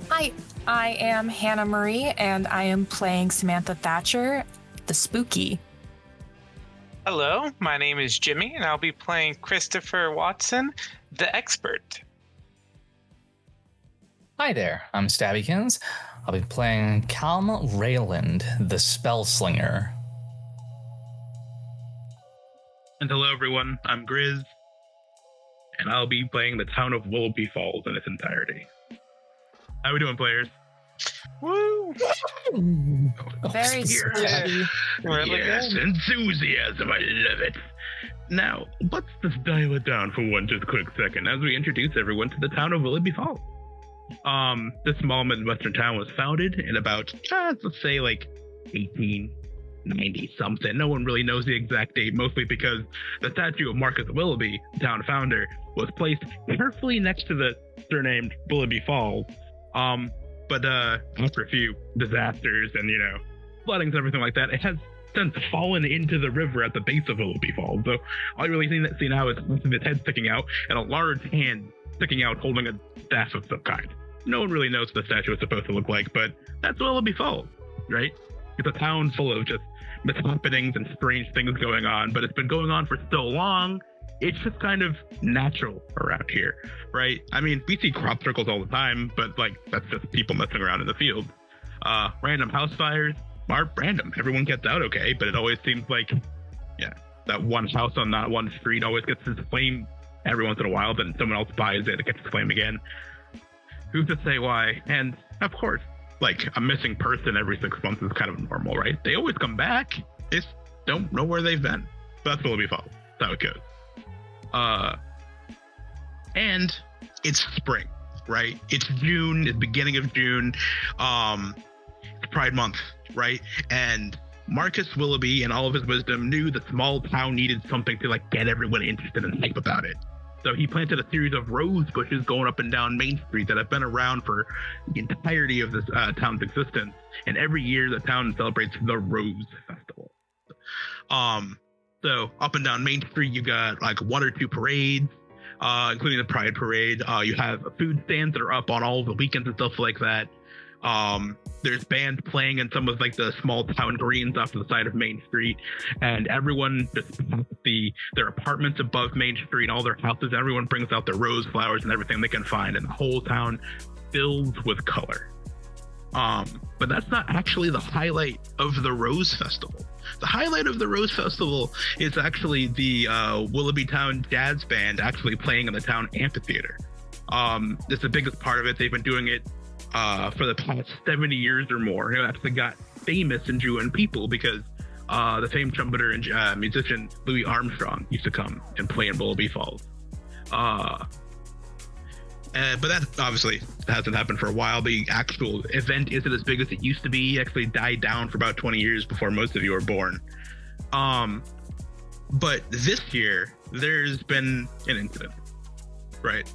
Hi, I am Hannah Marie, and I am playing Samantha Thatcher, the spooky. Hello, my name is Jimmy, and I'll be playing Christopher Watson, the expert. Hi there, I'm Stabbykinz. I'll be playing Callum Reyland, the spell slinger. And hello everyone, I'm Grizz, and I'll be playing the town of Willoughby Falls in its entirety. How we doing, players? Woo! Very spooky. Yes, enthusiasm, I love it. Now, let's just dial it down for one just quick second as we introduce everyone to the town of Willoughby Falls. This small Midwestern town was founded in about, let's say like 1890 something. No one really knows the exact date, mostly because the statue of Marcus Willoughby, the town founder, was placed carefully next to the surnamed Willoughby Falls. But after a few disasters and, floodings and everything like that, it has since fallen into the river at the base of Willoughby Falls. So all you really see now is its head sticking out and a large hand sticking out holding a staff of some kind. No one really knows what the statue is supposed to look like, but that's Willoughby Falls, right? It's a town full of just mishappenings and strange things going on, but it's been going on for so long, it's just kind of natural around here, right? I mean, we see crop circles all the time, but that's just people messing around in the field. Random house fires are random. Everyone gets out okay, but it always seems like, that one house on that one street always gets its flame every once in a while, then someone else buys it, it gets its flame again. Who's to say why? And of course, a missing person every 6 months is kind of normal, right? They always come back. They just don't know where they've been. But that's Willoughby Falls. That's how it goes. And it's spring, right? It's June, it's beginning of June. It's Pride Month, right? And Marcus Willoughby, in all of his wisdom, knew the small town needed something to get everyone interested and hype about it. So he planted a series of rose bushes going up and down Main Street that have been around for the entirety of this town's existence. And every year the town celebrates the Rose Festival. So up and down Main Street, you got one or two parades, including the Pride Parade. You have food stands that are up on all the weekends and stuff like that. There's bands playing in some of the small town greens off to the side of Main Street, and everyone just their apartments above Main Street, all their houses, everyone brings out their rose flowers and everything they can find, and the whole town fills with color. But that's not actually the highlight of the Rose Festival. The highlight of the Rose Festival is actually the Willoughby Town Jazz Band actually playing in the town amphitheater. It's the biggest part of it. They've been doing it for the past 70 years or more. It actually got famous and drew in people because the famed trumpeter and musician Louis Armstrong used to come and play in Willoughby Falls. But that obviously hasn't happened for a while. The actual event isn't as big as it used to be. It actually died down for about 20 years before most of you were born. But this year, there's been an incident, right?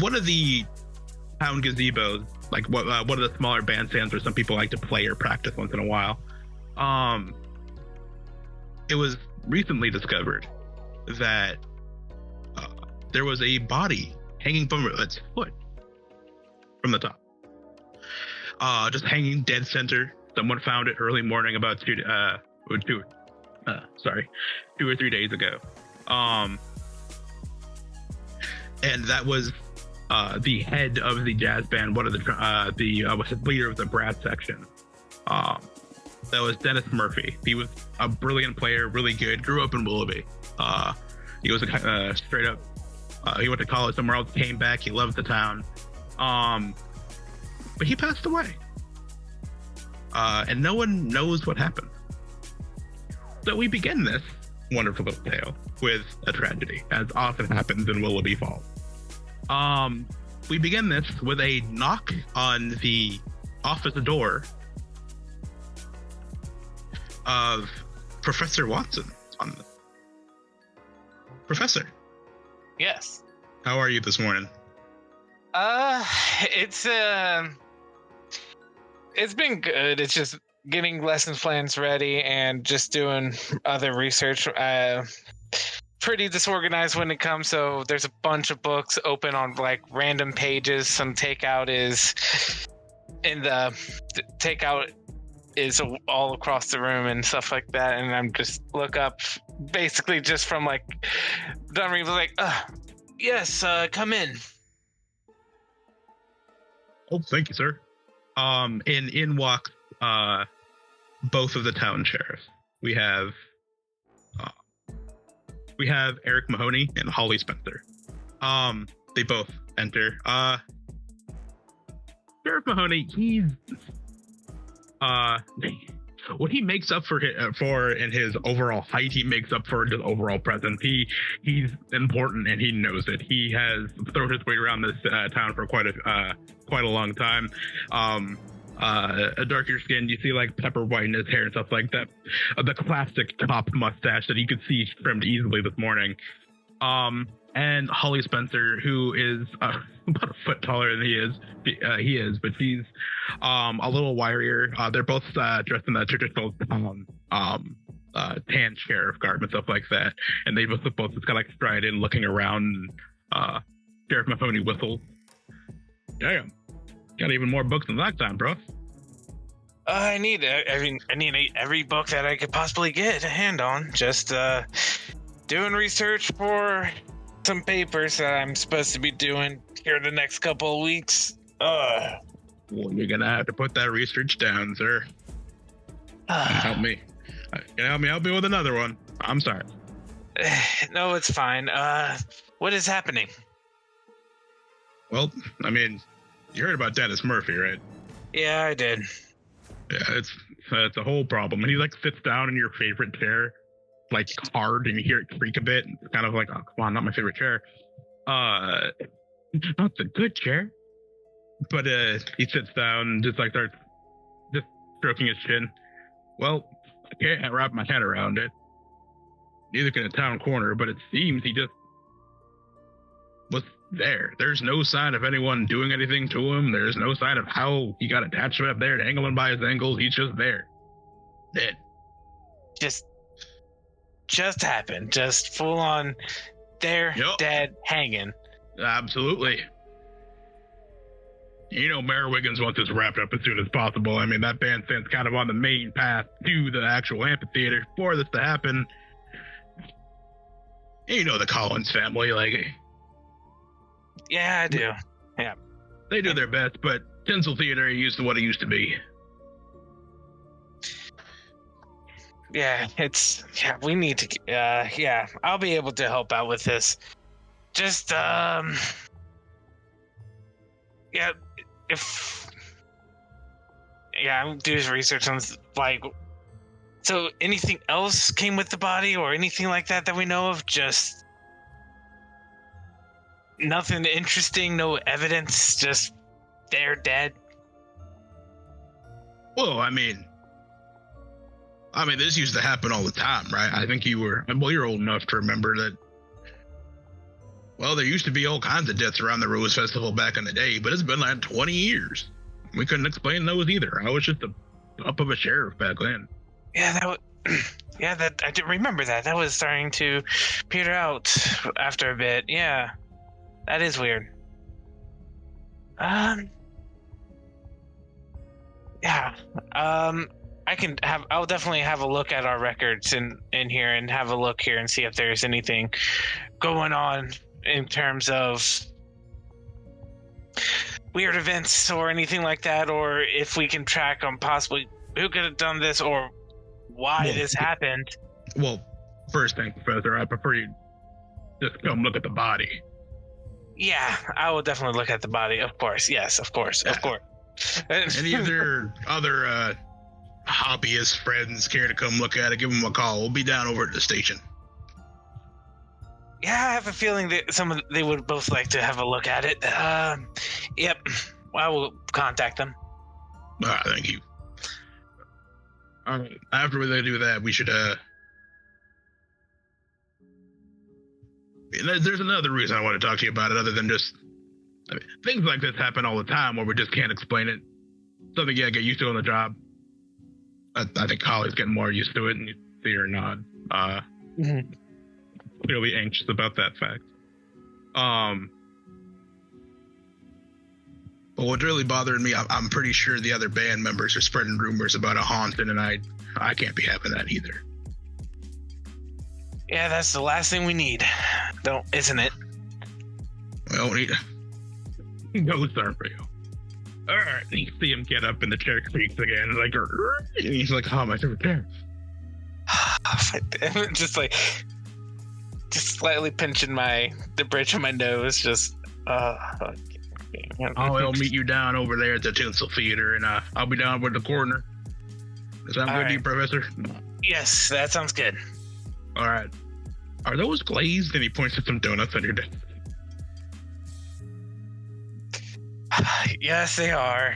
One of the town gazebos, one of the smaller bandstands where some people like to play or practice once in a while, it was recently discovered that there was a body hanging from its foot from the top, just hanging dead center. Someone found it early morning about 2 or 3 days ago, and that was the head of the jazz band, one of the leader of the brass section. That was Dennis Murphy. He was a brilliant player, really good. Grew up in Willoughby. He was straight up. He went to college somewhere else, came back. He loved the town. But he passed away. And no one knows what happened. So we begin this wonderful little tale with a tragedy, as often happens in Willoughby Falls. We begin this with a knock on the office door of Professor Watson. Professor. Yes. How are you this morning? It's been good. It's just getting lesson plans ready and just doing other research. For pretty disorganized when it comes. So there's a bunch of books open on like random pages. Some takeout is in the takeout is all across the room and stuff like that. And I'm just look up basically just from like done reading like, yes, come in. Oh, thank you, sir. In walks both of the town sheriffs. We have Eric Mahoney and Holly Spencer. They both enter. Sheriff Mahoney, he's what he makes up for in his overall height, he makes up for his overall presence. He's important and he knows it. He has thrown his weight around this town for quite a long time. A darker skin, you see like pepper white in his hair and stuff like that. The classic cop mustache that you could see trimmed easily this morning. And Holly Spencer, who is about a foot taller than he is, but she's a little wirier. They're both dressed in the traditional tan sheriff garb and stuff like that, and they both just kind of like stride in, looking around. And, Sheriff Mahoney whistles. Damn, got even more books than last time, bro. I need every book that I could possibly get a hand on. Just doing research for some papers that I'm supposed to be doing here the next couple of weeks. Well, you're gonna have to put that research down, sir. Help me. Help me with another one. I'm sorry. No, it's fine. What is happening? Well, I mean, you heard about Dennis Murphy, right? Yeah, I did. Yeah, it's a whole problem. And he like sits down in your favorite chair, like hard, and you hear it creak a bit. And it's kind of like, oh, come on, not my favorite chair. Not the good chair. But he sits down and just like starts just stroking his chin. Well, I can't wrap my head around it. Neither can a town corner, but it seems he just was there. There's no sign of anyone doing anything to him. There's no sign of how he got attached up there, dangling by his ankles. He's just there. Dead. Just happened. Just full on there, yep. Dead, hanging. Absolutely. You know, Mayor Wiggins wants this wrapped up as soon as possible. I mean, that bandstand's kind of on the main path to the actual amphitheater. For this to happen, you know the Collins family, like... Yeah, I do. Yeah. They do their best, but Tinsel Theatre used to what it used to be. Yeah, we need to, yeah, I'll be able to help out with this. Just, yeah, I'm doing research on, like, so anything else came with the body or anything like that we know of? Just nothing interesting, no evidence, just they're dead. Well, I mean, this used to happen all the time, right? I think you're old enough to remember that. Well, there used to be all kinds of deaths around the Rose Festival back in the day, but it's been like 20 years. We couldn't explain those either. I was just up of a sheriff back then. Yeah, that I didn't remember that. That was starting to peter out after a bit. Yeah, that is weird. Yeah. I'll definitely have a look at our records in here and have a look here and see if there's anything going on in terms of weird events or anything like that, or if we can track on possibly who could have done this or why this happened. Well, first thing, Professor, I prefer you just come look at the body. Yeah, I will definitely look at the body, of course. Yes, of course, of course. Any of their other hobbyist friends care to come look at it, give them a call. We'll be down over at the station. Yeah, I have a feeling that they would both like to have a look at it. Yep, I will contact them. All right, thank you. After we do that, we should there's another reason I want to talk to you about it, other than just things like this happen all the time where we just can't explain it. Something you gotta get used to on the job. I think Holly's getting more used to it, and you see her nod. clearly anxious about that fact. Well, what's really bothering me, I'm pretty sure the other band members are spreading rumors about a haunting, and I can't be having that either. Yeah, that's the last thing we need, isn't it? Well, Those aren't real. All right, you see him get up and the chair creaks again, like, and he's like, "Oh, my favorite chair." just slightly pinching the bridge of my nose, I'll meet you down over there at the Tinsel Theatre, and I'll be down with the coroner. Does that sound good to you, Professor? Yes, that sounds good. All right. Are those glazed? And he points at some donuts on your desk. Yes, they are.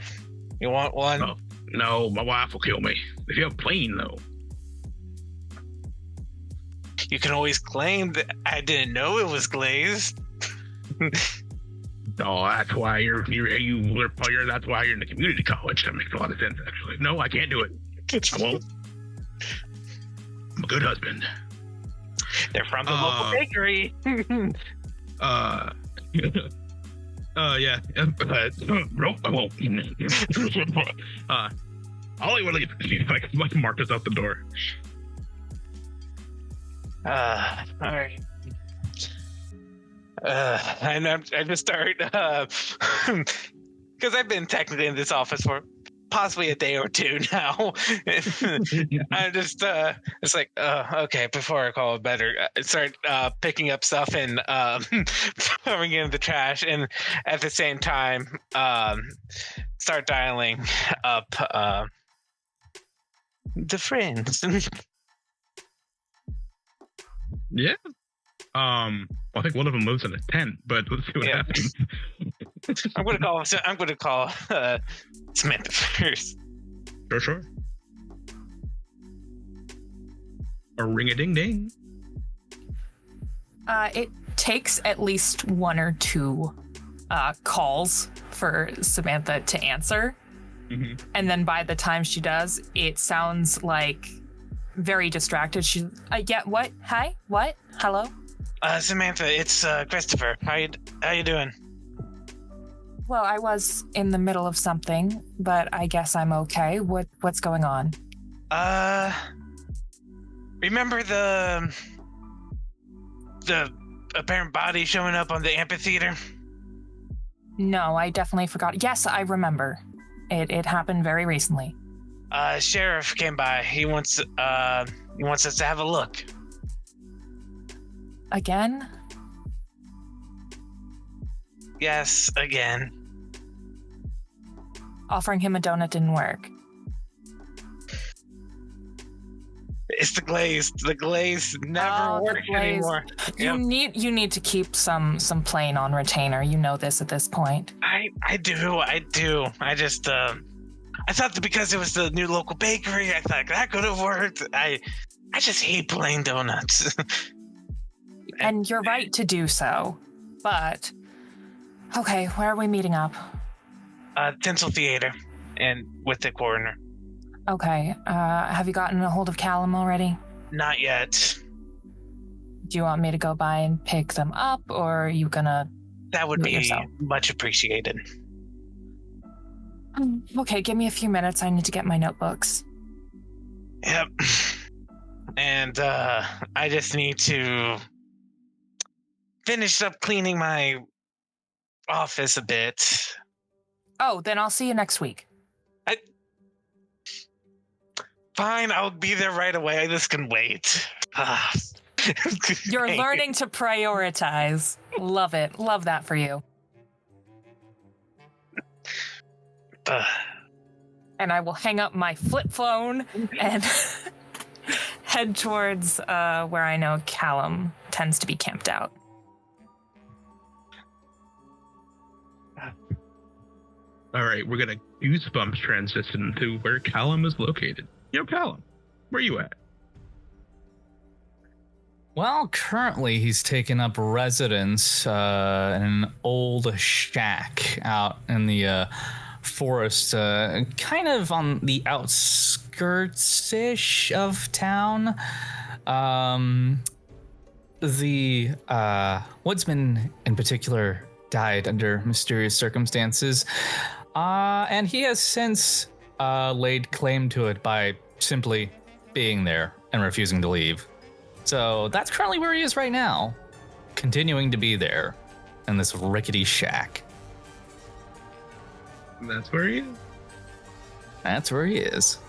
You want one? Oh, no, my wife will kill me. If you have plain, though. You can always claim that I didn't know it was glazed. Oh, that's why you're that's why you're in the community college. That makes a lot of sense, actually. No, I can't do it. I won't. I'm a good husband. They're from the local bakery. Yeah. No, I won't. Ollie will leave. Like Mark is out the door. All right. And I just start because I've been technically in this office for possibly a day or two now. I just it's like okay, before I call it better, start picking up stuff and throwing it in the trash, and at the same time start dialing up the friends. Yeah. I think one of them lives in a tent, but let's see what happens. I'm gonna call Samantha first. Sure. A ring-a-ding-ding. It takes at least one or two calls for Samantha to answer. Mm-hmm. And then by the time she does, it sounds like very distracted. She's, yeah, what? Hi? What? Hello? Samantha, it's Christopher. How you doing? Well, I was in the middle of something, but I guess I'm okay. What's going on? Remember the apparent body showing up on the amphitheater? No, I definitely forgot. Yes, I remember. It happened very recently. Sheriff came by. He wants us to have a look. Again? Yes, again. Offering him a donut didn't work. It's the glaze. The glaze never works anymore. You need to keep some plain on retainer. You know this at this point. I do. I just I thought that because it was the new local bakery, I thought that could have worked. I just hate plain donuts. And you're right to do so. But okay, where are we meeting up? Tinsel Theatre, and with the coroner. Okay. Have you gotten a hold of Callum already? Not yet. Do you want me to go by and pick them up, or are you gonna? That would do it be yourself? much appreciated. Okay, give me a few minutes. I need to get my notebooks. Yep. And I just need to finish up cleaning my office a bit. Oh, then I'll see you next week. Fine, I'll be there right away. This can wait. You're learning to prioritize. Love it. Love that for you. And I will hang up my flip phone and head towards where I know Callum tends to be camped out. All right, we're gonna goosebumps transition to where Callum is located. Yo, Callum, where you at? Well, currently he's taken up residence in an old shack out in the forest, kind of on the outskirts-ish of town. the woodsman in particular died under mysterious circumstances, and he has since laid claim to it by simply being there and refusing to leave. So that's currently where he is right now, continuing to be there in this rickety shack. That's where he is. That's where he is.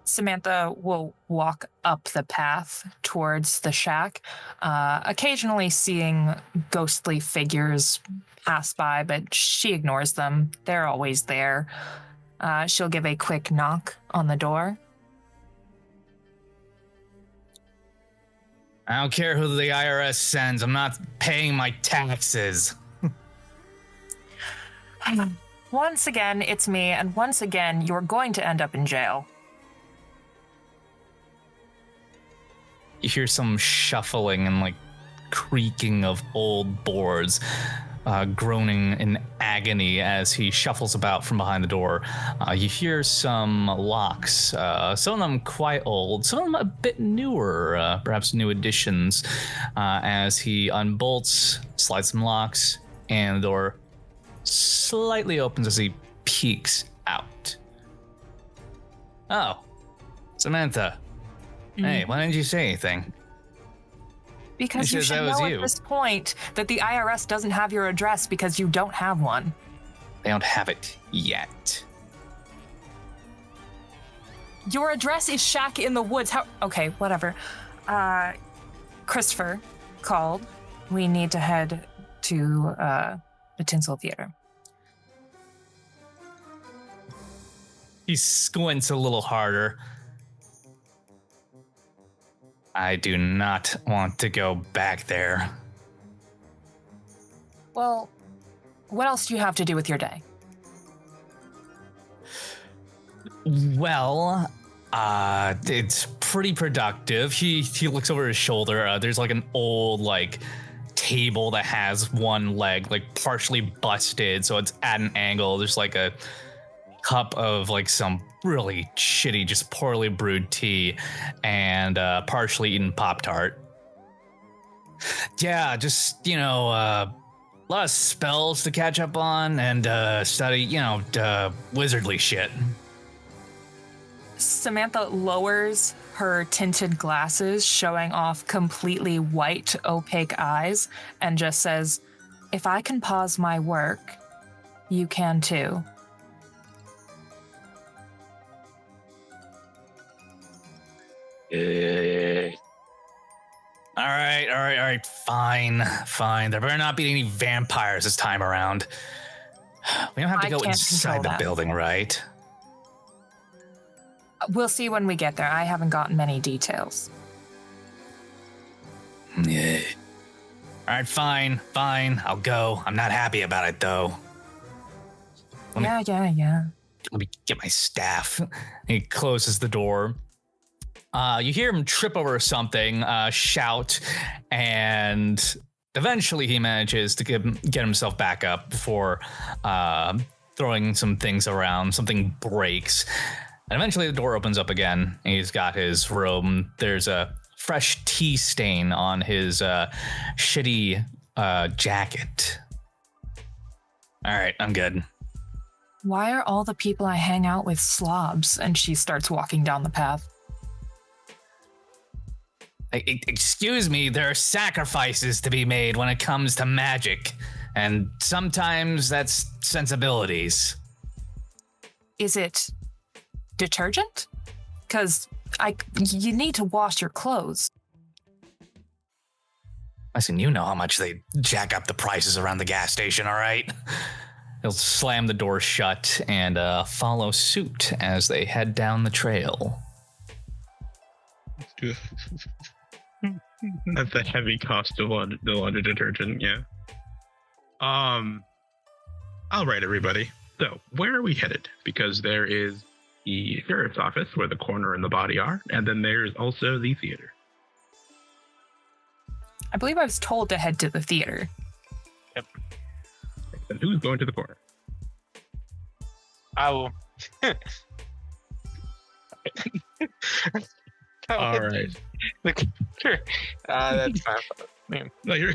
Samantha will walk up the path towards the shack, occasionally seeing ghostly figures pass by, but she ignores them. They're always there. She'll give a quick knock on the door. I don't care who the IRS sends. I'm not paying my taxes. Once again, it's me, and once again, you're going to end up in jail. You hear some shuffling and creaking of old boards, groaning in agony as he shuffles about from behind the door. You hear some locks, some of them quite old, some of them a bit newer, perhaps new additions, as he unbolts, slides some locks, and the door slightly opens as he peeks out. Oh, Samantha. Hey, why didn't you say anything? Because you should know at this point that the IRS doesn't have your address because you don't have one. They don't have it yet. Your address is Shack in the Woods. Okay, whatever. Christopher called. We need to head to the Tinsel Theatre. He squints a little harder. I do not want to go back there. Well, what else do you have to do with your day? Well, it's pretty productive. He looks over his shoulder. There's an old table that has one leg partially busted, so it's at an angle. There's a cup of some really shitty, just poorly brewed tea, and partially eaten Pop-Tart. Yeah, just a lot of spells to catch up on and study, wizardly shit. Samantha lowers her tinted glasses, showing off completely white, opaque eyes, and just says, "If I can pause my work, you can too." All right, fine. There better not be any vampires this time around. We don't have to go inside the building, right? We'll see when we get there. I haven't gotten many details. Yeah. All right, fine. I'll go. I'm not happy about it, though. Yeah. Let me get my staff. He closes the door. You hear him trip over something, shout, and eventually he manages to get himself back up before throwing some things around. Something breaks. And eventually the door opens up again. He's got his robe. There's a fresh tea stain on his shitty jacket. All right, I'm good. Why are all the people I hang out with slobs? And she starts walking down the path. Excuse me, there are sacrifices to be made when it comes to magic. And sometimes that's sensibilities. Is it detergent? Because you need to wash your clothes. Listen, you know how much they jack up the prices around the gas station, all right? He'll slam the door shut and follow suit as they head down the trail. That's a heavy cost of the laundry detergent, yeah. All right, everybody. So, where are we headed? Because there is the sheriff's office where the coroner and the body are, and then there's also the theater. I believe I was told to head to the theater. Yep. And who's going to the corner? I will. All right. Sure. That's fine. No, you're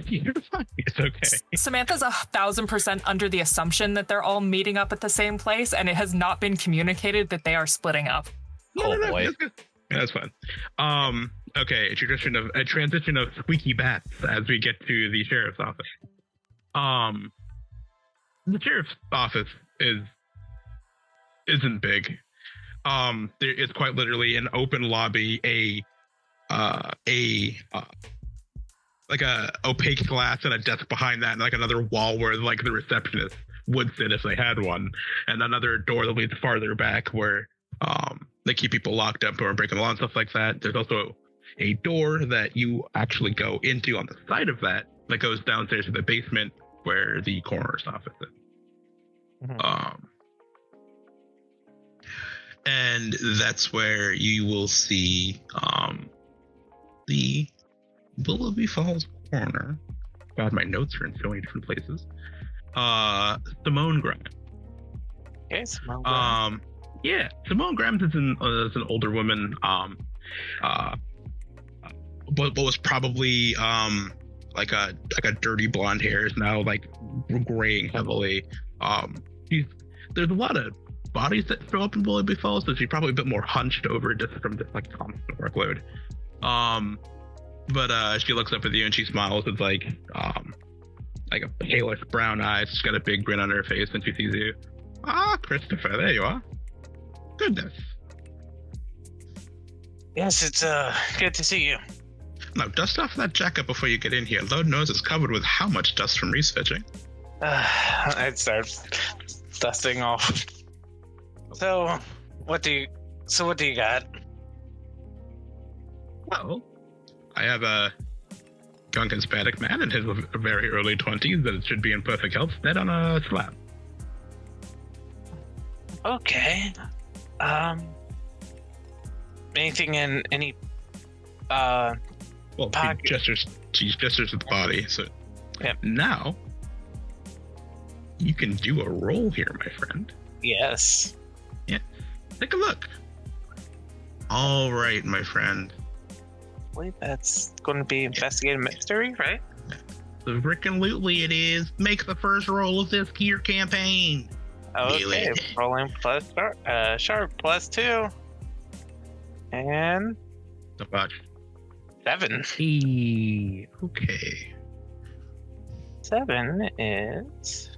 fine. It's okay. Samantha's 1,000% under the assumption that they're all meeting up at the same place, and it has not been communicated that they are splitting up. Oh boy. That's fine. Okay, a transition of squeaky bats as we get to the sheriff's office. The sheriff's office isn't big. It's quite literally an open lobby, like a opaque glass and a desk behind that, and like another wall where like the receptionist would sit if they had one, and another door that leads farther back where they keep people locked up or breaking the law and stuff like that. There's also a door that you actually go into on the side of that goes downstairs to the basement where the coroner's office is. Mm-hmm. And that's where you will see the Willoughby Falls coroner. God, my notes are in so many different places. Simone Grimes. Okay, Simone Grimes. Yeah, Simone Grimes is an older woman. What was probably like a dirty blonde hair is now like graying heavily. There's a lot of bodies that show up in Willoughby Falls, so she's probably a bit more hunched over just from this like constant workload. But she looks up at you and she smiles with like a palish brown eyes. She's got a big grin on her face when she sees you. Ah, Christopher, there you are. Goodness. Yes, it's good to see you. Now, dust off that jacket before you get in here. Lord knows it's covered with how much dust from researching. I'd start dusting off. So, what do you got? Well, I have a young Hispanic man in his very early 20s that should be in perfect health, dead on a slab. Okay. Anything in any Well, pocket? she gestures with the body, so Yep. Now you can do a roll here, my friend. Yes. Yeah. Take a look. All right, my friend. I believe that's going to be investigative mystery, right? The frickin' it is. Make the first roll of this here campaign. Okay, rolling plus sharp plus 2. And So much. 7. Hey, okay. 7 is...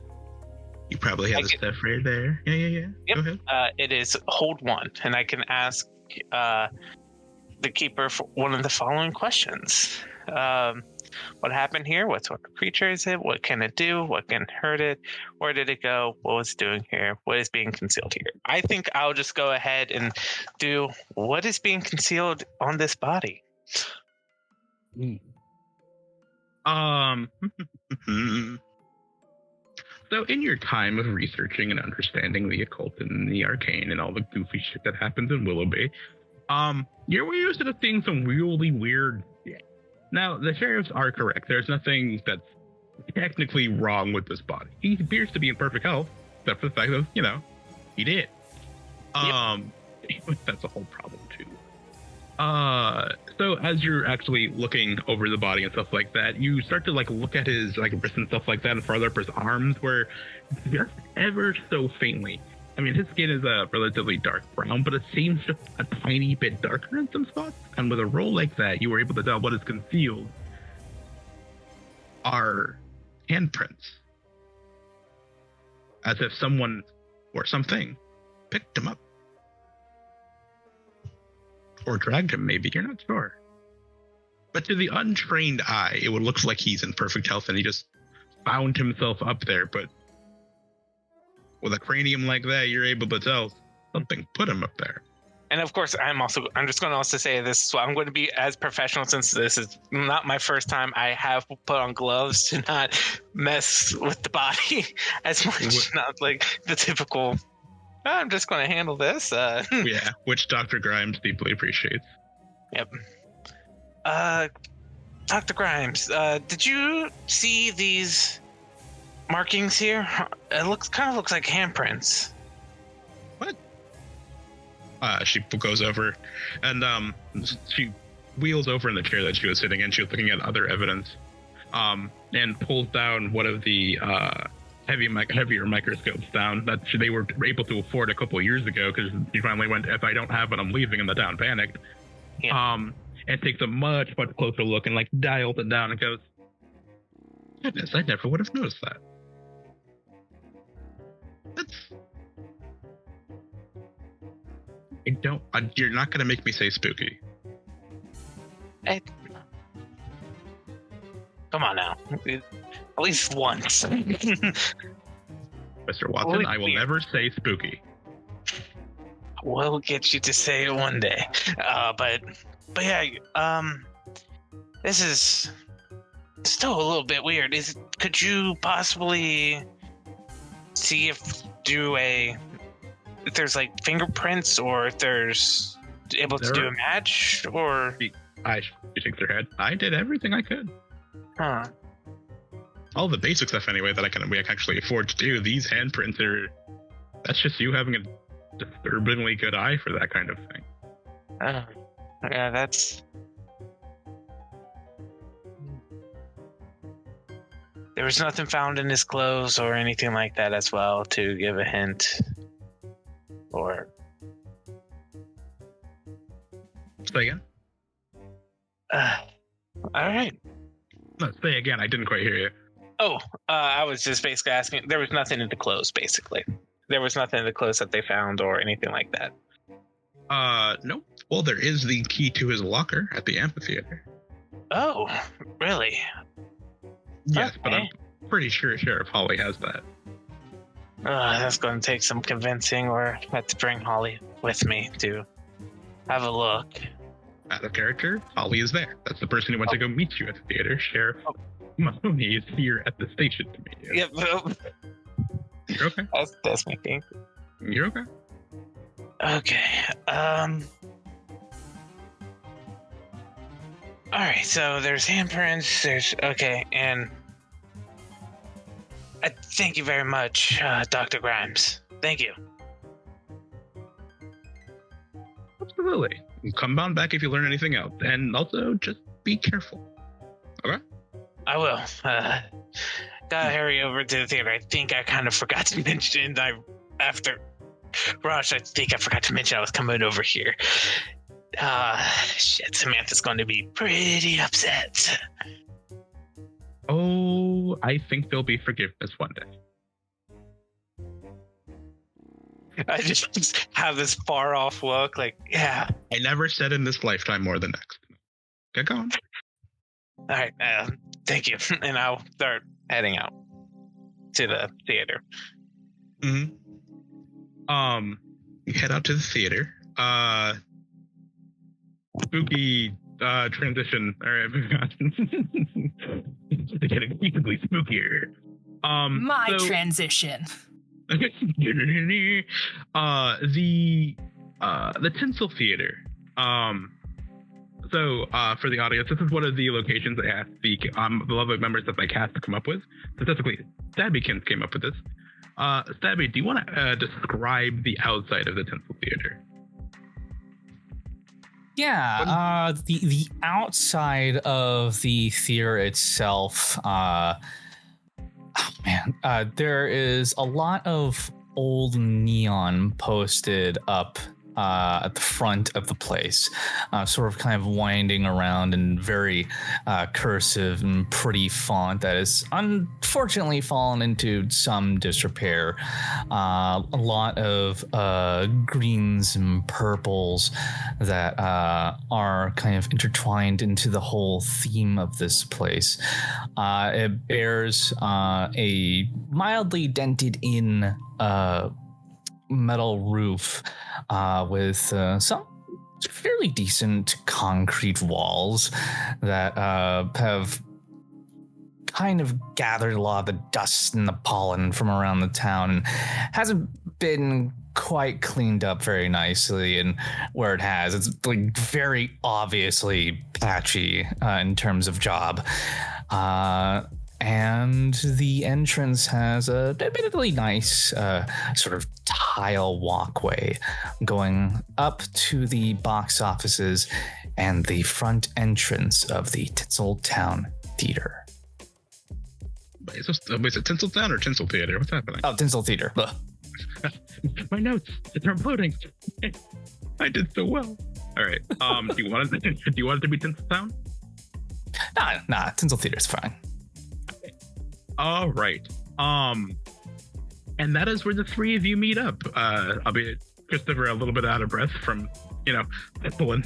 You probably have the stuff right there. Yeah. Yep. Go ahead. It is hold 1, and I can ask the keeper for one of the following questions. What happened here? What sort of creature is it? What can it do? What can hurt it? Where did it go? What was it doing here? What is being concealed here? I think I'll just go ahead and do what is being concealed on this body. So in your time of researching and understanding the occult and the arcane and all the goofy shit that happens in Willoughby, you're used to seeing some really weird shit. Now, the sheriffs are correct. There's nothing that's technically wrong with this body. He appears to be in perfect health, except for the fact that, he did. That's a whole problem, too. So as you're actually looking over the body and stuff like that, you start to look at his wrists and stuff like that and farther up his arms where just ever so faintly. I mean, his skin is a relatively dark brown, but it seems just a tiny bit darker in some spots. And with a roll like that, you were able to tell what is concealed are handprints. As if someone or something picked him up. Or dragged him, maybe. You're not sure. But to the untrained eye, it would look like he's in perfect health and he just found himself up there. But with a cranium like that, you're able to tell something put him up there. And of course, I'm just going to also say this. So I'm going to be as professional since this is not my first time. I have put on gloves to not mess with the body as much. Not like the typical... I'm just going to handle this. Yeah, which Dr. Grimes deeply appreciates. Yep. Dr. Grimes, did you see these markings here? It kind of looks like handprints. What? She goes over and she wheels over in the chair that she was sitting in. She was looking at other evidence, and pulls down one of the heavier microscopes down that they were able to afford a couple years ago, because she finally went, if I don't have it, I'm leaving, and the town panicked. Yeah. And takes a much closer look and like dials it down and goes, goodness, I never would have noticed that. You're not going to make me say spooky. Come on now. At least once. Mr. Watson, I will never say spooky. We'll get you to say it one day. But yeah, this is still a little bit weird. Could you possibly see if there's like fingerprints, or if there's able to do a match, or she shakes her head. I did everything I could. Huh. All the basic stuff anyway that we can actually afford to do. These handprints that's just you having a disturbingly good eye for that kind of thing. Yeah, that's... There was nothing found in his clothes or anything like that as well to give a hint. Or... Say again? Alright. No, say again, I didn't quite hear you. Oh, I was just basically asking, there was nothing in the clothes, basically. There was nothing in the clothes that they found or anything like that. No. Well, there is the key to his locker at the amphitheater. Oh, really? Yes, Okay. but I'm pretty sure Sheriff Holly has that. That's going to take some convincing, or I have to bring Holly with me to have a look. Out of character, Holly is there. That's the person who went to go meet you at the theater. Sheriff Mahoney is here at the station to meet you. Yep. You're okay. That's my thing. You're okay. Okay. All right. So there's handprints. Okay, and thank you very much, Dr. Grimes. Thank you. Absolutely. Come on back if you learn anything else, and also just be careful. Okay. I will. Gotta hurry over to the theater. I think I kind of forgot to mention. After Raj, I think I forgot to mention I was coming over here. Shit, Samantha's going to be pretty upset. Oh, I think there'll be forgiveness one day. I just have this far off look, like, yeah. I never said in this lifetime more than next. Get going. All right, thank you. And I'll start heading out to the theater. Mm-hmm. You head out to the theater. Spooky transition. All right, it's getting increasingly spookier. My transition. The Tinsel Theatre. So for the audience, this is one of the locations I asked the lovely members of my cast to come up with. Specifically, Stabbykinz came up with this. Stabby, do you want to describe the outside of the Tinsel Theatre? Yeah, the outside of the theater itself, there is a lot of old neon posted up at the front of the place, sort of kind of winding around in very cursive and pretty font that has unfortunately fallen into some disrepair. A lot of greens and purples that are kind of intertwined into the whole theme of this place. It bears a mildly dented in metal roof with some fairly decent concrete walls that have kind of gathered a lot of the dust and the pollen from around the town and hasn't been quite cleaned up very nicely. And where it has, it's like very obviously patchy in terms of job. And the entrance has a admittedly nice sort of tile walkway going up to the box offices and the front entrance of the Tinsel Theatre. Is it Tinsel Town or Tinsel Theatre? What's happening? Oh, Tinsel Theatre. Ugh. My notes, they're imploding. I did so well. All right. Do you want it to be Tinsel Town? Nah. Tinsel Theatre's fine. All right. And that is where the three of you meet up. Albeit Christopher a little bit out of breath from, pulling.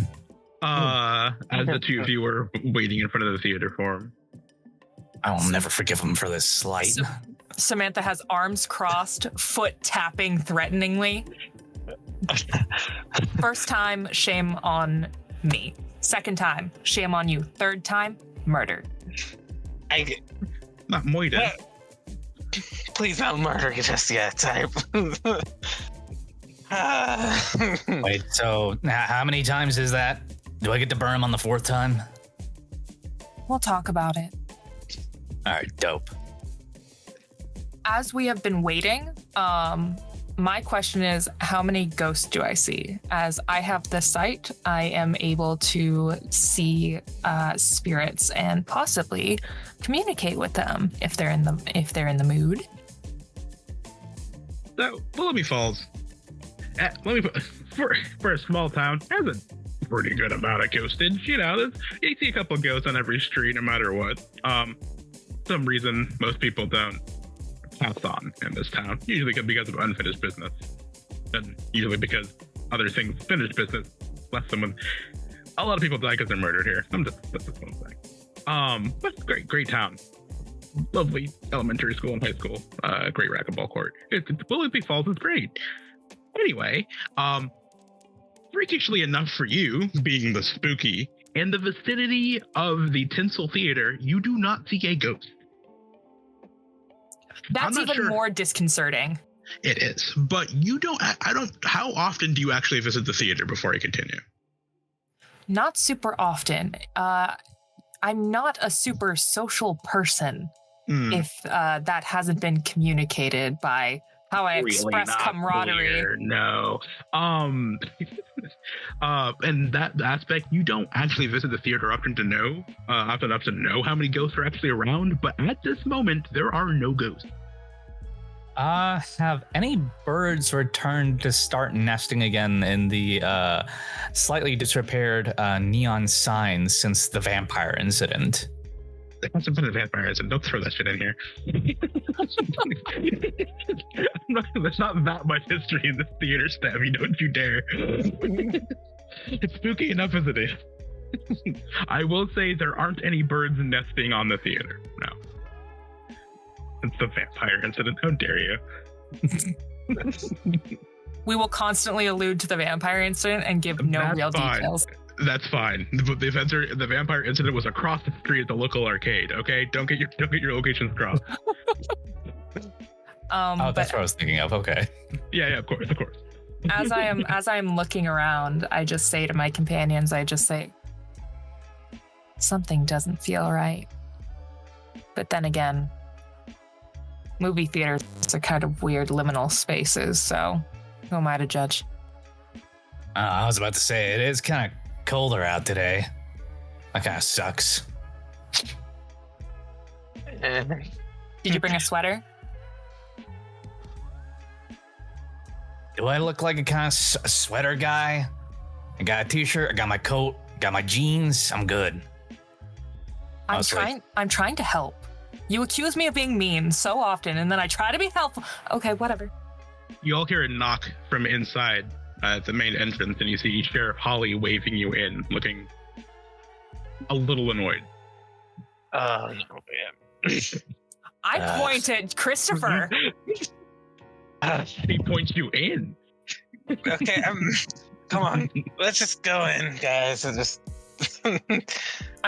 As the two of you were waiting in front of the theater for him. I will never forgive him for this slight. Samantha has arms crossed, foot tapping threateningly. First time, shame on me. Second time, shame on you. Third time, murder. Not Moida. Please don't murder just yet. Wait, so how many times is that? Do I get to burn him on the fourth time? We'll talk about it. All right, dope. As we have been waiting, my question is, how many ghosts do I see? As I have the sight, I am able to see spirits and possibly communicate with them if they're in the mood. So Willoughby Falls, for a small town, has a pretty good amount of ghostage. You see a couple ghosts on every street, no matter what. Some reason most people don't pass on in this town, usually because of unfinished business, and usually because other things finish business. A lot of people die because they're murdered here. That's just one thing. But great town, lovely elementary school and high school, great racquetball court. Willoughby Falls is great. Anyway, freakishly enough for you, being the spooky, in the vicinity of the Tinsel Theatre, you do not see a ghost. That's even more disconcerting. It is, but you don't. How often do you actually visit the theater before I continue? Not super often. I'm not a super social person. If that hasn't been communicated by how I express camaraderie. Clear, no. And that aspect, you don't actually visit the theater often enough to know how many ghosts are actually around. But at this moment, there are no ghosts. Have any birds returned to start nesting again in the slightly disrepaired neon signs since the vampire incident? There hasn't been a vampire incident. Don't throw that shit in here. There's not that much history in this theater, Stabby. Don't you dare. It's spooky enough as it is. I will say there aren't any birds nesting on the theater. No. It's the vampire incident. How dare you? We will constantly allude to the vampire incident and give no real details. That's fine. The vampire incident was across the street at the local arcade. Okay, don't get your locations crossed. That's what I was thinking of. Okay. Yeah, of course. As I am looking around, I just say to my companions, something doesn't feel right. But then again, movie theaters are kind of weird liminal spaces, so who am I to judge? I was about to say, it is kind of colder out today. That kind of sucks. Did you bring a sweater? Do I look like a kind of sweater guy? I got a t-shirt, I got my coat, got my jeans, I'm good. I'm trying to help. You accuse me of being mean so often, and then I try to be helpful. Okay, whatever. You all hear a knock from inside at the main entrance, and you see Sheriff Holly waving you in, looking a little annoyed. Oh, no, man. I point at Christopher. He points you in. Okay, come on. Let's just go in, guys, and just... I'm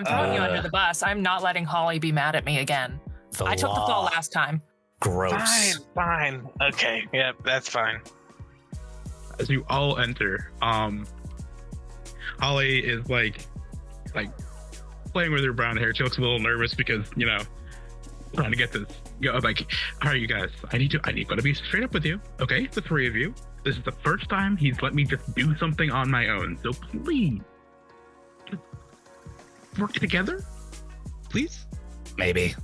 throwing you under the bus. I'm not letting Holly be mad at me again. I took the fall last time. Gross. Fine. Okay, yep, that's fine. As you all enter, Holly is like playing with her brown hair. She looks a little nervous because, trying to get this. Like, all right, you guys, I need to be straight up with you. Okay, the three of you. This is the first time he's let me just do something on my own. So please, work together, please? Maybe.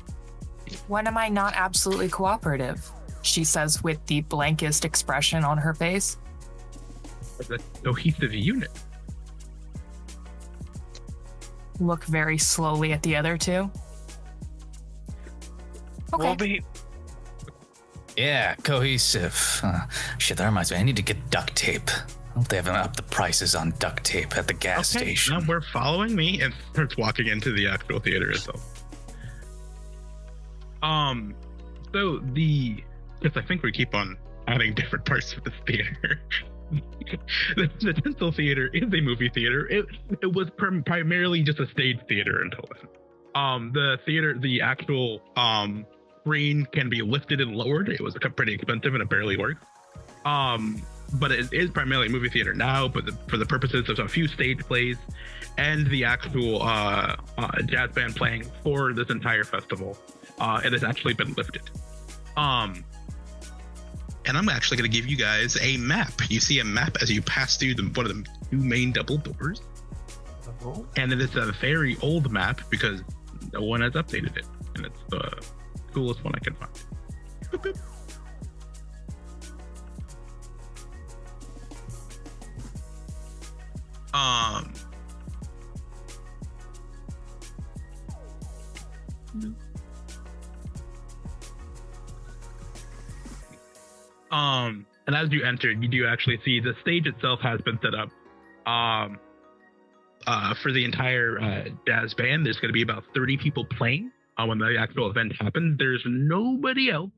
When am I not absolutely cooperative? She says with the blankest expression on her face. As a cohesive unit. Look very slowly at the other two. Okay. Willoughby, Yeah, cohesive. Shit, that reminds me. I need to get duct tape. I hope they haven't upped the prices on duct tape at the gas station. Now we're following me and starts walking into the actual theater itself. So because I think we keep on adding different parts of this theater. the Tinsel Theater is a movie theater. It was primarily just a stage theater until then. The actual screen can be lifted and lowered. It was pretty expensive and it barely works. But it is primarily a movie theater now, but for the purposes of a few stage plays and the actual jazz band playing for this entire festival, it has actually been lifted. And I'm actually going to give you guys a map. You see a map as you pass through one of the two main double doors. Oh. And it is a very old map because no one has updated it. And it's the coolest one I can find. Boop, boop. And as you enter, you do actually see the stage itself has been set up. For the entire jazz band, there's going to be about 30 people playing when the actual event happens. There's nobody else.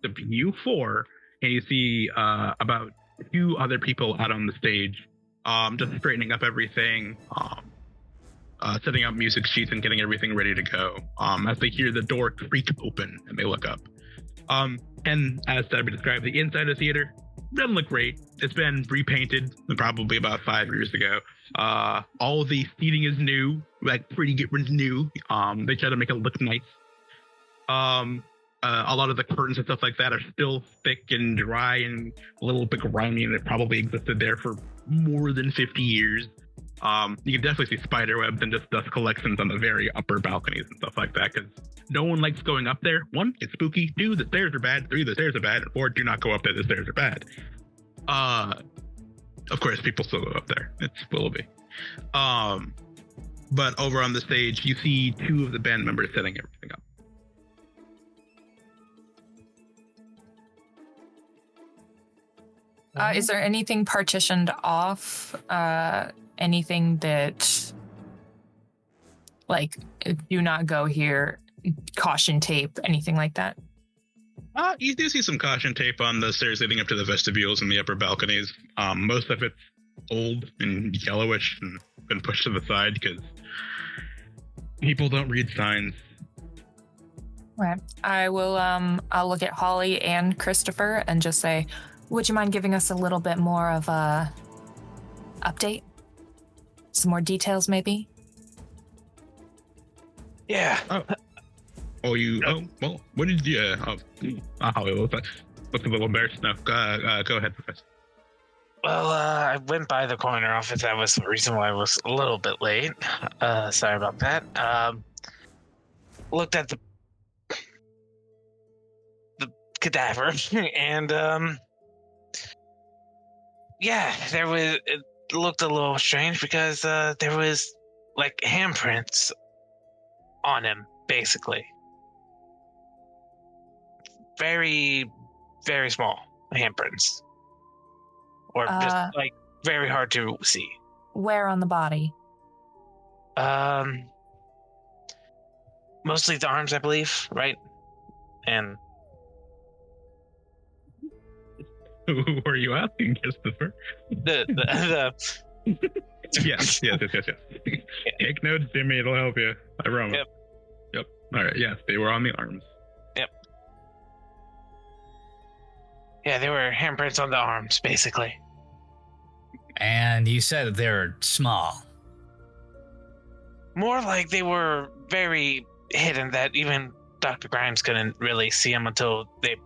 The you four, and you see about 2 other people out on the stage, just straightening up everything, setting up music sheets and getting everything ready to go. As they hear the door creak open and they look up. And as Stabby described, the inside of the theater doesn't look great. It's been repainted probably about 5 years ago. All the seating is new, like pretty new. They try to make it look nice. A lot of the curtains and stuff like that are still thick and dry and a little bit grimy, and it probably existed there for more than 50 years. You can definitely see spider webs and just dust collections on the very upper balconies and stuff like that, because no one likes going up there. 1, it's spooky. 2, the stairs are bad. 3, the stairs are bad. And 4, do not go up there. The stairs are bad. Of course, people still go up there. It's Willoughby. But over on the stage, you see 2 of the band members setting everything up. Is there anything partitioned off? Anything that, like, do not go here, caution tape, anything like that? You do see some caution tape on the stairs leading up to the vestibules and the upper balconies. Most of it's old and yellowish and been pushed to the side because people don't read signs. Okay. I will, I'll look at Holly and Christopher and just say, would you mind giving us a little bit more of a update? Some more details, maybe? yeah. Well, what did you, Holly looks a little embarrassed. No, go ahead, Professor. Well, I went by the coroner office. That was the reason why I was a little bit late. Sorry about that. Looked at the cadaver, and yeah, it looked a little strange because there was like handprints on him, basically. Very, very small handprints. Or just like very hard to see. Where on the body? Mostly the arms, I believe, right? And Who are you asking, Christopher? the Yes. Take notes, Jimmy. It'll help you. I promise. Yep. All right. Yes, they were on the arms. Yep. Yeah, they were handprints on the arms, basically. And you said they're small. More like they were very hidden that even Dr. Grimes couldn't really see them until they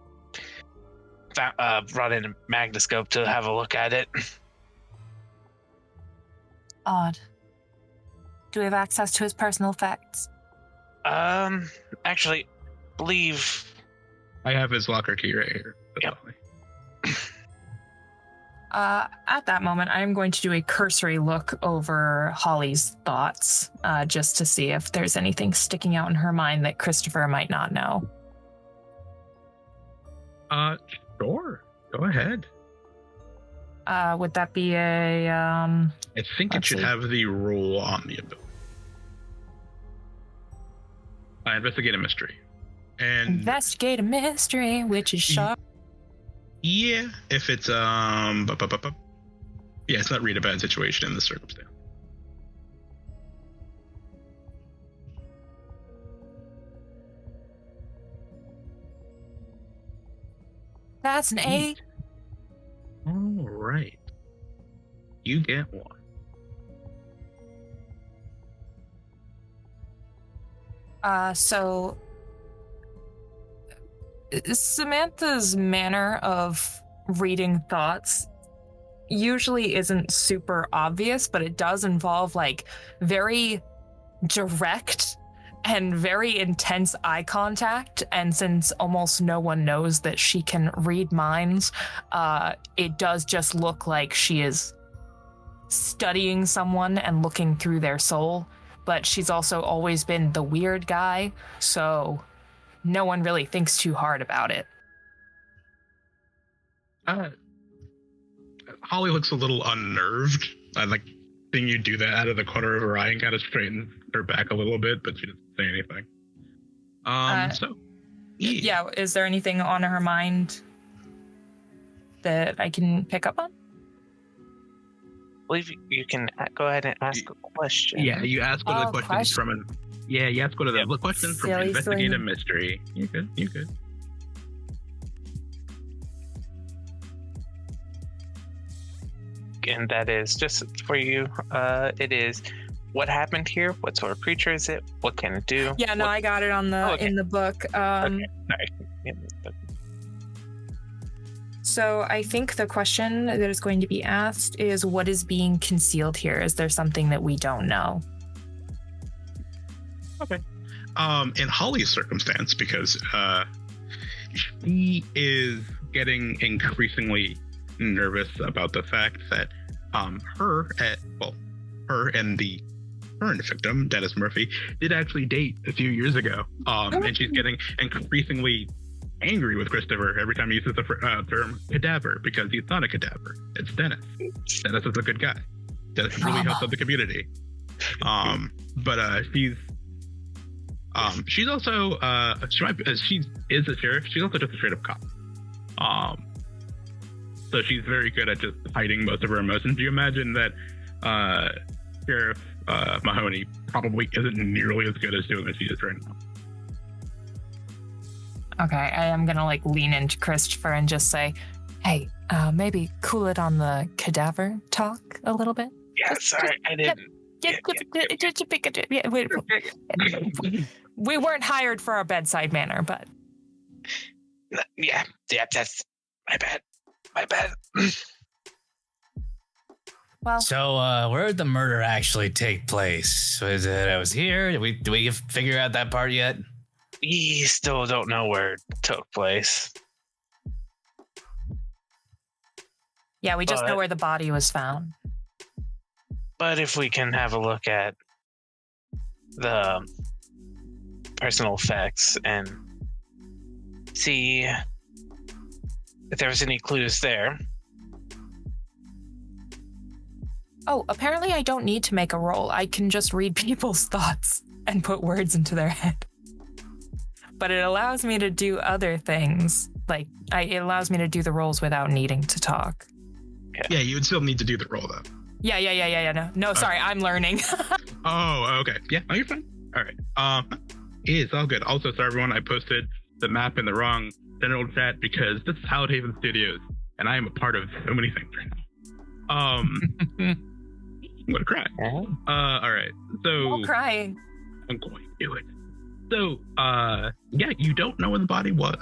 brought in a magnascope to have a look at it. Odd. Do we have access to his personal effects? Actually, believe... I have his locker key right here. Yep. At that moment, I'm going to do a cursory look over Holly's thoughts, just to see if there's anything sticking out in her mind that Christopher might not know. Sure. Go ahead. Would that be a, I think it let's should see. have the rule on the ability. Investigate a mystery. And investigate a mystery, which is sharp? yeah, if it's yeah, it's not read a bad situation in this circumstance. That's an 8. All right. You get one. So Samantha's manner of reading thoughts usually isn't super obvious, but it does involve like very direct and very intense eye contact. And since almost no one knows that she can read minds, it does just look like she is studying someone and looking through their soul. But she's also always been the weird guy, so no one really thinks too hard about it. Holly looks a little unnerved. I like seeing you do that out of the corner of her eye and kind of straightens her back a little bit, but she doesn't say anything. Yeah, is there anything on her mind that I can pick up on? I believe you can go ahead and ask a question. Yeah, you ask one of the questions question. from an. Yeah, you ask one of the questions from Silly, investigate silly. a mystery. You good? You good? And that is just for you. It is what happened here? What sort of creature is it? What can it do? Yeah, no, I got it on the in the book. Okay. Sorry. Yeah, So I think the question that is going to be asked is, what is being concealed here? Is there something that we don't know? Okay. In Holly's circumstance, because she is getting increasingly nervous about the fact that her and the current victim, Dennis Murphy, did actually date a few years ago. And she's getting increasingly angry with Christopher every time he uses the term cadaver, because he's not a cadaver. It's Dennis. Dennis is a good guy. Dennis really helps out the community. But she's also she is a sheriff. She's also just a straight up cop. So she's very good at just hiding most of her emotions. You imagine that Sheriff Mahoney probably isn't nearly as good as doing as she is right now. Okay, I am gonna like lean into Christopher and just say, hey, maybe cool it on the cadaver talk a little bit. Yeah, sorry, I didn't. We weren't hired for our bedside manner, but Yeah, that's my bad. well, So, where did the murder actually take place? Was it I was here? Did we figure out that part yet? We still don't know where it took place. yeah, we just know but- where the body was found. But if we can have a look at the personal effects and see if there's any clues there. Oh, apparently I don't need to make a roll. I can just read people's thoughts and put words into their head. But it allows me to do other things. Like, it allows me to do the rolls without needing to talk. Yeah, you would still need to do the roll though. Yeah. No, sorry, I'm learning. Oh, okay. Yeah, no, you're fine. All right. It's all good. Also, sorry everyone, I posted the map in the wrong general chat because this is Howard Haven Studios, and I am a part of so many things right now. I'm gonna cry. All right. So I'm crying. I'm going to do it. So, yeah, you don't know where the body was.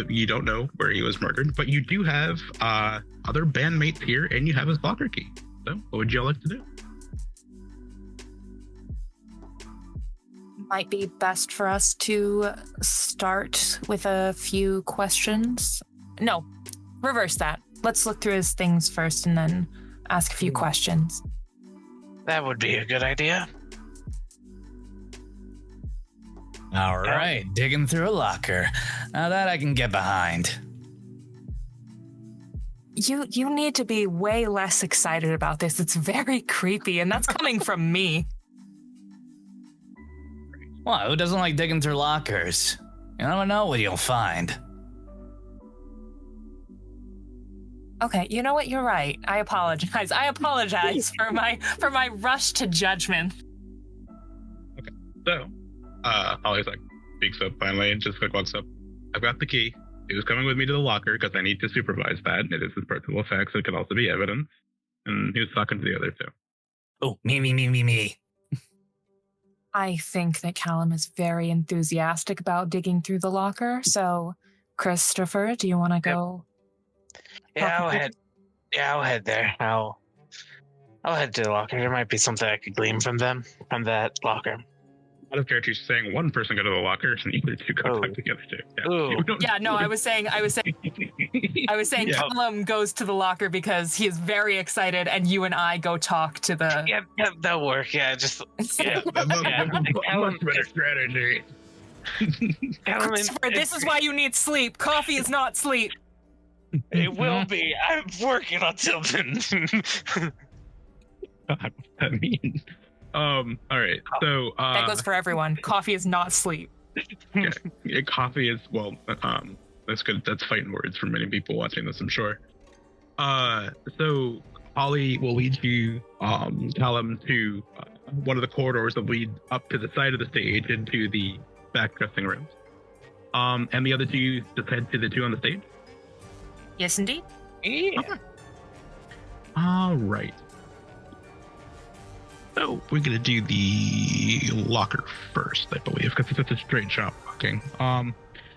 You don't know where he was murdered, but you do have other bandmates here, and you have his locker key. So, what would you all like to do? might be best for us to start with a few questions. No, reverse that. Let's look through his things first and then ask a few questions. That would be a good idea. All right, digging through a locker. Now that I can get behind. You need to be way less excited about this. It's very creepy, and that's coming from me. Well, who doesn't like digging through lockers? You never know what you'll find. Okay, you know what? You're right. I apologize. I apologize for my rush to judgment. Okay, so Holly's like speaks up finally and just like walks up. I've got the key. He was coming with me to the locker because I need to supervise that. It is his personal effects. It could also be evidence. And he was talking to the other two. Oh, me. I think that Callum is very enthusiastic about digging through the locker. So, Christopher, do you want to go? Yeah, I'll head there. I'll head to the locker. There might be something I could glean from that locker. Out of character, she's saying one person go to the locker and the other two go back together too. I was saying Yeah. Callum goes to the locker because he is very excited, and you and I go talk to the. Yeah, that'll work. Yeah, just yeah. Much better strategy. Christopher, this is why you need sleep. Coffee is not sleep. It will be. I'm working on something. God, what that means. All right. So that goes for everyone. Coffee is not sleep. Yeah, coffee is that's good. That's fighting words for many people watching this, I'm sure. So Holly will lead you, Callum, to one of the corridors that lead up to the side of the stage into the back dressing rooms. And the other two just head to the two on the stage. Yes, indeed. Yeah. Okay. All right. So we're gonna do the locker first, I believe, because it's a straight shot walking.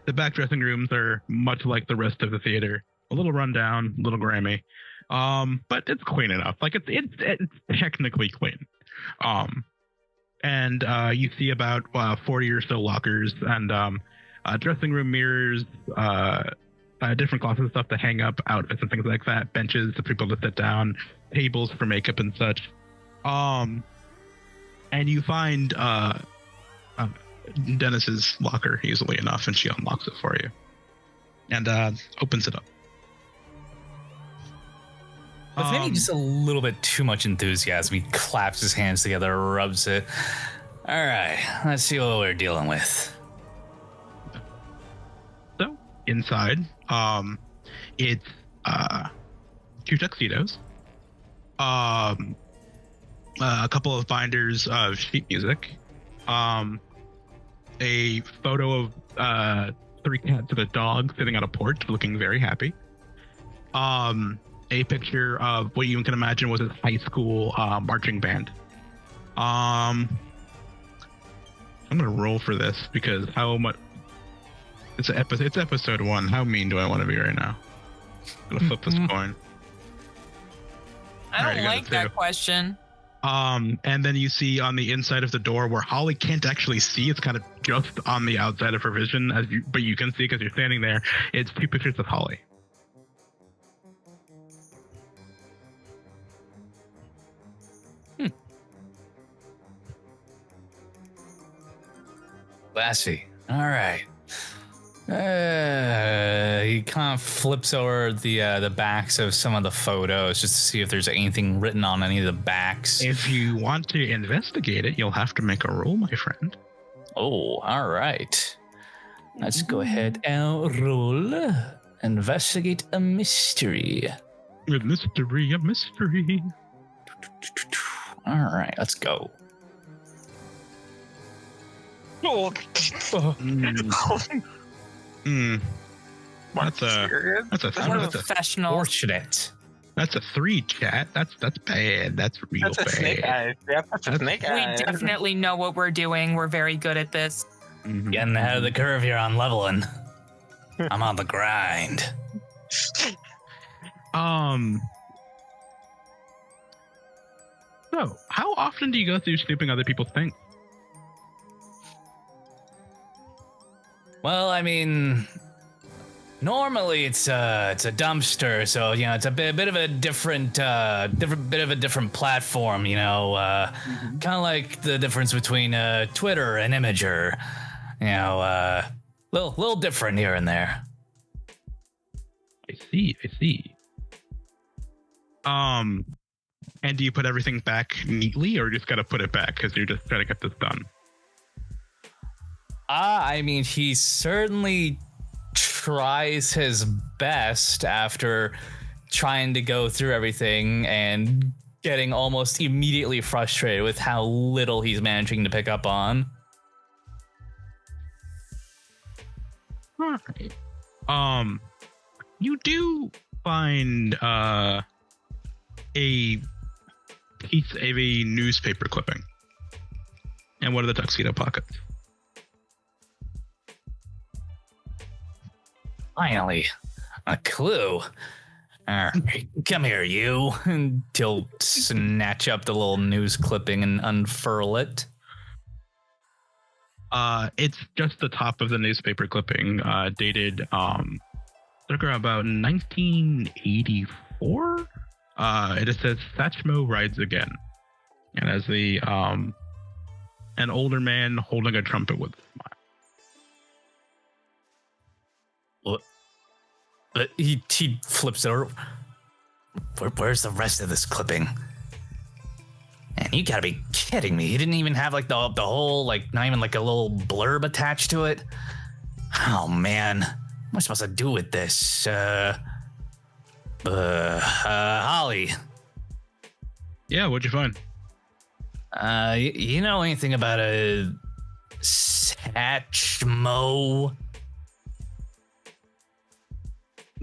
The back dressing rooms are much like the rest of the theater, a little rundown, a little grimy, but it's clean enough. Like it's technically clean. And you see about 40 or so lockers and dressing room mirrors, different cloths and stuff to hang up outfits and things like that, benches for people to sit down, tables for makeup and such. And you find Dennis's locker easily enough, and she unlocks it for you and opens it up. With maybe just a little bit too much enthusiasm, he claps his hands together, rubs it. All right, let's see what we're dealing with. So inside, it's two tuxedos, a couple of binders of sheet music, a photo of 3 cats and a dog sitting on a porch looking very happy, a picture of what you can imagine was a high school marching band. I'm gonna roll for this because how much it's episode 1. How mean do I want to be right now? I'm gonna flip this coin. I don't like that question. And then you see on the inside of the door where Holly can't actually see, it's kind of just on the outside of her vision, but you can see because you're standing there. It's 2 pictures of Holly. Classy. All right. He kind of flips over the backs of some of the photos just to see if there's anything written on any of the backs. If you want to investigate it, you'll have to make a roll, my friend. Oh, all right. Let's go ahead and roll. Investigate a mystery. A mystery. All right, let's go. Oh. That's a Professional. Fortunate. That's a 3, chat. That's bad. That's real That's a bad. snake eye. Yeah, that's a snake eye. We definitely know what we're doing. We're very good at this. Mhm. Getting ahead of the curve here on leveling. I'm on the grind. So, how often do you go through snooping other people's things? Well, I mean, normally it's a dumpster, so it's a bit of a different platform, kind of like the difference between Twitter and Imager, little different here and there. I see. And do you put everything back neatly, or just gotta put it back because you're just trying to get this done? I mean, he certainly tries his best after trying to go through everything and getting almost immediately frustrated with how little he's managing to pick up on. Right. You do find a piece of a newspaper clipping in one of the tuxedo pockets. Finally, a clue. Come here, you. And he'll snatch up the little news clipping and unfurl it. It's just the top of the newspaper clipping, dated about 1984. It says Sachmo rides again, and as the an older man holding a trumpet with a smile. But he flips it over. Where's the rest of this clipping? Man, you gotta be kidding me. He didn't even have like the whole, like, not even like a little blurb attached to it. Oh man, what am I supposed to do with this? Holly. Yeah, what'd you find? You know anything about a Sachmo?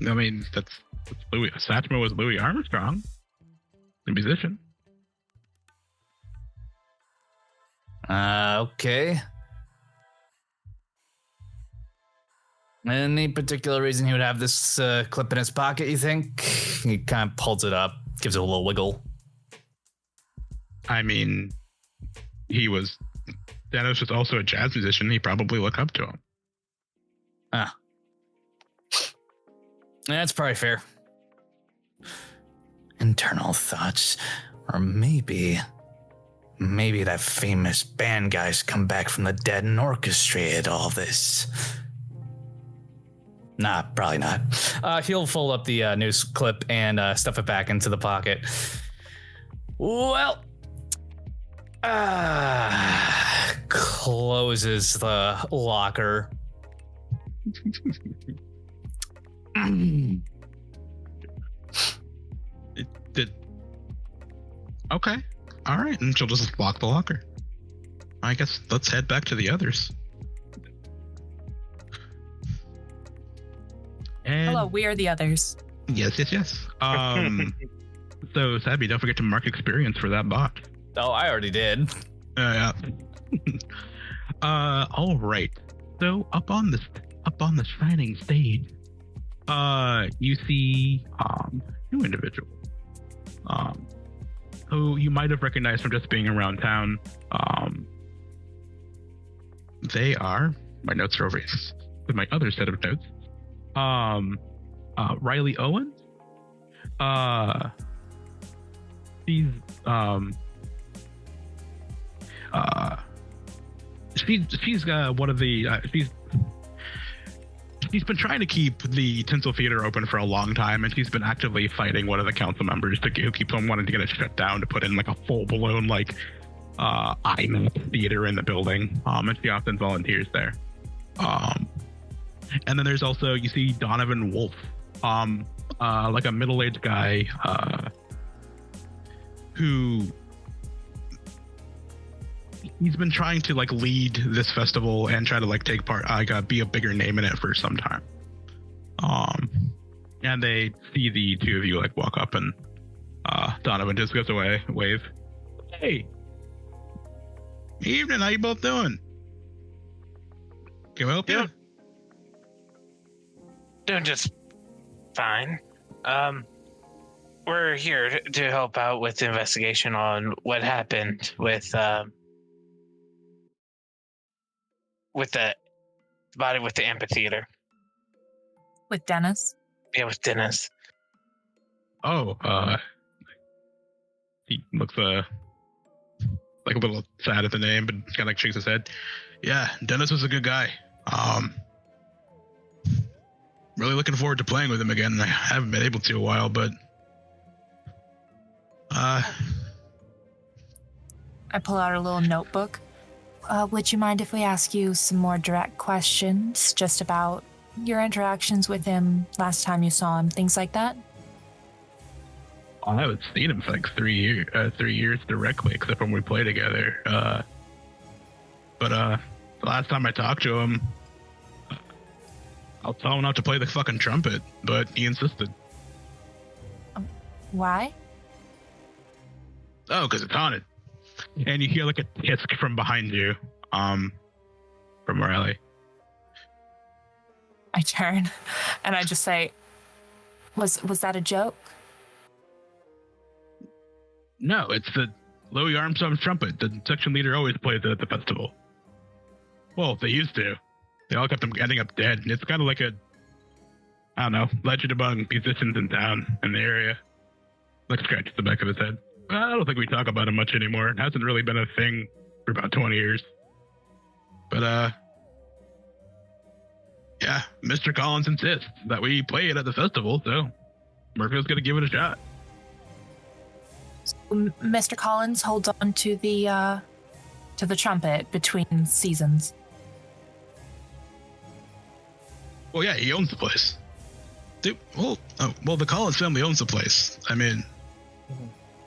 I mean, that's Louis. Sachmo was Louis Armstrong, the musician. Okay. Any particular reason he would have this clip in his pocket, you think? He kind of pulls it up, gives it a little wiggle. I mean, Thanos was also a jazz musician. He probably looked up to him. Ah. That's probably fair. Internal thoughts. Or maybe that famous band guy's come back from the dead and orchestrated all this. Nah, probably not. He'll fold up the news clip and stuff it back into the pocket. Well, closes the locker. Okay. All right. And she'll just lock the locker. I guess let's head back to the others. And Hello, we are the others. Yes. So, Sabby, don't forget to mark experience for that bot. Oh, I already did. Yeah. All right. So up on the shining stage, you see two individuals, who you might have recognized from just being around town. They are, my notes are over with my other set of notes. Riley Owens. She's one of the she's been trying to keep the Tinsel Theatre open for a long time, and she's been actively fighting one of the council members who keeps on wanting to get it shut down to put in like a full-blown IMAX theater in the building. And she often volunteers there. And then there's also, you see Donovan Wolf, like a middle-aged guy who he's been trying to lead this festival and try to take part, be a bigger name in it for some time. And they see the two of you walk up, and Donovan just goes away, wave. Hey, evening. How you both doing? Can we help you? Doing just fine. We're here to help out with the investigation on what happened with the About it with the amphitheater. With Dennis? Yeah, with Dennis. Oh, he looks like a little sad at the name, but kind of like shakes his head. Yeah, Dennis was a good guy. Really looking forward to playing with him again. I haven't been able to in a while, but I pull out a little notebook. Would you mind if we ask you some more direct questions just about your interactions with him last time you saw him, things like that? I haven't seen him for like 3 years directly, except when we play together. But the last time I talked to him, I'll tell him not to play the fucking trumpet, but he insisted. Why? Oh, because it's haunted. And you hear like a tisk from behind you, from Riley. I turn and I just say, was that a joke? No, it's the Louis Armstrong's trumpet. The section leader always plays it at the festival. Well, they used to. They all kept ending up dead. And it's kind of like a, I don't know, legend among musicians in town, in the area. Like scratches the back of his head. I don't think we talk about him much anymore. It hasn't really been a thing for about 20 years. But, yeah, Mr. Collins insists that we play it at the festival, so Murphy's gonna give it a shot. Mr. Collins holds on to the trumpet between seasons. Well, yeah, he owns the place. Dude, well, the Collins family owns the place. I mean,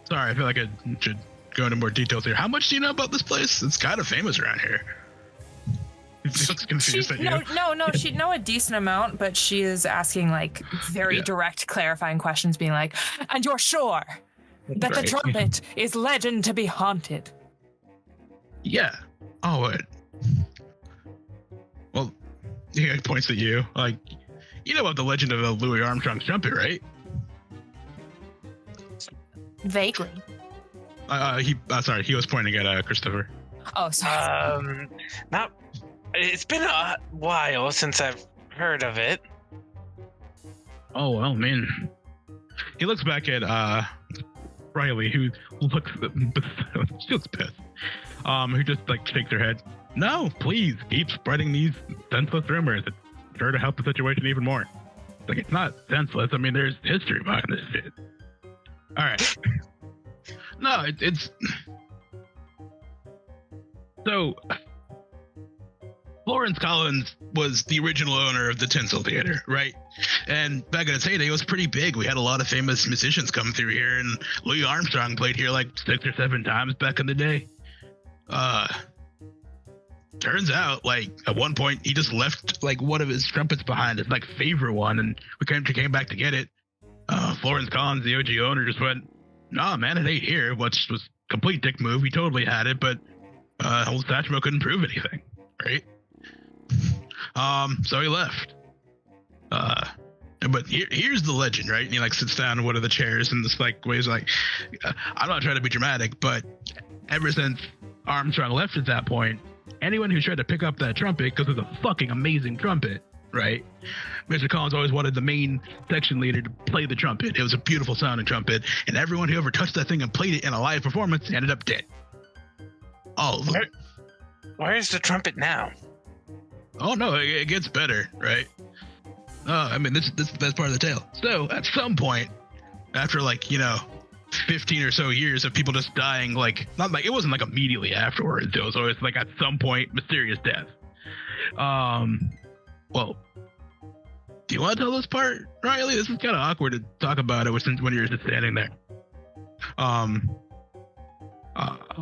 sorry, I feel like I should go into more details here. How much do you know about this place? It's kind of famous around here. She looks confused at you. No, she'd know a decent amount, but she is asking like very direct, clarifying questions, being like, and you're sure that the trumpet is legend to be haunted? Yeah. Oh, wait. Well, he points at you. Like, you know about the legend of the Louis Armstrong's trumpet, right? Vaguely. Sorry, he was pointing at Christopher. Oh, sorry. It's been a while since I've heard of it. Oh, well, man. He looks back at Riley, who looks she looks pissed. Who just like shakes her head. No, please keep spreading these senseless rumors. It's sure to help the situation even more. Like, it's not senseless. I mean, there's history behind this shit. All right. No, it's so. Lawrence Collins was the original owner of the Tinsel Theatre, right? And back in its heyday, it was pretty big. We had a lot of famous musicians come through here, and Louis Armstrong played here like 6 or 7 times back in the day. Turns out, like, at one point, he just left, like, one of his trumpets behind, his, like, favorite one, and we came back to get it. Lawrence Collins, the OG owner, just went, nah, man, it ain't here, which was a complete dick move. He totally had it, but old Sachmo couldn't prove anything, right? So he left. But here's the legend, right? And he like sits down in one of the chairs and this like ways like, I'm not trying to be dramatic, but ever since Armstrong left at that point, anyone who tried to pick up that trumpet, because it's a fucking amazing trumpet, right? Mr. Collins always wanted the main section leader to play the trumpet. It was a beautiful sounding trumpet, and everyone who ever touched that thing and played it in a live performance ended up dead. All of them. Where's the trumpet now? Oh no, it gets better, right? I mean, this is the best part of the tale. So at some point, after like 15 or so years of people just dying, like not like it wasn't like immediately afterwards. It was always like at some point mysterious death. Well, do you want to tell this part, Riley? This is kind of awkward to talk about it when you're just standing there.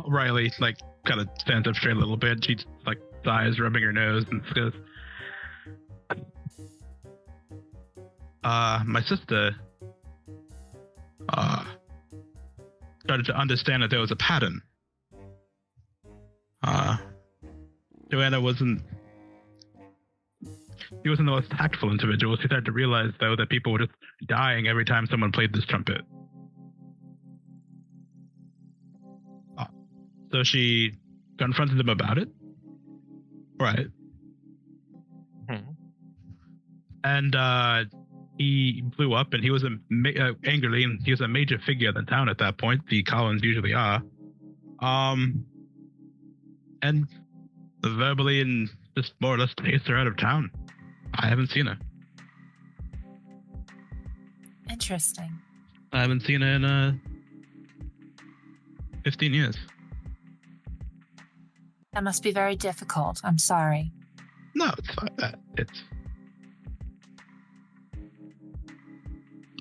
Riley like kind of stands up straight a little bit. She's like sighs, rubbing her nose, and goes, my sister started to understand that there was a pattern. Joanna wasn't the most tactful individual. She started to realize, though, that people were just dying every time someone played this trumpet. So she confronted them about it. Right. And he blew up, and he was angrily, and he was a major figure in the town at that point. The Collins usually are. And verbally and just more or less chased her out of town. I haven't seen her. Interesting. I haven't seen her in 15 years. That must be very difficult. I'm sorry. No, it's not that.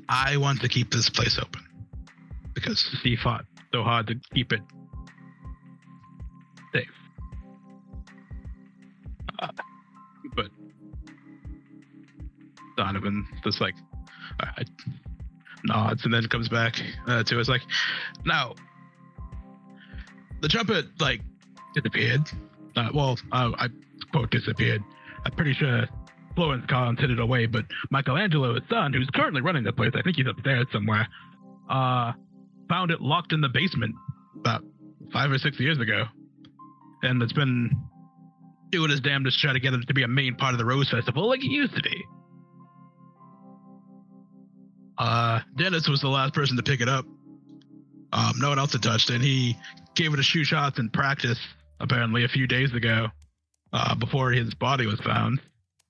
I want to keep this place open because she fought so hard to keep it safe. But Donovan just like nods and then comes back to us like, no, the trumpet like disappeared. I quote disappeared. I'm pretty sure Florence Collins hid it away, but Michelangelo, his son, who's currently running the place, I think he's upstairs somewhere, found it locked in the basement about 5 or 6 years ago. And it's been doing his damnedest to try to get it to be a main part of the Rose Festival like it used to be. Dennis was the last person to pick it up. No one else had touched it. He gave it a few shots in practice, apparently a few days ago, before his body was found.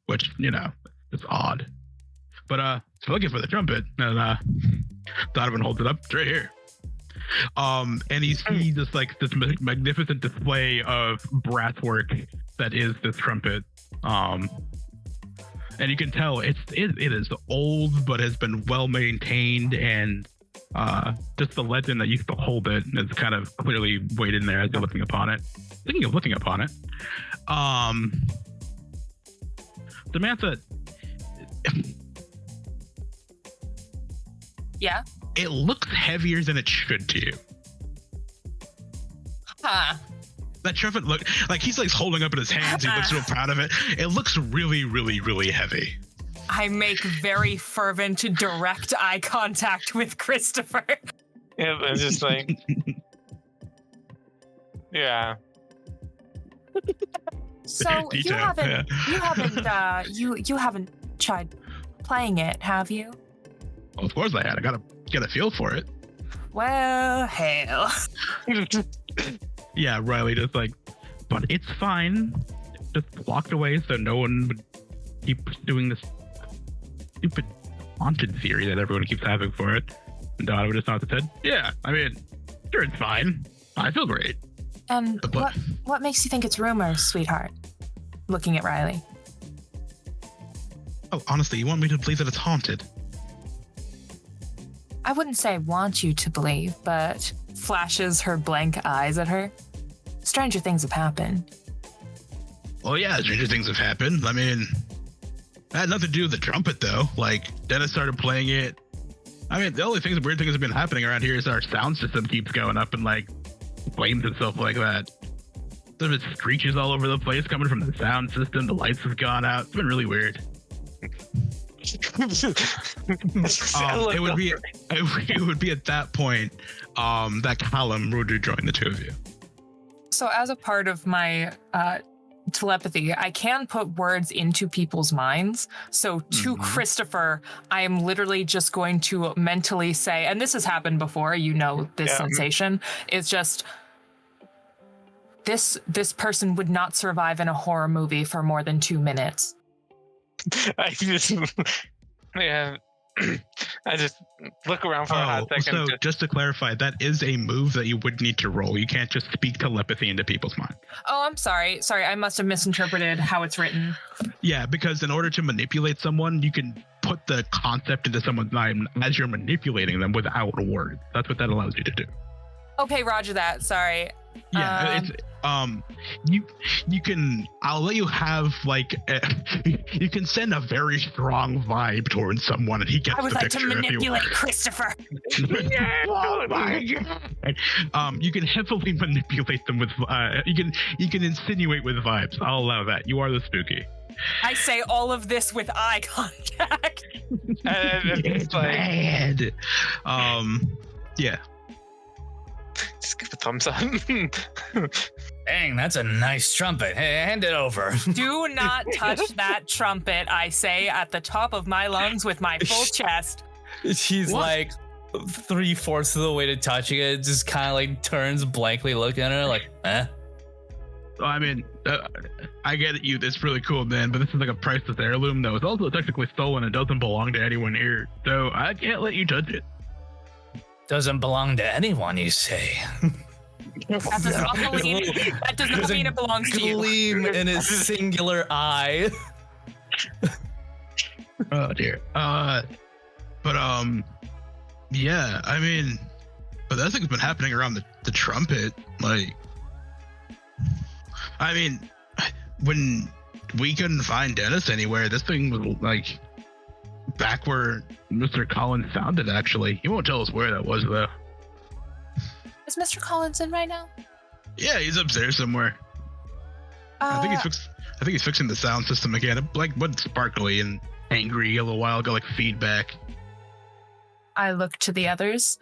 Which, you know, is odd. But so looking for the trumpet, and Donovan holds it up. It's right here. And he sees just like this magnificent display of brass work that is this trumpet. And you can tell it is old, but has been well maintained, and just the legend that used to hold it is kind of clearly weighed in there as you're looking upon it. Speaking of looking upon it, Samantha. Yeah? It looks heavier than it should to you. Huh. That trumpet look like he's like holding up in his hands. He looks real proud of it. It looks really, really, really heavy. I make very fervent, direct eye contact with Christopher. Yeah, it's just like, yeah. So you haven't tried playing it, have you? Well, of course I had. I gotta get a feel for it. Well, hell. Yeah, Riley just like, but it's fine. Just locked away so no one would keep pursuing this stupid haunted theory that everyone keeps having for it. And Donna would just nod his head. Yeah, I mean, sure, it's fine. I feel great. And what makes you think it's rumors, sweetheart? Looking at Riley. Oh, honestly, you want me to believe that it's haunted? I wouldn't say want you to believe, but flashes her blank eyes at her. Stranger things have happened. Well, yeah, stranger things have happened. I mean, that had nothing to do with the trumpet, though. Like, Dennis started playing it. I mean, the only weird things have been happening around here is our sound system keeps going up and, like, flames and stuff like that. There's screeches all over the place coming from the sound system. The lights have gone out. It's been really weird. It would be at that point that Callum would join the two of you. So as a part of my telepathy, I can put words into people's minds. So to Christopher, I am literally just going to mentally say, and this has happened before, you know, this sensation is just, this person would not survive in a horror movie for more than 2 minutes. I just look around for a hot second. So just to clarify, that is a move that you would need to roll. You can't just speak telepathy into people's mind. Oh, I'm sorry. I must have misinterpreted how it's written. Yeah, because in order to manipulate someone, you can put the concept into someone's mind as you're manipulating them without words. That's what that allows you to do. Okay, roger that. Sorry. Yeah, you can, I'll let you have like, you can send a very strong vibe towards someone and he gets the picture. I would like to manipulate Christopher. Yeah, oh my God. You can heavily manipulate them with, you can insinuate with vibes. I'll allow that. You are the spooky. I say all of this with eye contact. It's bad. Yeah. Just give a thumbs up. Dang, that's a nice trumpet. Hey, hand it over. Do not touch that trumpet, I say, at the top of my lungs with my full chest. She's like 3/4 of the way to touching it, just kind of like turns blankly looking at her like, eh? I mean, I get it, it's really cool, man, but this is like a priceless heirloom, though. It's also technically stolen and doesn't belong to anyone here, so I can't let you touch it. Doesn't belong to anyone, you say? That does not mean it belongs to you. Gleam in his singular eye. Oh dear. Yeah, I mean, but that thing's been happening around the trumpet. Like, I mean, when we couldn't find Dennis anywhere, this thing was like back where Mr. Collins found it. Actually, he won't tell us where that was though. Is Mr. Collins in right now? Yeah, he's upstairs somewhere. I think he's fixing the sound system again. It like went sparkly and angry a little while ago, like feedback. I look to the others.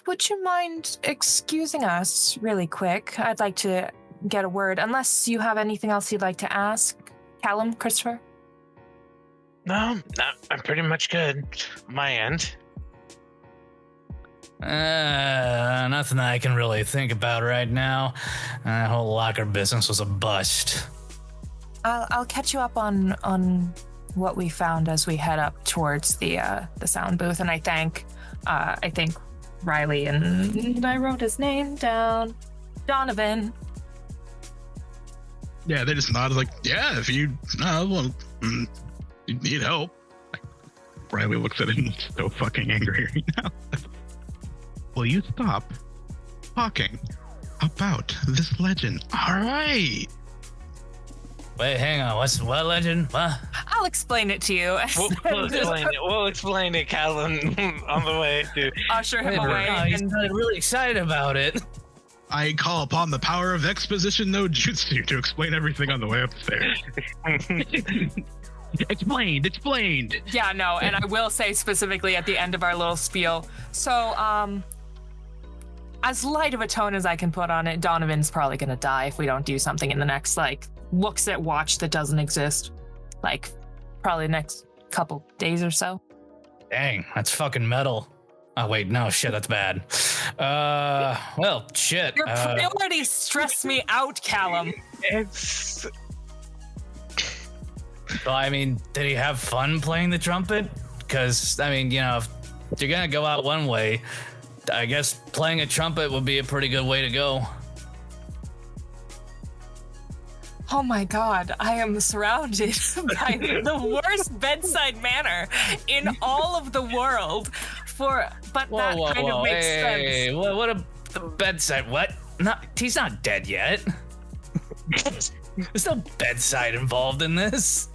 Would you mind excusing us really quick? I'd like to get a word, unless you have anything else you'd like to ask. Callum, Christopher? No, I'm pretty much good. My end. Nothing I can really think about right now. That whole locker business was a bust. I'll catch you up on what we found as we head up towards the sound booth, and I thank Riley and I wrote his name down, Donovan. Yeah, they just nodded like, yeah, if you need help. Riley looks at him so fucking angry right now. Will you stop talking about this legend? All right. Wait, hang on. What legend? What? I'll explain it to you. We'll explain it, Callum, on the way to usher him away. No, he's really excited about it. I call upon the power of exposition no jutsu to explain everything on the way upstairs. Explained. Yeah, no, and I will say specifically at the end of our little spiel. So, as light of a tone as I can put on it, Donovan's probably gonna die if we don't do something in the next, looks at watch that doesn't exist. Probably the next couple days or so. Dang, that's fucking metal. Oh, wait, no, shit, that's bad. Well, shit. Your priorities stress me out, Callum. It's... Well, I mean, did he have fun playing the trumpet? Because, I mean, if you're gonna go out one way, I guess playing a trumpet would be a pretty good way to go. Oh my god, I am surrounded by the worst bedside manner in all of the world. But that kind of makes sense. What a bedside? What? He's not dead yet. There's no bedside involved in this.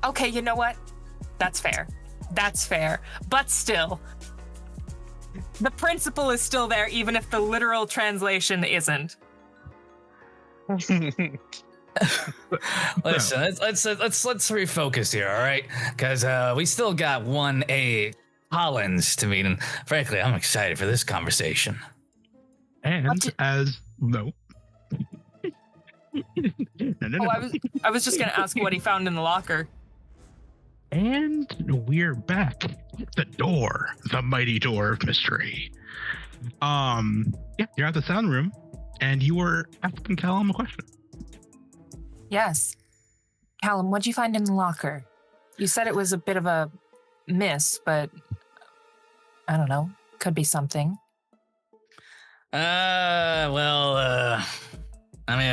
Okay, you know what? That's fair. But still, the principle is still there, even if the literal translation isn't. Listen, let's refocus here, all right? Because we still got 1A Collins to meet, and frankly, I'm excited for this conversation. And no. No. I was just gonna ask what he found in the locker. And we're back. The door, the mighty door of mystery. Yeah, you're at the sound room, and you were asking Callum a question. Yes. Callum, what'd you find in the locker? You said it was a bit of a miss, but I don't know. Could be something. I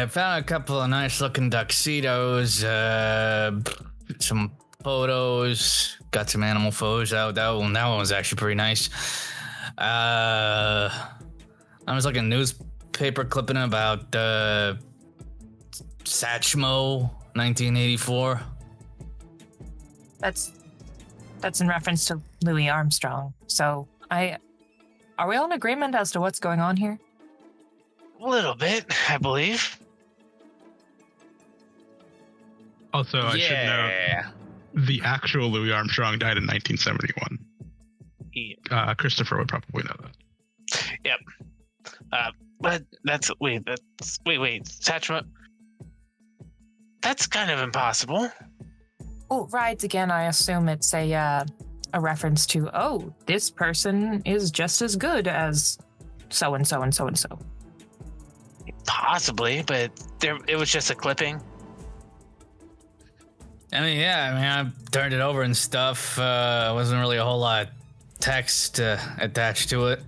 found a couple of nice looking tuxedos, some photos, got some animal photos. That one was actually pretty nice. I was like a newspaper clipping about Sachmo 1984. That's in reference to Louis Armstrong. So are we all in agreement as to what's going on here? A little bit, I believe. Also, I should know the actual Louis Armstrong died in 1971. Christopher would probably know that. Yep. But wait, Sachmo. That's kind of impossible. Oh, rides again. I assume it's a reference to, oh, this person is just as good as so and so and so and so. Possibly, but it was just a clipping. I turned it over and stuff. Wasn't really a whole lot of text attached to it.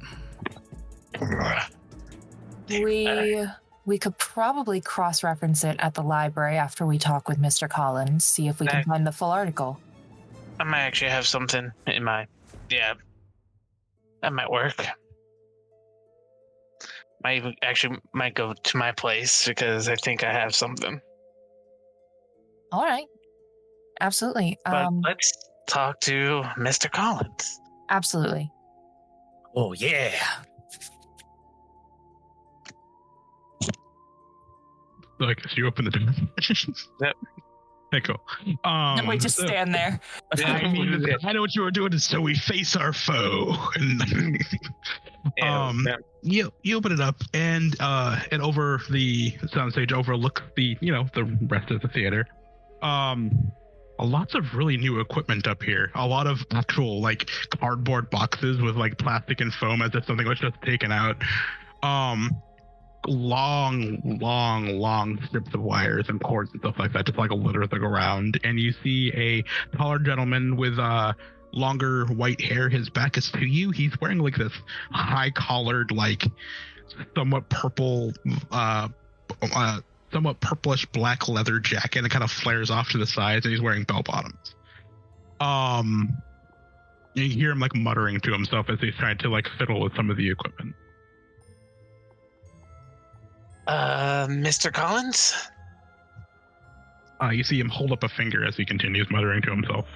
We could probably cross-reference it at the library after we talk with Mr. Collins, see if we can find the full article. I might actually have something in my... Yeah. That might work. Might go to my place because I think I have something. All right. Absolutely. But let's talk to Mr. Collins. Absolutely. Oh, yeah. So I guess you open the door. Yep. Hey, cool. We just stand there. I know what you were doing, so we face our foe. You open it up, and over the soundstage overlooks the rest of the theater. Lots of really new equipment up here. A lot of actual like cardboard boxes with like plastic and foam as if something was just taken out. Long strips of wires and cords and stuff like that, just like a litter the ground. And you see a taller gentleman with longer white hair. His back is to you. He's wearing like this high collared, like somewhat purple, somewhat purplish black leather jacket, and it kind of flares off to the sides, and he's wearing bell bottoms. You hear him like muttering to himself as he's trying to like fiddle with some of the equipment. Mr. Collins? You see him hold up a finger as he continues muttering to himself.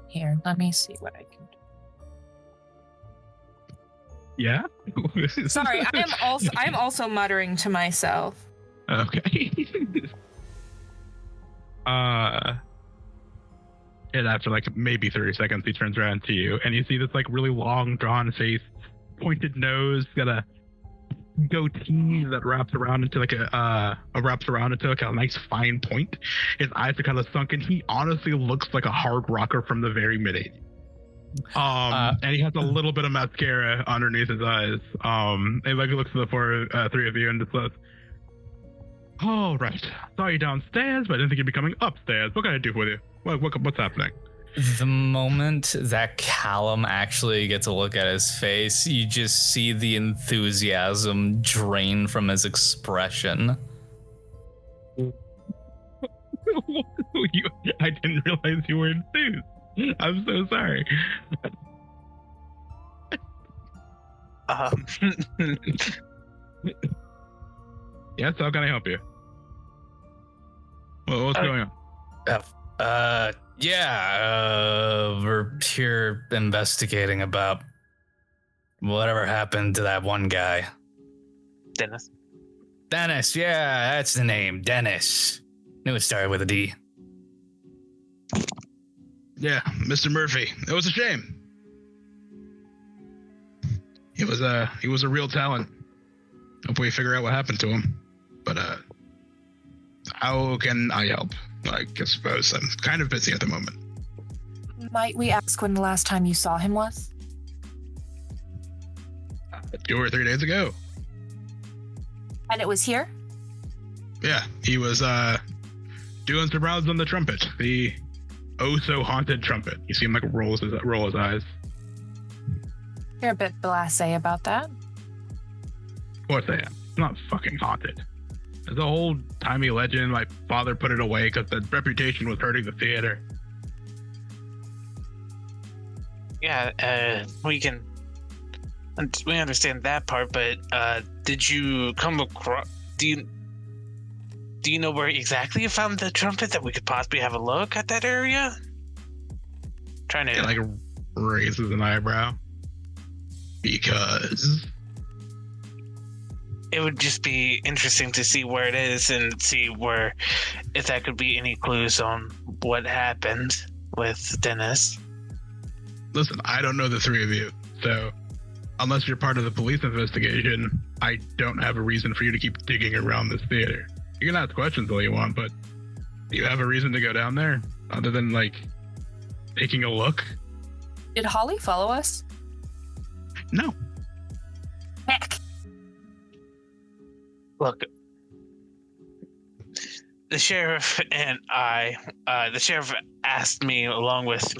Here, let me see what I can do. Yeah? Sorry, I'm also muttering to myself. Okay. And after like maybe 30 seconds, he turns around to you, and you see this like really long, drawn face, pointed nose, got a goatee that wraps around into like a nice fine point. His eyes are kind of sunken. He honestly looks like a hard rocker from the very mid-80s. And he has a little bit of mascara underneath his eyes. And like he looks at the three of you and just says, "All right, saw you downstairs, but I didn't think you'd be coming upstairs. What can I do with you? What's happening?" The moment that Callum actually gets a look at his face, you just see the enthusiasm drain from his expression. I didn't realize you were enthused. I'm so sorry. Yes, how can I help you? What's going on? We're here investigating about whatever happened to that one guy. Dennis, yeah, that's the name, Dennis. Knew it started with a D. Yeah, Mr. Murphy. It was a shame. He was a real talent. Hope we figure out what happened to him. But how can I help? I suppose I'm kind of busy at the moment. Might we ask when the last time you saw him was? 2 or 3 days ago. And it was here? Yeah, he was doing some rounds on the trumpet. The oh-so-haunted trumpet. You see him like roll his eyes. You're a bit blasé about that. Of course I am. It's not fucking haunted. It's a whole timey legend. My father put it away because the reputation was hurting the theater. Yeah, we understand that part, but did you come across? Do you know where exactly you found the trumpet that we could possibly have a look at that area? Trying to like raises an eyebrow because it would just be interesting to see where it is and see if that could be any clues on what happened with Dennis. Listen, I don't know the three of you, so unless you're part of the police investigation, I don't have a reason for you to keep digging around this theater. You can ask questions all you want, but do you have a reason to go down there other than, like, taking a look? Did Holly follow us? No. Heck. Look, the sheriff and the sheriff asked me, along with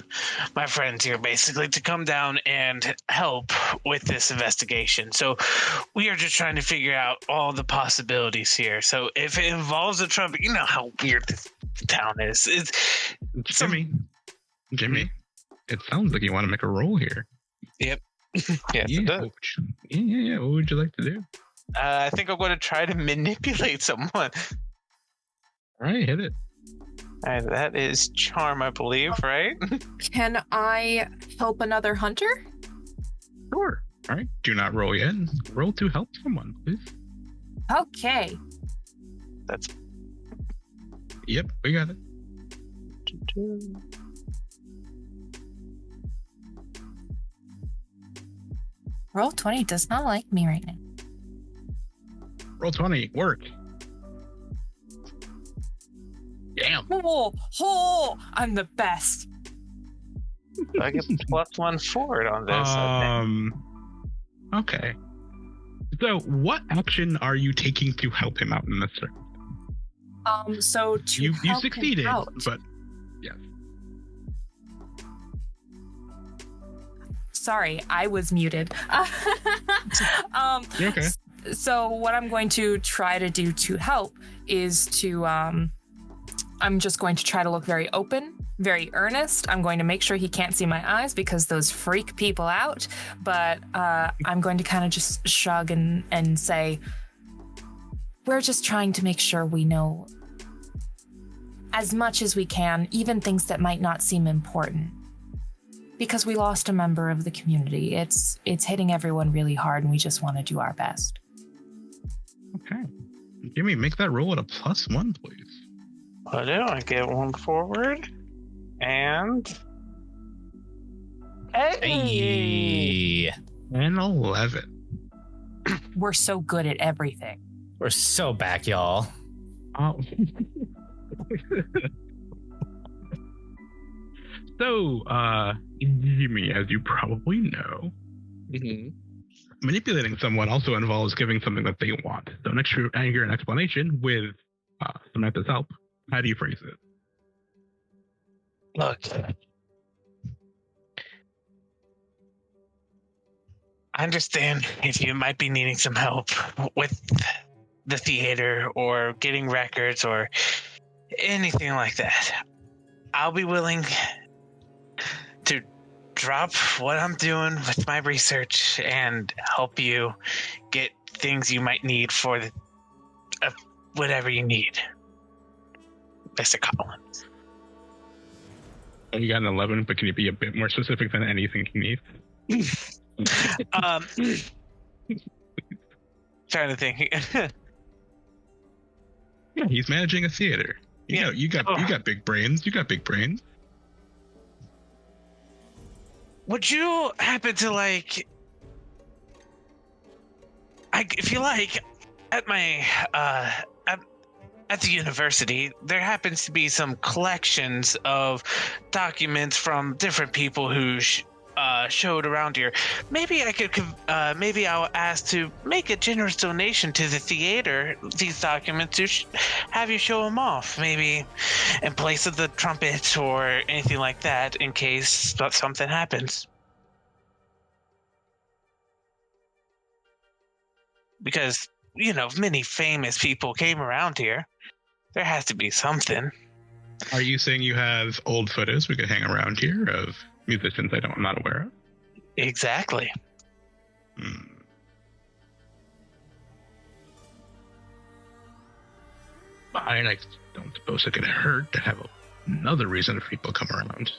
my friends here, basically to come down and help with this investigation. So we are just trying to figure out all the possibilities here. So if it involves a trumpet, you know how weird this town is. Jimmy, it sounds like you want to make a roll here. Yep. Yes, it does. Yeah. What would you like to do? I think I'm going to try to manipulate someone. All right, hit it. All right, that is charm, I believe, right? Can I help another hunter? Sure. All right. Do not roll yet. Roll to help someone, please. Okay. That's. Yep, we got it. Roll 20 does not like me right now. Roll 20. Work. Damn. Oh, I'm the best. I get +1 forward on this. Okay. So, what action are you taking to help him out in this circle? So to You help him succeeded, out, but yes. Sorry, I was muted. You're okay. So what I'm going to try to do to help is to, I'm just going to try to look very open, very earnest. I'm going to make sure he can't see my eyes because those freak people out. But I'm going to kind of just shrug and say, we're just trying to make sure we know as much as we can, even things that might not seem important. Because we lost a member of the community. It's hitting everyone really hard, and we just want to do our best. Okay. Jimmy, make that roll at a +1, please. I do. I get 1 forward. And. Hey! And 11. We're so good at everything. We're so back, y'all. Oh. So, Jimmy, as you probably know, manipulating someone also involves giving something that they want. So next year, I hear an explanation with Samantha's help. How do you phrase it? Look. I understand if you might be needing some help with the theater or getting records or anything like that. I'll be willing to drop what I'm doing with my research and help you get things you might need for whatever you need, Mr. Collins. You got an 11, but can you be a bit more specific than anything you need? Trying to think. Yeah, he's managing a theater. You got big brains. You got big brains. Would you happen to if you like, at my at the university, there happens to be some collections of documents from different people who showed around here. Maybe I could, maybe I'll ask to make a generous donation to the theater, these documents, to have you show them off, maybe in place of the trumpet or anything like that, in case something happens. Because, many famous people came around here. There has to be something. Are you saying you have old photos we could hang around here of musicians I'm not aware of? Exactly. I don't suppose it could hurt to have another reason for people come around.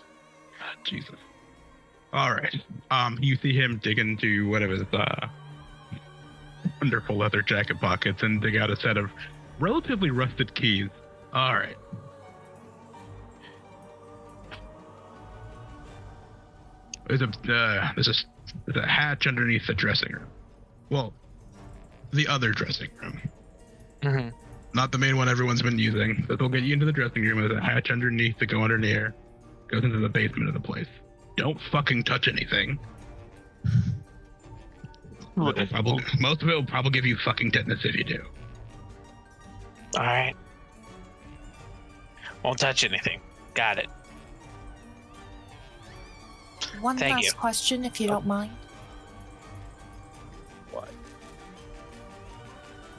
Jesus. All right. You see him dig into one of his wonderful leather jacket pockets and dig out a set of relatively rusted keys. All right. There's a hatch underneath the dressing room. Well, the other dressing room. Mm-hmm. Not the main one everyone's been using. This will get you into the dressing room. There's a hatch underneath to go under near. Goes into the basement of the place. Don't fucking touch anything. Most of it will probably give you fucking tetanus if you do. All right. Won't touch anything. Got it. One Thank last you. question, if you don't mind. What?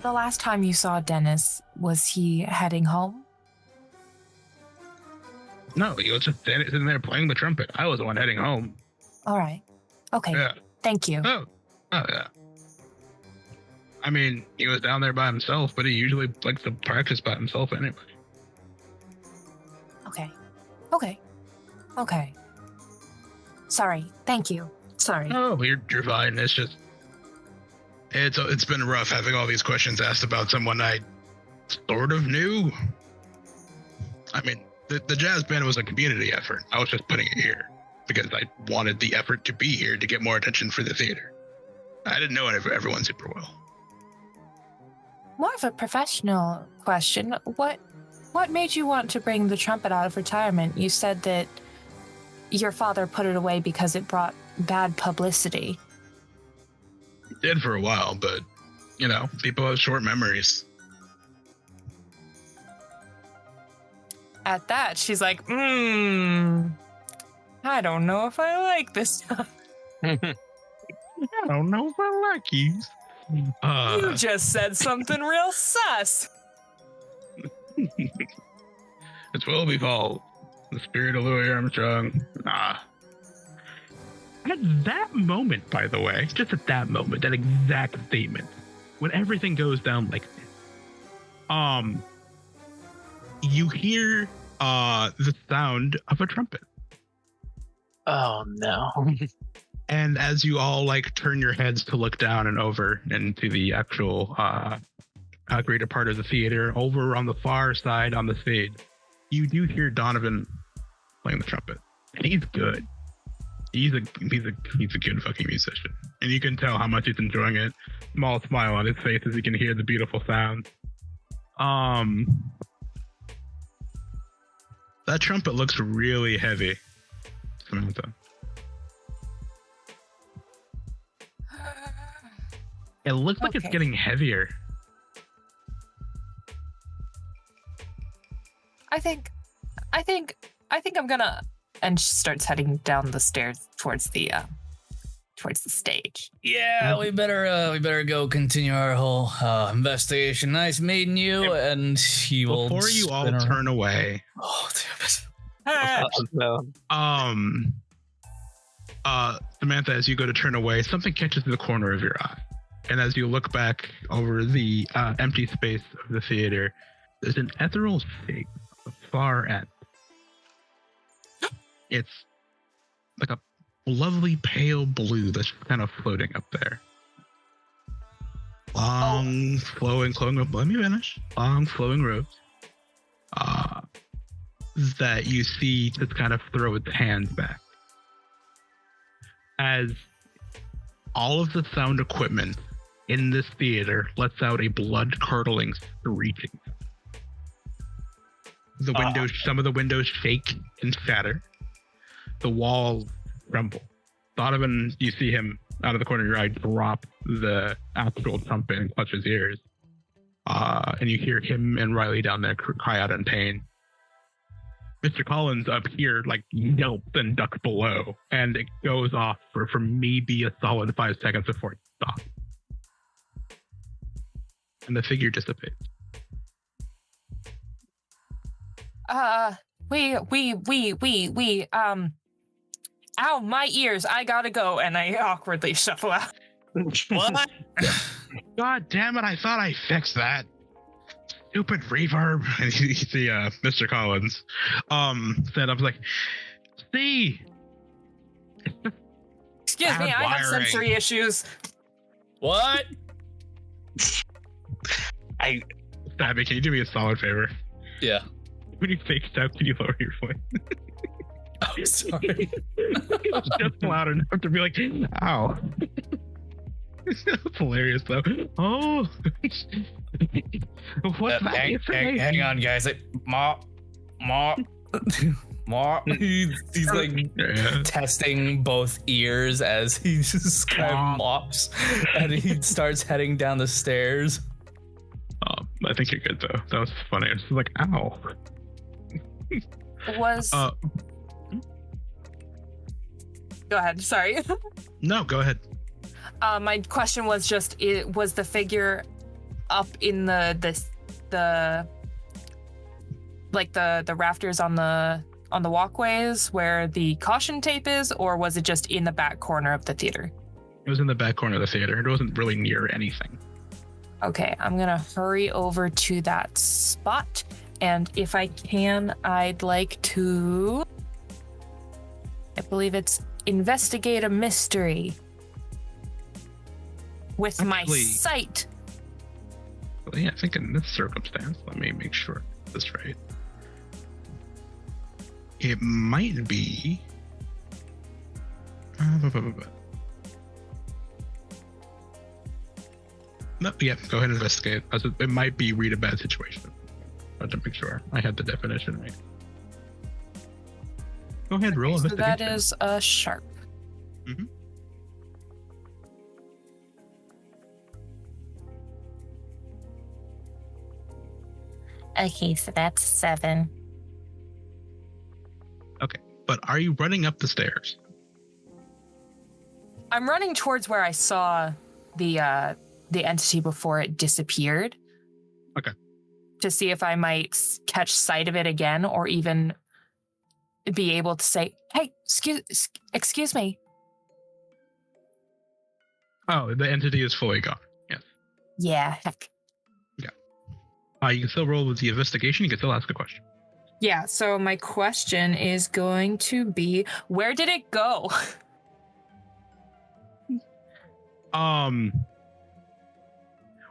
The last time you saw Dennis, was he heading home? No, he was just sitting there playing the trumpet. I was the one heading home. All right. Okay. Yeah. Thank you. Oh, yeah. I mean, he was down there by himself, but he usually likes to practice by himself anyway. Okay. Sorry. Thank you. Sorry. Oh, you're fine. It's just it's been rough having all these questions asked about someone I sort of knew. I mean, the jazz band was a community effort. I was just putting it here because I wanted the effort to be here to get more attention for the theater. I didn't know everyone super well. More of a professional question. What made you want to bring the trumpet out of retirement? You said that your father put it away because it brought bad publicity. It did for a while, but, people have short memories. At that, she's like, I don't know if I like this stuff. I don't know if I like you. You just said something real sus. It's Willoughby Falls, the spirit of Louis Armstrong. At that moment, by the way, just at that moment, that exact statement, when everything goes down like this, you hear the sound of a trumpet. Oh no. And as you all turn your heads to look down and over into the actual greater part of the theater, over on the far side on the stage, you do hear Donovan playing the trumpet. And he's good. He's a good fucking musician. And you can tell how much he's enjoying it. Small smile on his face as you can hear the beautiful sound. That trumpet looks really heavy, Samantha. It looks like it's getting heavier. I think I'm gonna. And she starts heading down the stairs towards the stage. Yeah, we better go continue our whole investigation. Nice meeting you, and he will. Before you all turn away. Oh, damn it! No. Samantha, as you go to turn away, something catches the corner of your eye. And as you look back over the empty space of the theater, there's an ethereal fig at the far end. It's like a lovely pale blue that's kind of floating up there. Long, flowing robes. Let me finish. Long, flowing robes. That you see just kind of throw its hands back. As all of the sound equipment in this theater lets out a blood-curdling screeching. The windows, some of the windows shake and shatter. The walls tremble. Donovan, you see him out of the corner of your eye drop the actual trumpet and clutch his ears. And you hear him and Riley down there cry out in pain. Mr. Collins up here yelps and ducks below, and it goes off for maybe a solid 5 seconds before it stops. And the figure dissipates. Ow, my ears, I gotta go, and I awkwardly shuffle out. What? God damn it, I thought I fixed that. Stupid reverb. And you see Mr. Collins said, I was like, see? Excuse me, I have sensory issues. What? Stabby, can you do me a solid favor? Yeah. When you fake step, can you lower your voice? Oh, sorry. It was just loud enough to be like, ow. That's hilarious, though. Oh. What's that? Hang on, guys. Ma. He's like testing both ears as he just kind of mops, and he starts heading down the stairs. I think you're good, though. That was funny. It's just like, ow. Go ahead. Sorry. No, go ahead. My question was just: was the figure up in the rafters on the walkways where the caution tape is, or was it just in the back corner of the theater? It was in the back corner of the theater. It wasn't really near anything. Okay, I'm gonna hurry over to that spot, and if I can, I'd like to. I believe it's investigate a mystery with my sight. Well, yeah, I think in this circumstance, let me make sure this is right. It might be. No, yeah, go ahead and investigate. It might be read a bad situation. I have to make sure I had the definition right. Go ahead, roll investigation. So that is a sharp. Mm-hmm. Okay, so that's 7. Okay, but are you running up the stairs? I'm running towards where I saw the entity before it disappeared. Okay. To see if I might catch sight of it again, or even be able to say, "Hey, excuse me." Oh, the entity is fully gone. Yes. Yeah. Heck. You can still roll with the investigation. You can still ask a question. Yeah. So my question is going to be, where did it go?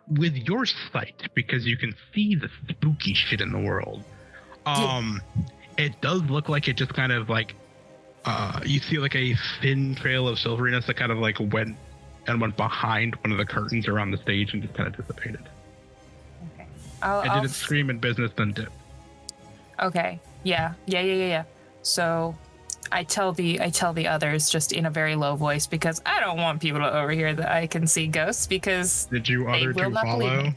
With your sight, because you can see the spooky shit in the world, it does look like it just kind of like, you see like a thin trail of silveriness that kind of like went behind one of the curtains around the stage and just kind of dissipated. Okay. It didn't scream in business, then dip. Okay. Yeah. So I tell the others just in a very low voice, because I don't want people to overhear that I can see ghosts, because did you other two follow?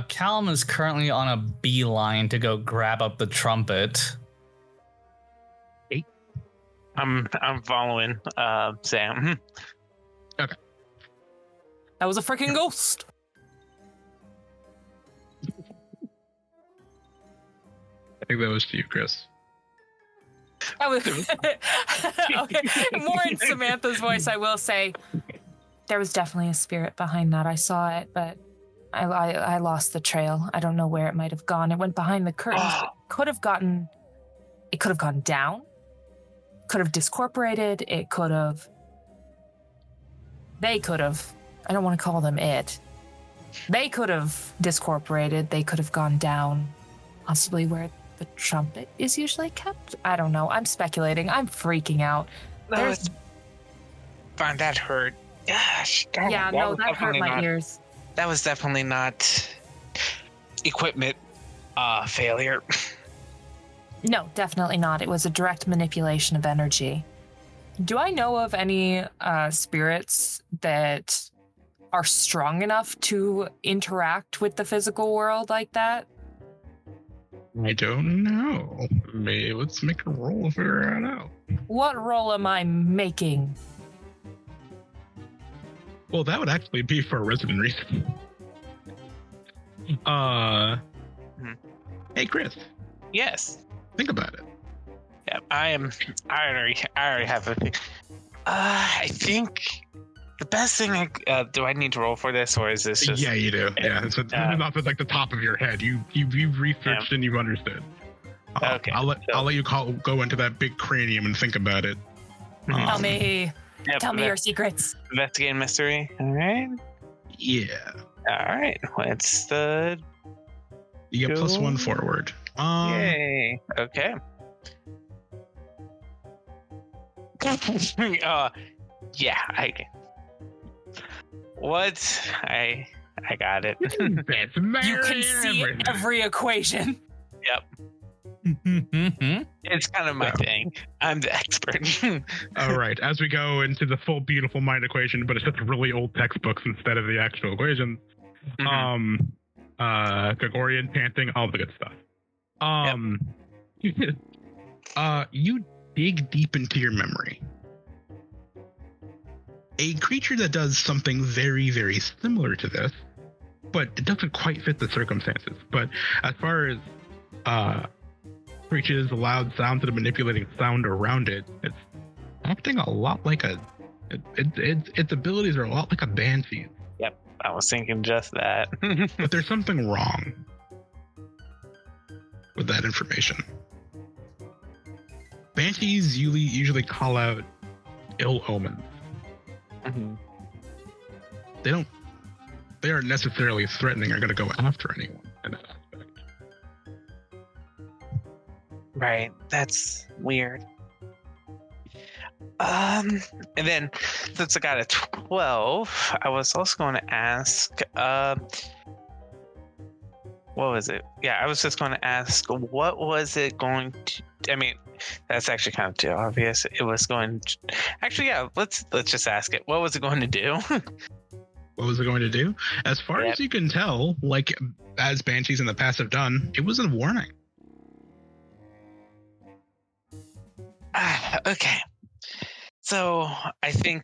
Callum is currently on a beeline to go grab up the trumpet. I'm following Sam. Okay. That was a freaking ghost. I think that was to you, Chris. Okay. More in Samantha's voice, I will say there was definitely a spirit behind that. I saw it, but I lost the trail. I don't know where it might have gone. It went behind the curtains. It could have gone down. Could have discorporated. They could have. I don't want to call them it. They could have discorporated. They could have gone down, possibly where the trumpet is usually kept. I don't know. I'm speculating. I'm freaking out. No, it's fine. That hurt. Gosh. Yeah, no, that hurt my ears. That was definitely not equipment failure. No, definitely not. It was a direct manipulation of energy. Do I know of any spirits that are strong enough to interact with the physical world like that? I don't know. Maybe let's make a roll to figure it out. What roll am I making? Well, that would actually be for a resident reason. Hey, Chris. Yes. Think about it. Yeah, I already have a thing. I think the best thing. Do I need to roll for this, or is this just? Yeah, you do. Yeah, it's not like the top of your head. You've researched and you've understood. Okay. I'll let you go into that big cranium and think about it. Tell me. Yep, Tell me your secrets. Investigate mystery. All right. Yeah. All right. What's the? You get +1 forward. Yay. Okay. Yeah, I can. What? I got it. That's You can see everything. every equation. Yep. It's kind of my thing. I'm the expert. All right, as we go into the full beautiful mind equation, but it's just really old textbooks instead of the actual equations. Gregorian, panting, all the good stuff. You dig deep into your memory. A creature that does something very, very similar to this, but it doesn't quite fit the circumstances. But as far as creatures, loud sounds, and manipulating sound around it, it's acting a lot like its abilities are a lot like a banshee. Yep, I was thinking just that. But there's something wrong with that information. Banshees usually call out ill omens. They aren't necessarily threatening or going to go after anyone in that aspect. Right, that's weird. And then since I got a 12, I was also going to ask, what was it? Yeah, I was just going to ask, what was it going to? I mean, that's actually kind of too obvious. It was going to, actually, yeah. Let's just ask it. What was it going to do? What was it going to do? As far as you can tell, like as banshees in the past have done, it was a warning. Okay. So I think.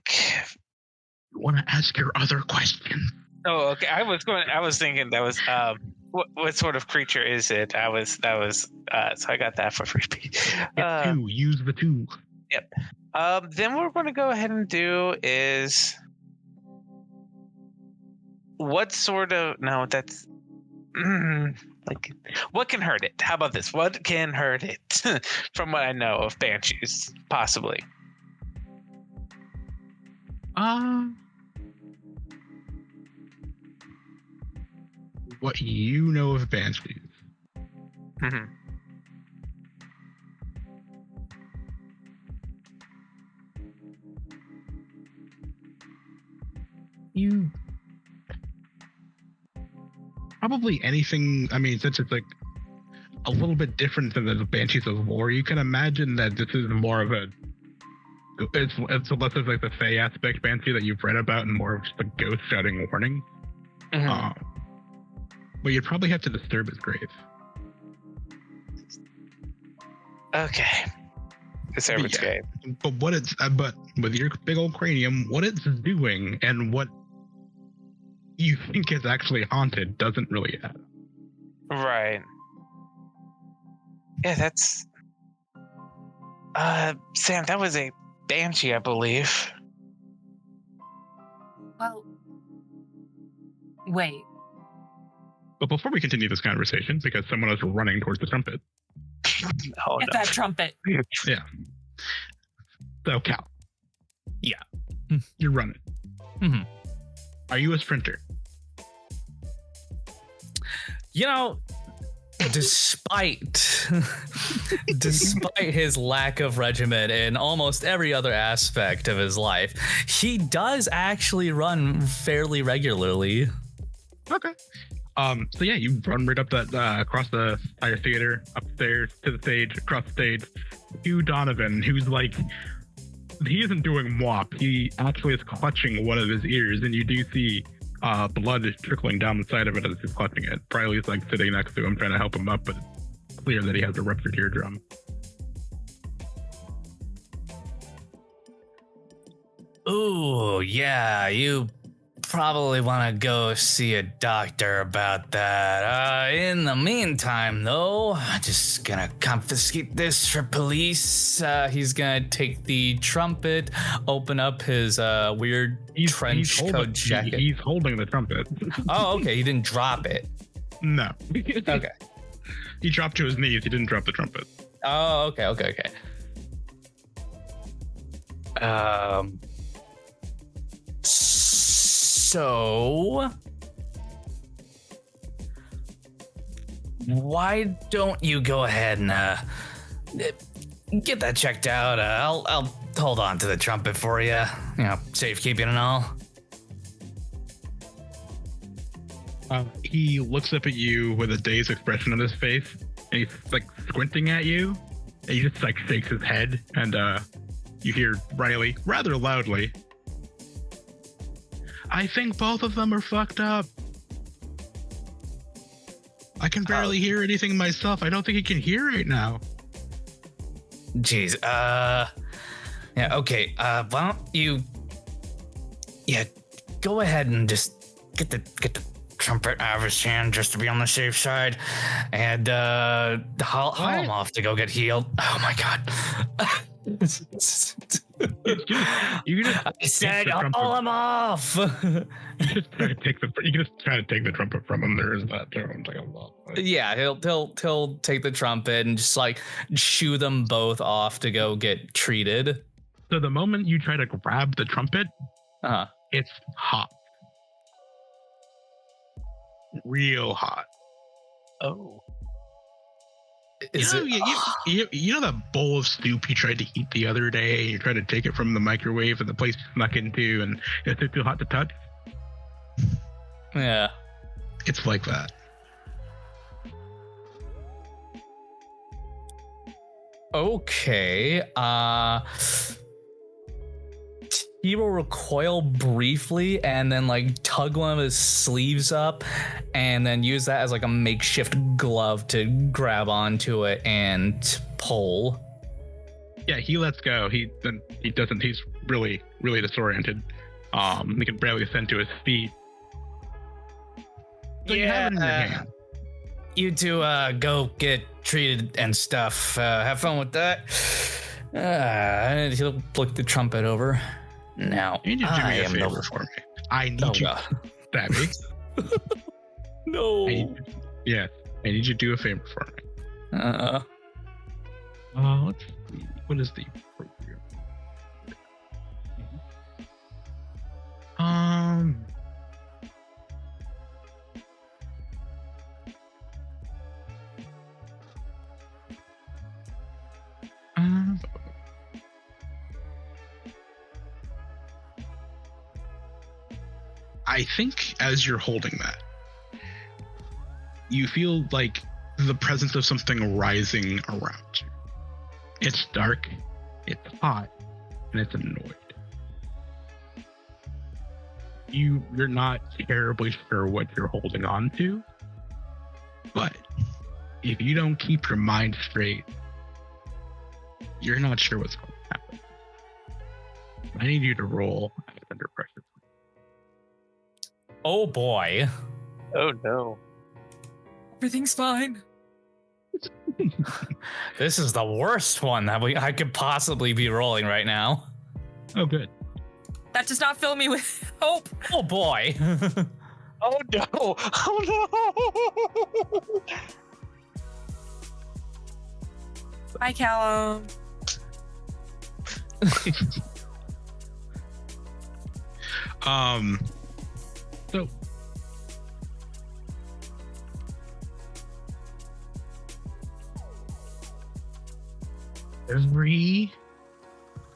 You want to ask your other question? Oh, okay. I was thinking that was what sort of creature is it? So I got that for free. Two. Use the two. Yep. Then what we're going to go ahead and do is what sort of that's like what can hurt it? How about this? What can hurt it? From what I know of banshees, possibly. What you know of banshees? You probably anything. I mean, since it's like a little bit different than the banshees of lore, you can imagine that this is more of a. It's less of like the Fey aspect banshee that you've read about, and more of just a ghost shouting warning. But you'd probably have to disturb his grave. Okay. Disturb its grave. But but with your big old cranium, what it's doing and what you think is actually haunted doesn't really add up. Right. Yeah, that's Sam, that was a banshee, I believe. Well, wait. But before we continue this conversation, because someone is running towards the trumpet. Oh, Get that trumpet. Yeah. So, Cal. Yeah. You're running. Are you a sprinter? You know, despite his lack of regimen in almost every other aspect of his life, he does actually run fairly regularly. Okay. So yeah, you run right up that across the entire theater, upstairs to the stage, across the stage to Donovan, who's like, he isn't doing WAP. He actually is clutching one of his ears, and you do see blood is trickling down the side of it as he's clutching it. Riley's like sitting next to him trying to help him up, but it's clear that he has a ruptured eardrum. Ooh, yeah, you probably want to go see a doctor about that. In the meantime, though, just gonna confiscate this for police. He's gonna take the trumpet, open up his weird trench coat jacket. He's holding the trumpet. Oh, okay. He didn't drop it. No. Okay. He dropped to his knees. He didn't drop the trumpet. Oh, okay. So, why don't you go ahead and get that checked out? I'll hold on to the trumpet for you. You know, safekeeping and all. He looks up at you with a dazed expression on his face, and he's like squinting at you. And he just like shakes his head, and you hear Riley rather loudly, "I think both of them are fucked up. I can barely hear anything myself. I don't think he can hear right now." Jeez. Yeah. Okay. Why don't you? Yeah. Go ahead and just get the trumpet out of his hand just to be on the safe side, and haul him off to go get healed. Oh my god. You just I said haul him off. You just try to take the trumpet from him. There is that sounds like a lot. Yeah, he'll take the trumpet and just like shoo them both off to go get treated. So the moment you try to grab the trumpet, it's hot. Real hot. Oh. You know that bowl of soup you tried to eat the other day? You tried to take it from the microwave and the place snuck into, and it's too hot to touch? Yeah. It's like that. Okay. He will recoil briefly and then like tug one of his sleeves up and then use that as like a makeshift glove to grab onto it and pull. Yeah, he lets go. He doesn't. He's really disoriented. He can barely ascend to his feet. So you have it in your hand. You two go get treated and stuff. Have fun with that. He'll flick the trumpet over. Now, you need to do me a favor for me. I need you, Stabby. No. I need you to do a favor for me. Let's see. What is the appropriate? I think as you're holding that, you feel like the presence of something rising around you. It's dark, it's hot, and it's annoyed. You're not terribly sure what you're holding on to, but if you don't keep your mind straight, you're not sure what's going to happen. I need you to roll under pressure. Oh boy. Oh no. Everything's fine. This is the worst one that I could possibly be rolling right now. Oh, good. That does not fill me with hope. Oh boy. Oh no. Oh no. Bye, Callum. So every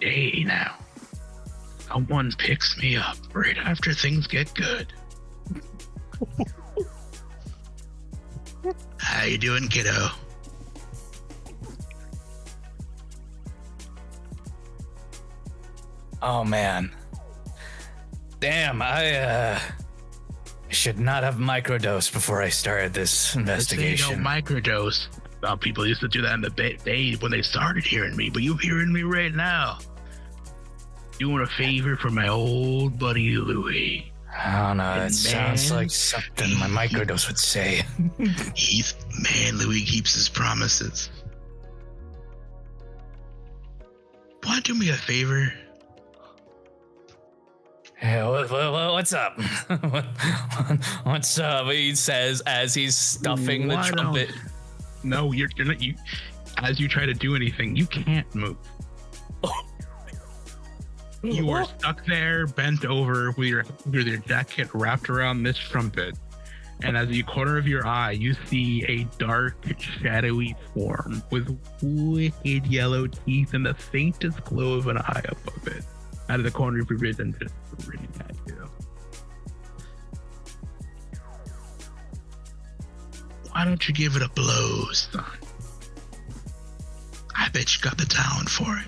day now, someone picks me up right after things get good. How you doing, kiddo? Oh man. Damn, I should not have microdosed before I started this investigation. No microdose. People used to do that in the day when they started hearing me, but you're hearing me right now. Doing a favor for my old buddy Louie. I don't know, it sounds like something my microdose would say. Louie keeps his promises. Want to do me a favor? Hey, what's up? What's up? He says as he's stuffing the trumpet. No, you're not. You, as you try to do anything, you can't move. You are stuck there, bent over with your jacket wrapped around this trumpet, And as the corner of your eye, you see a dark, shadowy form with wicked yellow teeth and the faintest glow of an eye above it. Out of the corner of your vision, just grinning at you. Why don't you give it a blow, son? I bet you got the talent for it.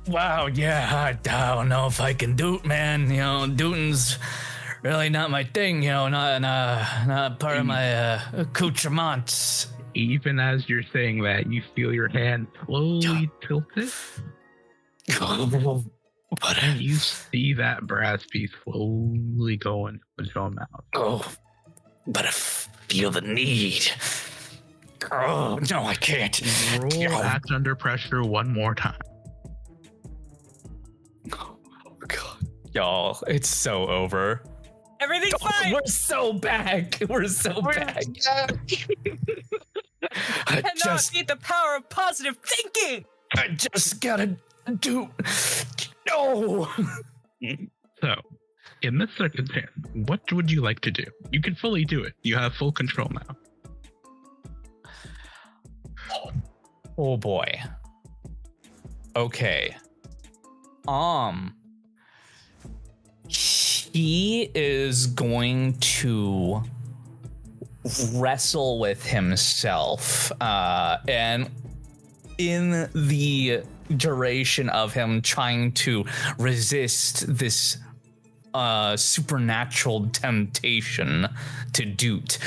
Wow, yeah, I don't know if I can doot, man. You know, dooting's really not my thing, you know, not part of my accoutrements. Even as you're saying that, you feel your hand slowly tilted, and you see that brass piece slowly go into your mouth. Oh, but I feel the need. Oh, no, I can't. Roll act under pressure one more time. Oh, God. Y'all, it's so over. Everything's fine. We're so back. We're back. I Cannot beat the power of positive thinking. I just gotta do. No. So, in this circumstance, what would you like to do? You can fully do it. You have full control now. Oh boy. Okay. He is going to wrestle with himself, and in the duration of him trying to resist this supernatural temptation to doot,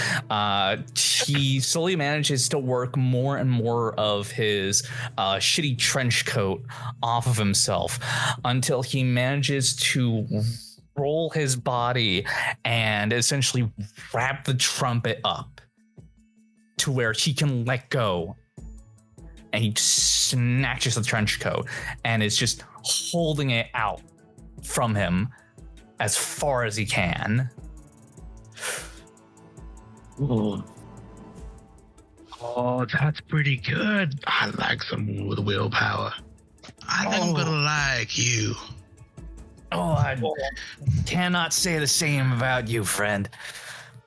he slowly manages to work more and more of his shitty trench coat off of himself until he manages to roll his body and essentially wrap the trumpet up to where he can let go, and he snatches the trench coat and is just holding it out from him as far as he can. Ooh. Oh, that's pretty good. I like someone with willpower. I think I'm gonna like you. Oh, I cannot say the same about you, friend.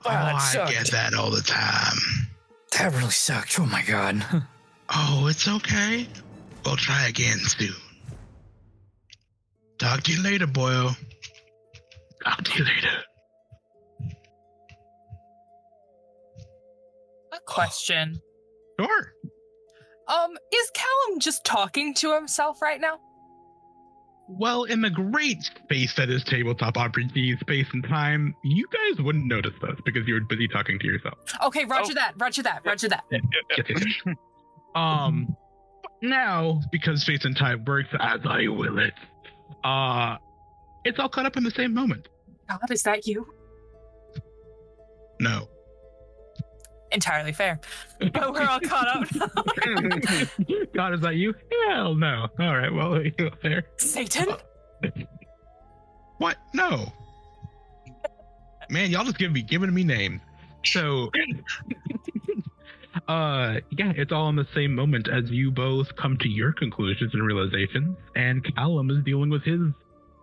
Oh, I get that all the time. That really sucked. Oh my God. Oh, it's okay. We'll try again soon. Talk to you later, boyo. Talk to you later. A question. Sure. Is Callum just talking to himself right now? Well, in the great space that is tabletop RPG, space and time, you guys wouldn't notice this because you're busy talking to yourself. Okay, roger that. Now, because space and time works as I will it, it's all caught up in the same moment. God, is that you? No. Entirely fair. But we're all caught up now. God, is that you? Hell no. All right, well, you're fair. Satan? What? No. Man, y'all just giving me names. So, yeah, it's all in the same moment as you both come to your conclusions and realizations, and Callum is dealing with his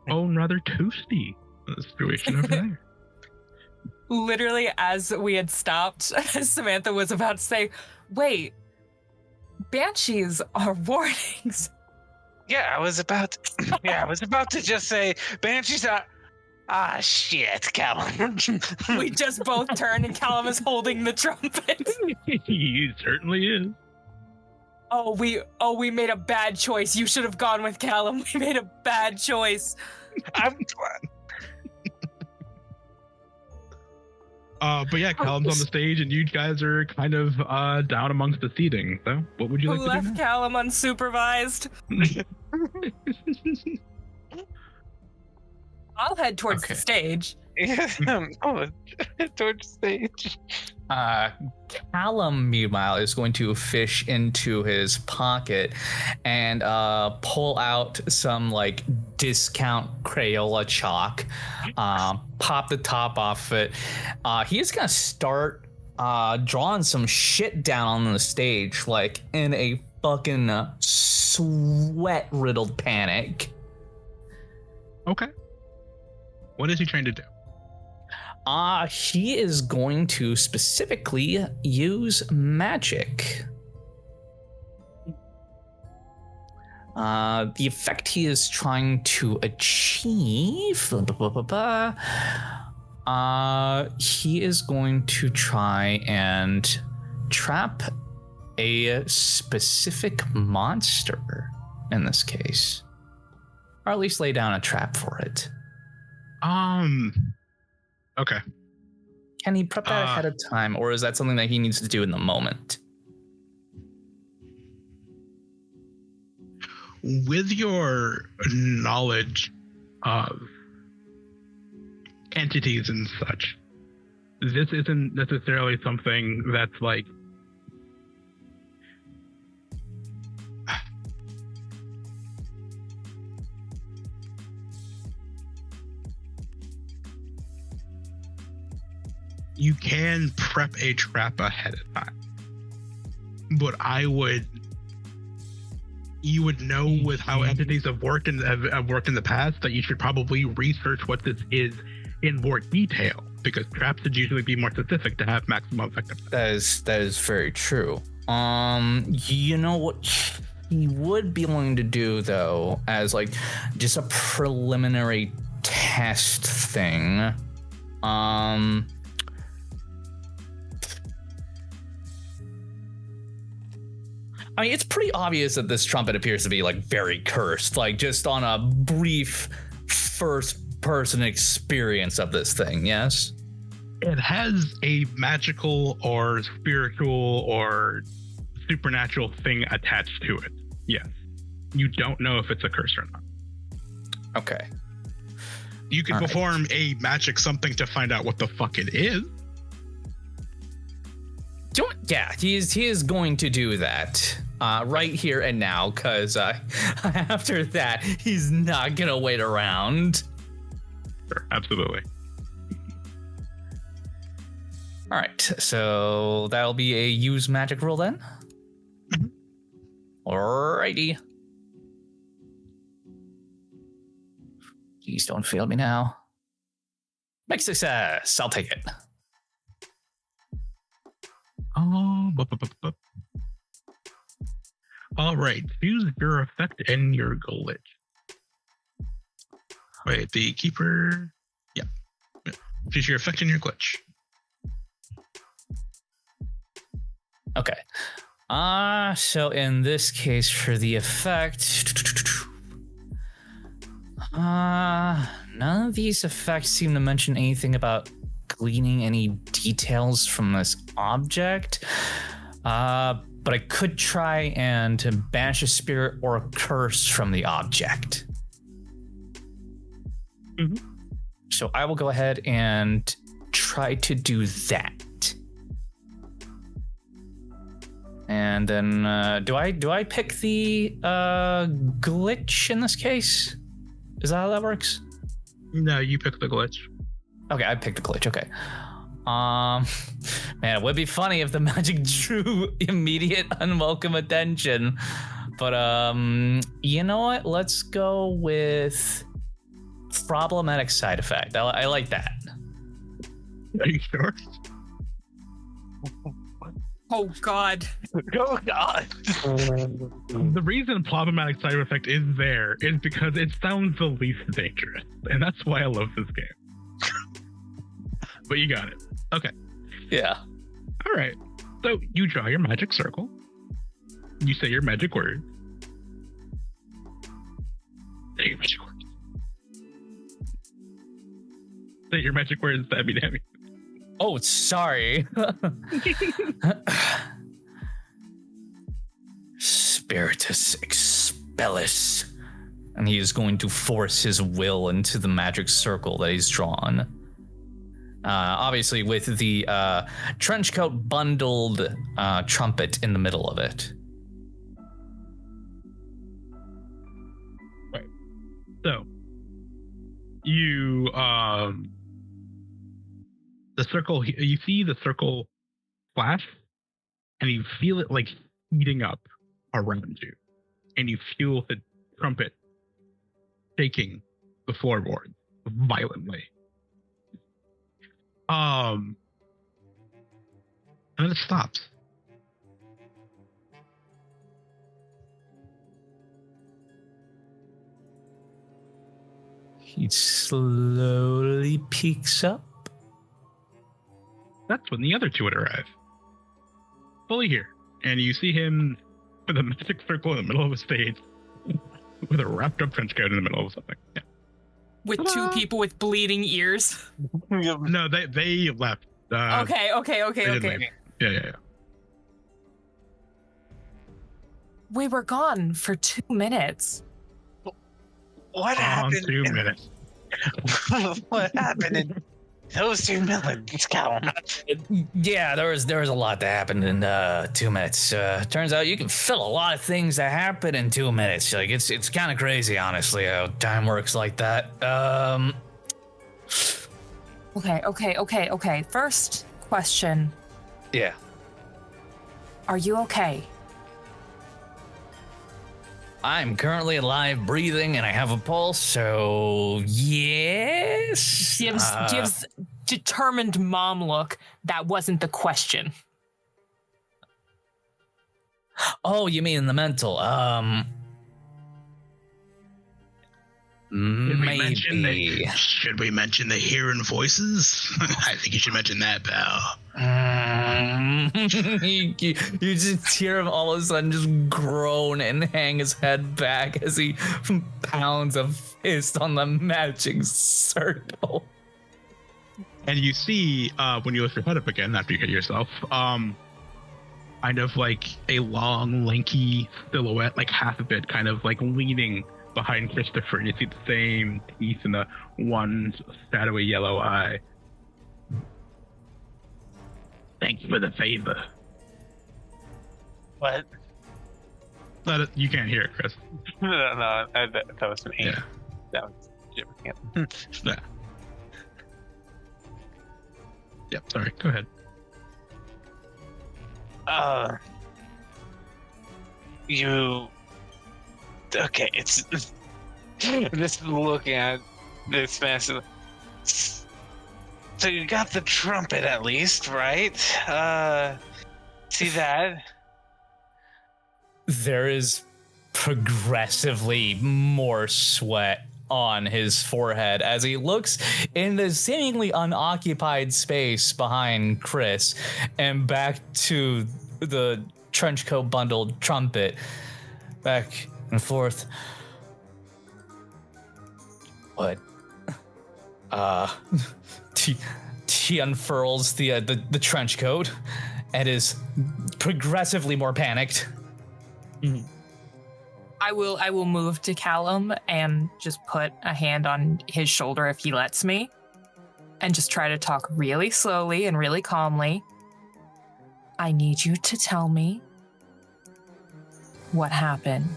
own rather toasty situation over there. Literally, as we had stopped, Samantha was about to say, wait, banshees are warnings. Yeah, I was about to just say banshees are. Ah, shit, Callum. We just both turn and Callum is holding the trumpet. He certainly is. We made a bad choice. You should have gone with Callum. We made a bad choice. But yeah, Callum's on the stage, and you guys are kind of down amongst the seating. So, what would you like to do? Who left Callum unsupervised? I'll head towards the stage. Towards stage. Callum, meanwhile, is going to fish into his pocket and pull out some like discount Crayola chalk, pop the top off it. He's gonna start drawing some shit down on the stage, like in a fucking sweat-riddled panic. Okay. What is he trying to do? He is going to specifically use magic. The effect he is trying to achieve. He is going to try and trap a specific monster in this case, or at least lay down a trap for it. Okay. Can he prep that ahead of time, or is that something that he needs to do in the moment? With your knowledge of entities and such, this isn't necessarily something that's like you can prep a trap ahead of time, but you would know with how entities have worked in the past that you should probably research what this is in more detail, because traps should usually be more specific to have maximum effectiveness. That is very true. You know what he would be willing to do though, as like just a preliminary test thing. I mean, it's pretty obvious that this trumpet appears to be like very cursed, like just on a brief first-person experience of this thing, yes? It has a magical or spiritual or supernatural thing attached to it, yes. You don't know if it's a curse or not. Okay. You could perform a magic something to find out what the fuck it is. Yeah, he is going to do that right here and now, because after that, he's not going to wait around. Sure, absolutely. All right, so that'll be a use magic roll then. Mm-hmm. Alrighty. Please don't fail me now. Next success, I'll take it. All right, choose your effect and your glitch. Wait, the keeper. Yeah. Choose your effect and your glitch. Okay. So in this case, for the effect, none of these effects seem to mention anything about gleaning any details from this object. But I could try and banish a spirit or a curse from the object. Mm-hmm. So I will go ahead and try to do that. And then do I pick the glitch in this case? Is that how that works? No, you pick the glitch. Okay, I picked the glitch. Okay. Man, it would be funny if the magic drew immediate unwelcome attention. But you know what? Let's go with problematic side effect. I like that. Are you sure? Oh God. Oh God. The reason problematic side effect is there is because it sounds the least dangerous, and that's why I love this game. But you got it. Okay. Yeah. All right. So you draw your magic circle. You say your magic word. Say your magic words. Say your magic words, Stabby Dammy. Oh, sorry. Spiritus expellis. And he is going to force his will into the magic circle that he's drawn. Obviously with the trenchcoat bundled trumpet in the middle of it. Right. So you the circle, you see the circle flash, and you feel it like heating up around you, and you feel the trumpet shaking the floorboard violently. And then it stops. He slowly peeks up. That's when the other two would arrive. Fully here. And you see him with a magic circle in the middle of a stage with a wrapped up trench coat in the middle of something. Yeah. With two people with bleeding ears. No, they left. Okay. They didn't leave. Yeah. We were gone for 2 minutes. What happened? 2 minutes. What happened in those 2 minutes, Callum? Yeah, there was a lot that happened in 2 minutes. Turns out you can fill a lot of things that happen in 2 minutes. Like it's kind of crazy, honestly, how time works like that. Okay. First question. Yeah. Are you okay? I'm currently alive, breathing, and I have a pulse, so yes. Gives determined mom look. That wasn't the question. Oh, you mean the mental? Maybe. Should we mention the hearing voices? I think you should mention that, pal. You just hear him all of a sudden just groan and hang his head back as he pounds a fist on the magic circle. And you see, when you lift your head up again after you hit yourself, kind of like a long, lanky silhouette, like half of it kind of like leaning behind Christopher, and you see the same teeth and the one shadowy yellow eye. Thanks for the favor. What? You can't hear it, Chris. No, that was me. Yeah. That was Jim. Yeah. Yep, sorry, go ahead. Okay, it's just looking at this mess. So you got the trumpet at least, right? See that? There is progressively more sweat on his forehead as he looks in the seemingly unoccupied space behind Chris and back to the trenchcoat bundled trumpet, back and forth. What? He unfurls the trench coat and is progressively more panicked. Mm-hmm. I will move to Callum and just put a hand on his shoulder if he lets me, and just try to talk really slowly and really calmly. I need you to tell me what happened.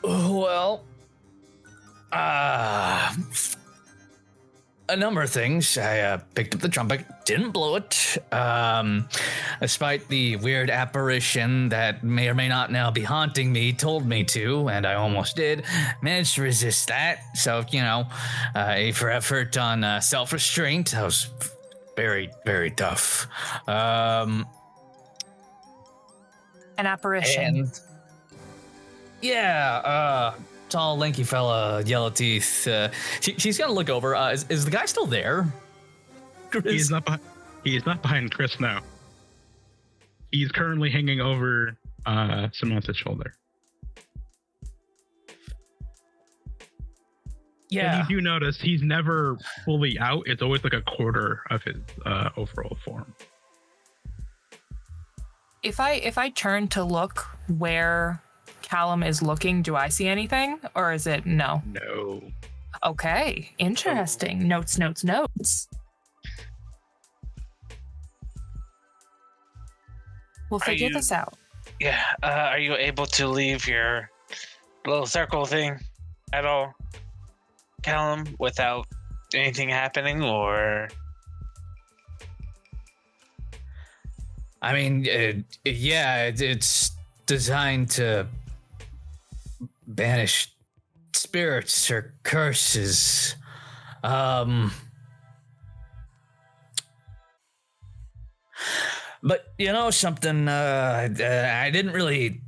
Well, a number of things. I picked up the trumpet, didn't blow it, despite the weird apparition that may or may not now be haunting me told me to, and I almost did. Managed to resist that, so, A for effort on self-restraint. That was very, very tough. An apparition. Tall, lanky fella, yellow teeth. She's gonna look over. Is the guy still there? He is not behind Chris now. He's currently hanging over Samantha's shoulder. Yeah. And you do notice he's never fully out. It's always like a quarter of his overall form. If I turn to look where Callum is looking, do I see anything, or is it no? No. Okay, interesting. Notes. We'll figure this out. Yeah. Are you able to leave your little circle thing at all, Callum, without anything happening, or? I mean, it's designed to banish spirits or curses. But you know something, I didn't really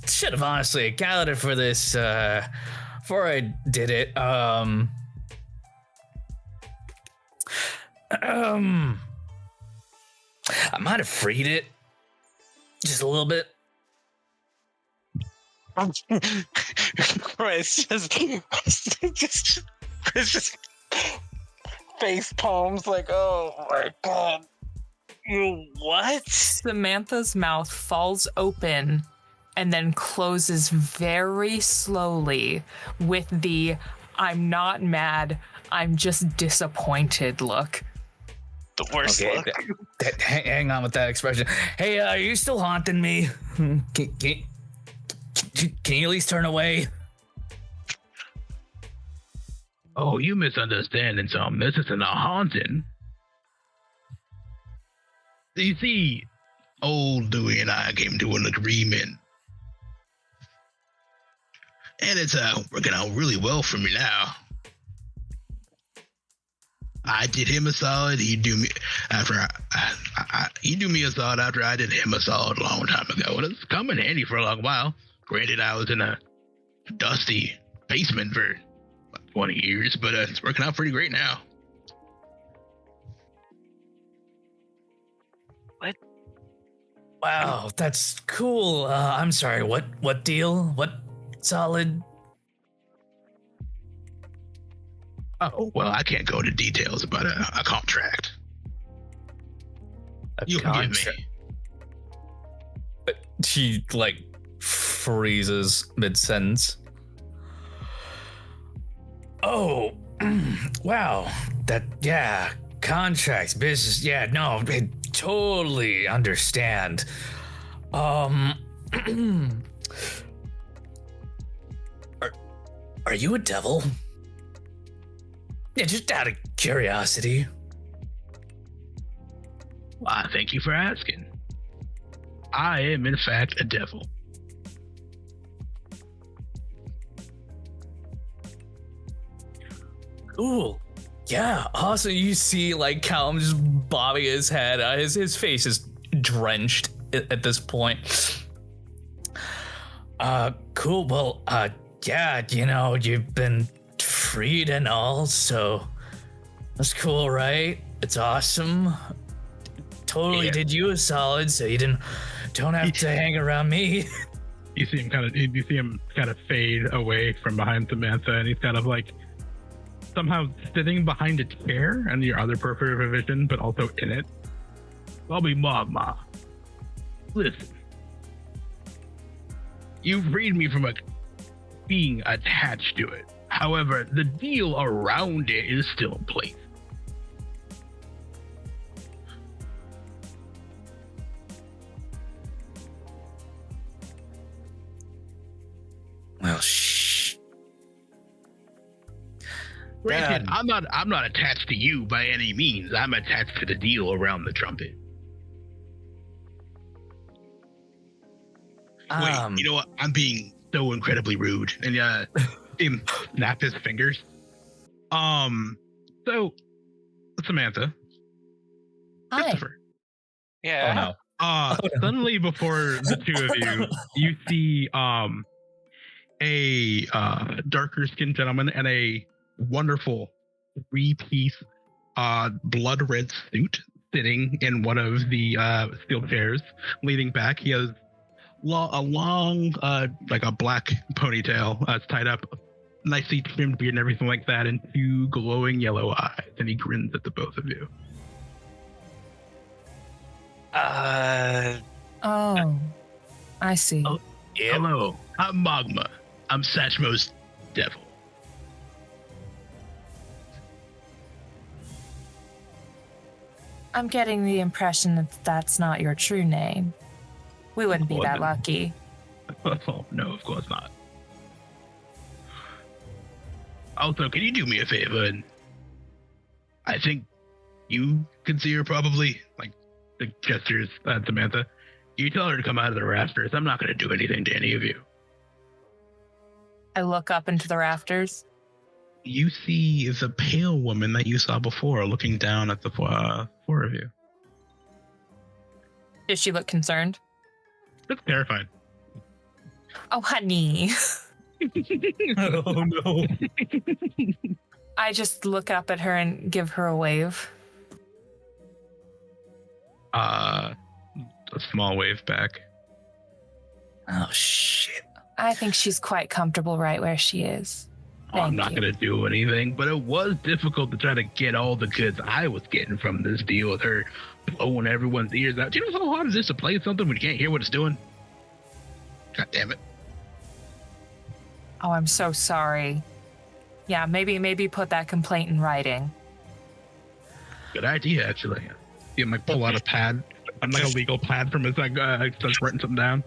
should have honestly accounted for this before I did it. I might have freed it just a little bit. Chris just face palms like, oh my god. You what? Samantha's mouth falls open and then closes very slowly with the "I'm not mad, I'm just disappointed" look. The worst look. Hang on with that expression. Hey, are you still haunting me? Can you at least turn away? Oh, you misunderstanding something. This isn't a haunting. You see, old Dewey and I came to an agreement. And it's working out really well for me now. I did him a solid. He do me after he do me a solid after I did him a solid a long time ago. And it's come in handy for a long while. Granted, I was in a dusty basement for 20 years, but it's working out pretty great now. What? Wow, that's cool. I'm sorry. What deal? What solid? Oh, well, I can't go into details about a contract. You'll forgive me. But she, freezes mid-sentence. Oh, wow. Contracts, business. Yeah, no, I totally understand. Are you a devil? Yeah, just out of curiosity. Why, thank you for asking. I am, in fact, a devil. Cool. Yeah, awesome. You see, Callum just bobbing his head. His face is drenched at this point. Cool. Well, yeah, you've been freed and all, so that's cool, right? It's awesome. Totally did you a solid, so you don't have to hang around me. You see him kind of fade away from behind Samantha, and he's kind of somehow sitting behind a chair and your other peripheral vision, but also in it. I'll be Magma. Listen. You freed me from being attached to it. However, the deal around it is still in place. Well, shh. Granted, I'm not attached to you by any means. I'm attached to the deal around the trumpet. Wait, you know what? I'm being so incredibly rude. And him snap his fingers. So Samantha. Hi. Christopher. Yeah. Oh no. Suddenly before the two of you see a darker skinned gentleman and a wonderful 3-piece blood red suit sitting in one of the steel chairs, leaning back. He has a long a black ponytail it's tied up, nicely trimmed beard and everything like that, and 2 glowing yellow eyes, and he grins at the both of you. Oh, I see. Oh, yeah. Hello, I'm Magma. I'm Sachmo's devil. I'm getting the impression that that's not your true name. We wouldn't be that lucky. Oh, no, of course not. Also, can you do me a favor? And I think you can see her probably, the gestures at Samantha. You tell her to come out of the rafters. I'm not going to do anything to any of you. I look up into the rafters. You see the pale woman that you saw before looking down at the four of you. Does she look concerned? Looks terrified. Oh, honey. Oh, no. I just look up at her and give her a wave. A small wave back. Oh, shit. I think she's quite comfortable right where she is. I'm not going to do anything, but it was difficult to try to get all the goods I was getting from this deal with her blowing everyone's ears out. Do you know how hard it is to play something when you can't hear what it's doing? God damn it. Oh, I'm so sorry. Yeah, maybe put that complaint in writing. Good idea, actually. You might pull out a pad. I'm like a legal pad from his starts writing something down.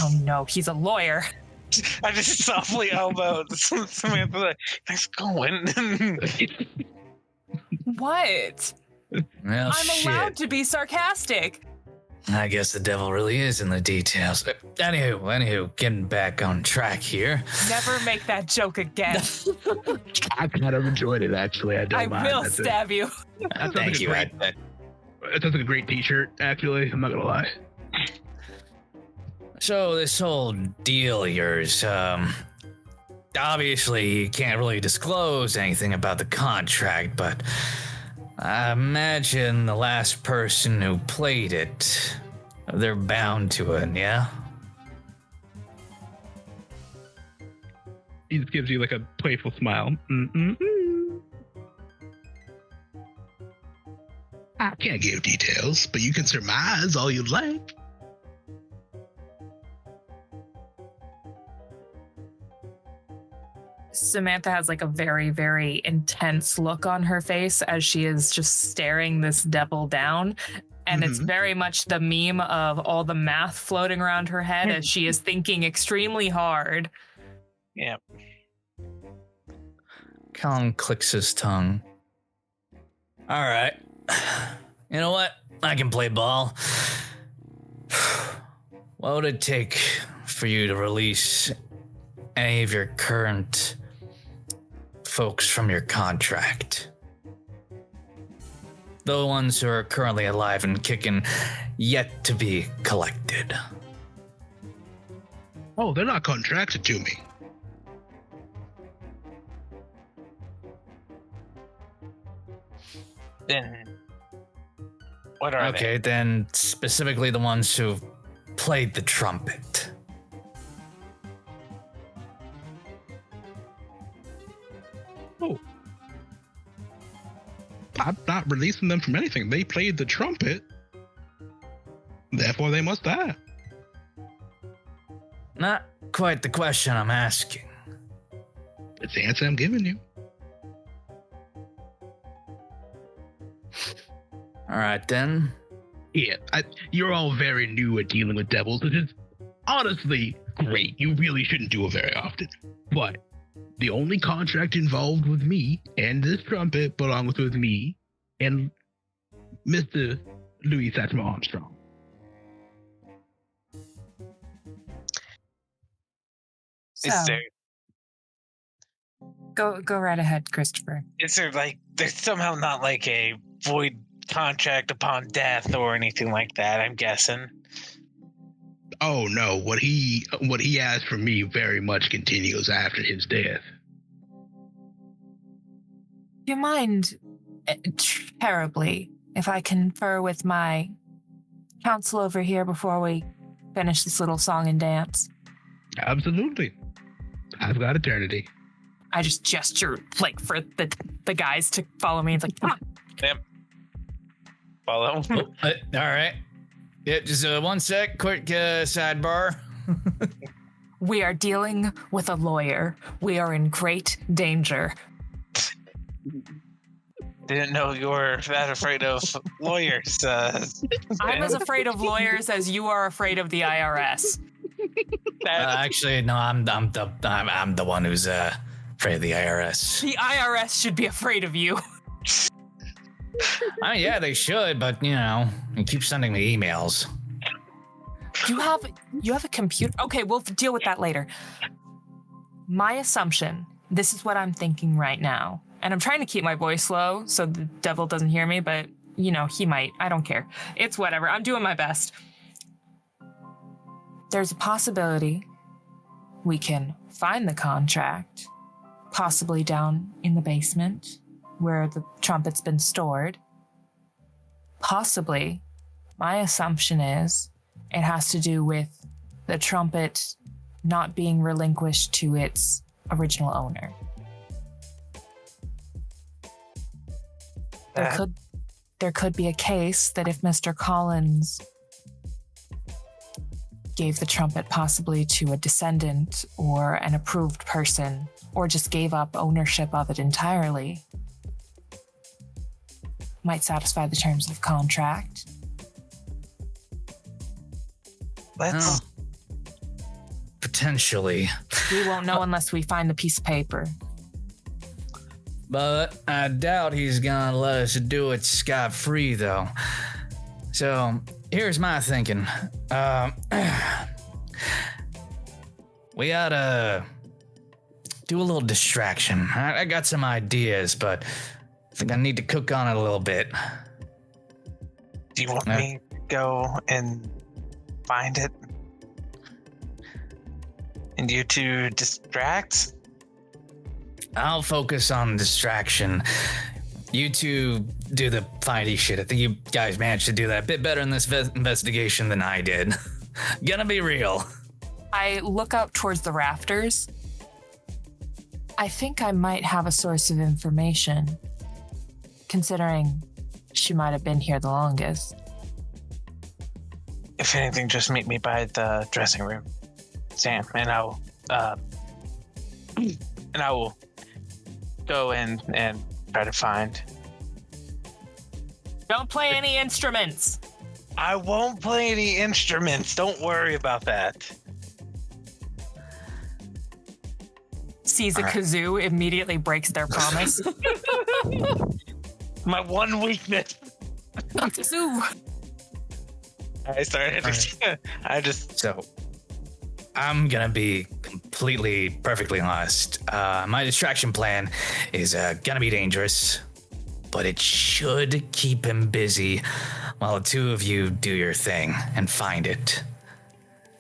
Oh no, he's a lawyer. I just softly elbowed Samantha. Like, nice going. What? Well, I'm allowed to be sarcastic. I guess the devil really is in the details. Anywho, getting back on track here. Never make that joke again. I kind of enjoyed it, actually. I don't mind. will stab you. Thank you. It sounds like a great t-shirt, actually. I'm not going to lie. So this whole deal of yours, obviously you can't really disclose anything about the contract, but I imagine the last person who played it, they're bound to it, yeah? He just gives you like a playful smile. I can't give details, but you can surmise all you'd like. Samantha has like a very, very intense look on her face as she is just staring this devil down. And it's very much the meme of all the math floating around her head as she is thinking extremely hard. Yeah. Callum clicks his tongue. All right. You know what? I can play ball. What would it take for you to release any of your current folks from your contract? The ones who are currently alive and kicking, yet to be collected. Oh, they're not contracted to me. Then what are they? Okay, then specifically the ones who played the trumpet. Oh. I'm not releasing them from anything. They played the trumpet. Therefore, they must die. Not quite the question I'm asking. It's the answer I'm giving you. All right, then. Yeah, you're all very new at dealing with devils, which is honestly great. You really shouldn't do it very often. But the only contract involved with me and this trumpet belongs with me and Mr. Louis Sachmo Armstrong. So, Is there go right ahead, Christopher. there's somehow not like a void contract upon death or anything like that, I'm guessing. Oh no, what he asked from me very much continues after his death. Do you mind terribly if I confer with my counsel over here before we finish this little song and dance? Absolutely. I've got eternity. I just gesture like for the guys to follow me. It's like, come on. Yep. Follow. All right. Yeah, just one sec. Quick sidebar. We are dealing with a lawyer. We are in great danger. Didn't know you were that afraid of lawyers. I'm as afraid of lawyers as you are afraid of the IRS. Actually, no. I'm the one who's afraid of the IRS. The IRS should be afraid of you. Yeah, they should, but you keep sending me emails. You have a computer? Okay, we'll deal with that later. My assumption, this is what I'm thinking right now, and I'm trying to keep my voice low so the devil doesn't hear me, but, you know, he might. I don't care. It's whatever. I'm doing my best. There's a possibility we can find the contract, possibly down in the basement where the trumpet's been stored. Possibly, my assumption is it has to do with the trumpet not being relinquished to its original owner. There could be a case that if Mr. Collins gave the trumpet possibly to a descendant or an approved person, or just gave up ownership of it entirely, might satisfy the terms of the contract. Let's potentially. We won't know unless we find the piece of paper. But I doubt he's gonna let us do it scot-free, though. So, here's my thinking. We oughta do a little distraction. I got some ideas, but I think I need to cook on it a little bit. Do you want me to go and find it? And you two distract? I'll focus on distraction. You two do the findy shit. I think you guys managed to do that a bit better in this investigation than I did. Gonna be real. I look up towards the rafters. I think I might have a source of information, considering she might have been here the longest. If anything, just meet me by the dressing room, Sam, and I will go in and try to find. Don't play any instruments. I won't play any instruments. Don't worry about that. Sees a kazoo, immediately breaks their promise. My one weakness. Kazoo. I started. So, I'm gonna be perfectly honest. My distraction plan is gonna be dangerous, but it should keep him busy while the two of you do your thing and find it.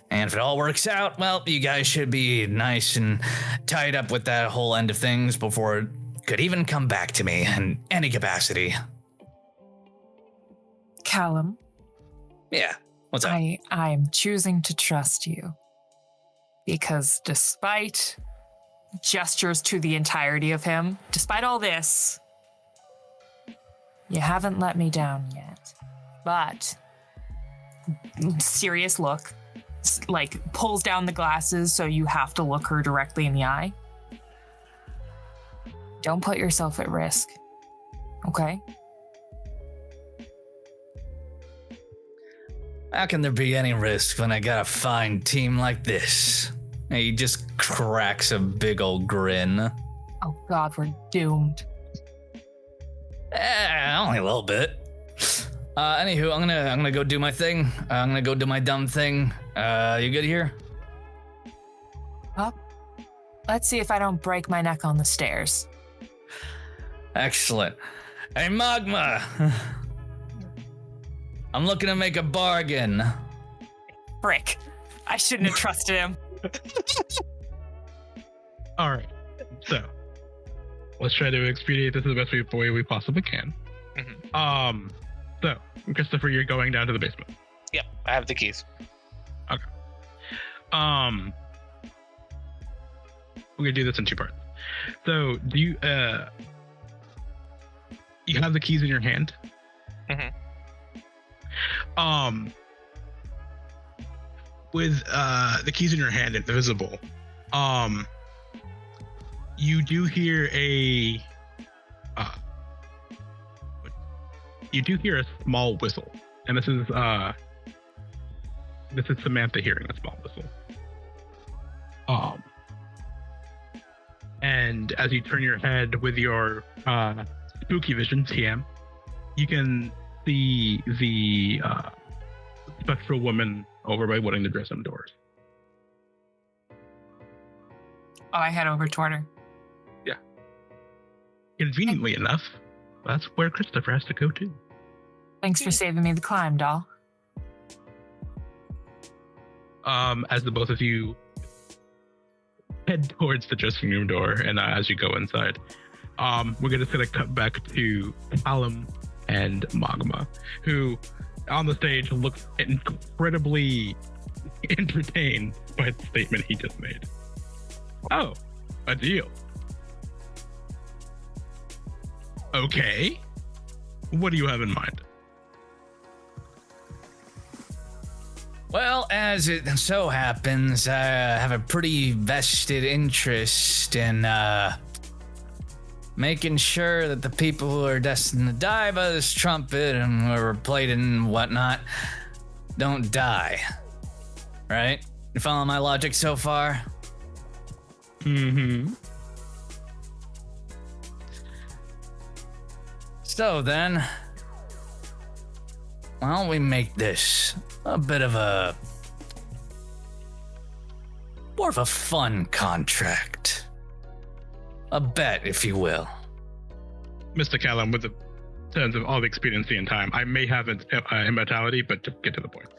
And if it all works out, well, you guys should be nice and tied up with that whole end of things before it could even come back to me in any capacity. Callum. Yeah, what's up? I'm choosing to trust you. Because despite gestures to the entirety of him, despite all this, you haven't let me down yet. But, serious look, like pulls down the glasses so you have to look her directly in the eye. Don't put yourself at risk, okay? How can there be any risk when I got a fine team like this? He just cracks a big old grin. Oh God, we're doomed. Only a little bit. Anywho, I'm gonna go do my thing. I'm gonna go do my dumb thing. You good here? Well, let's see if I don't break my neck on the stairs. Excellent. Hey, Magma! I'm looking to make a bargain. Frick. I shouldn't have trusted him. All right, so let's try to expedite this the best way we possibly can. Mm-hmm. So Christopher, you're going down to the basement. Yep, I have the keys. Okay. We're gonna do this in two parts. So do you you have the keys in your hand? Mm-hmm. With the keys in your hand and invisible, you do hear a small whistle, and this is Samantha hearing a small whistle. And as you turn your head with your spooky vision, TM, you can see the spectral woman over by Whittington Dressing doors. I head over toward her. Conveniently enough, that's where Christopher has to go too. Thanks for saving me the climb, doll. As the both of you head towards the dressing room door, and as you go inside, we're just gonna cut back to Callum and Magma, who on the stage looks incredibly entertained by the statement he just made. Oh, a deal. Okay. What do you have in mind? Well, as it so happens, I have a pretty vested interest in making sure that the people who are destined to die by this trumpet and who are played and whatnot don't die. Right? You follow my logic so far? Mm-hmm. So then, why don't we make this a bit of more of a fun contract. A bet, if you will. Mr. Callum, with the terms of all the expediency and time, I may have immortality, but to get to the point.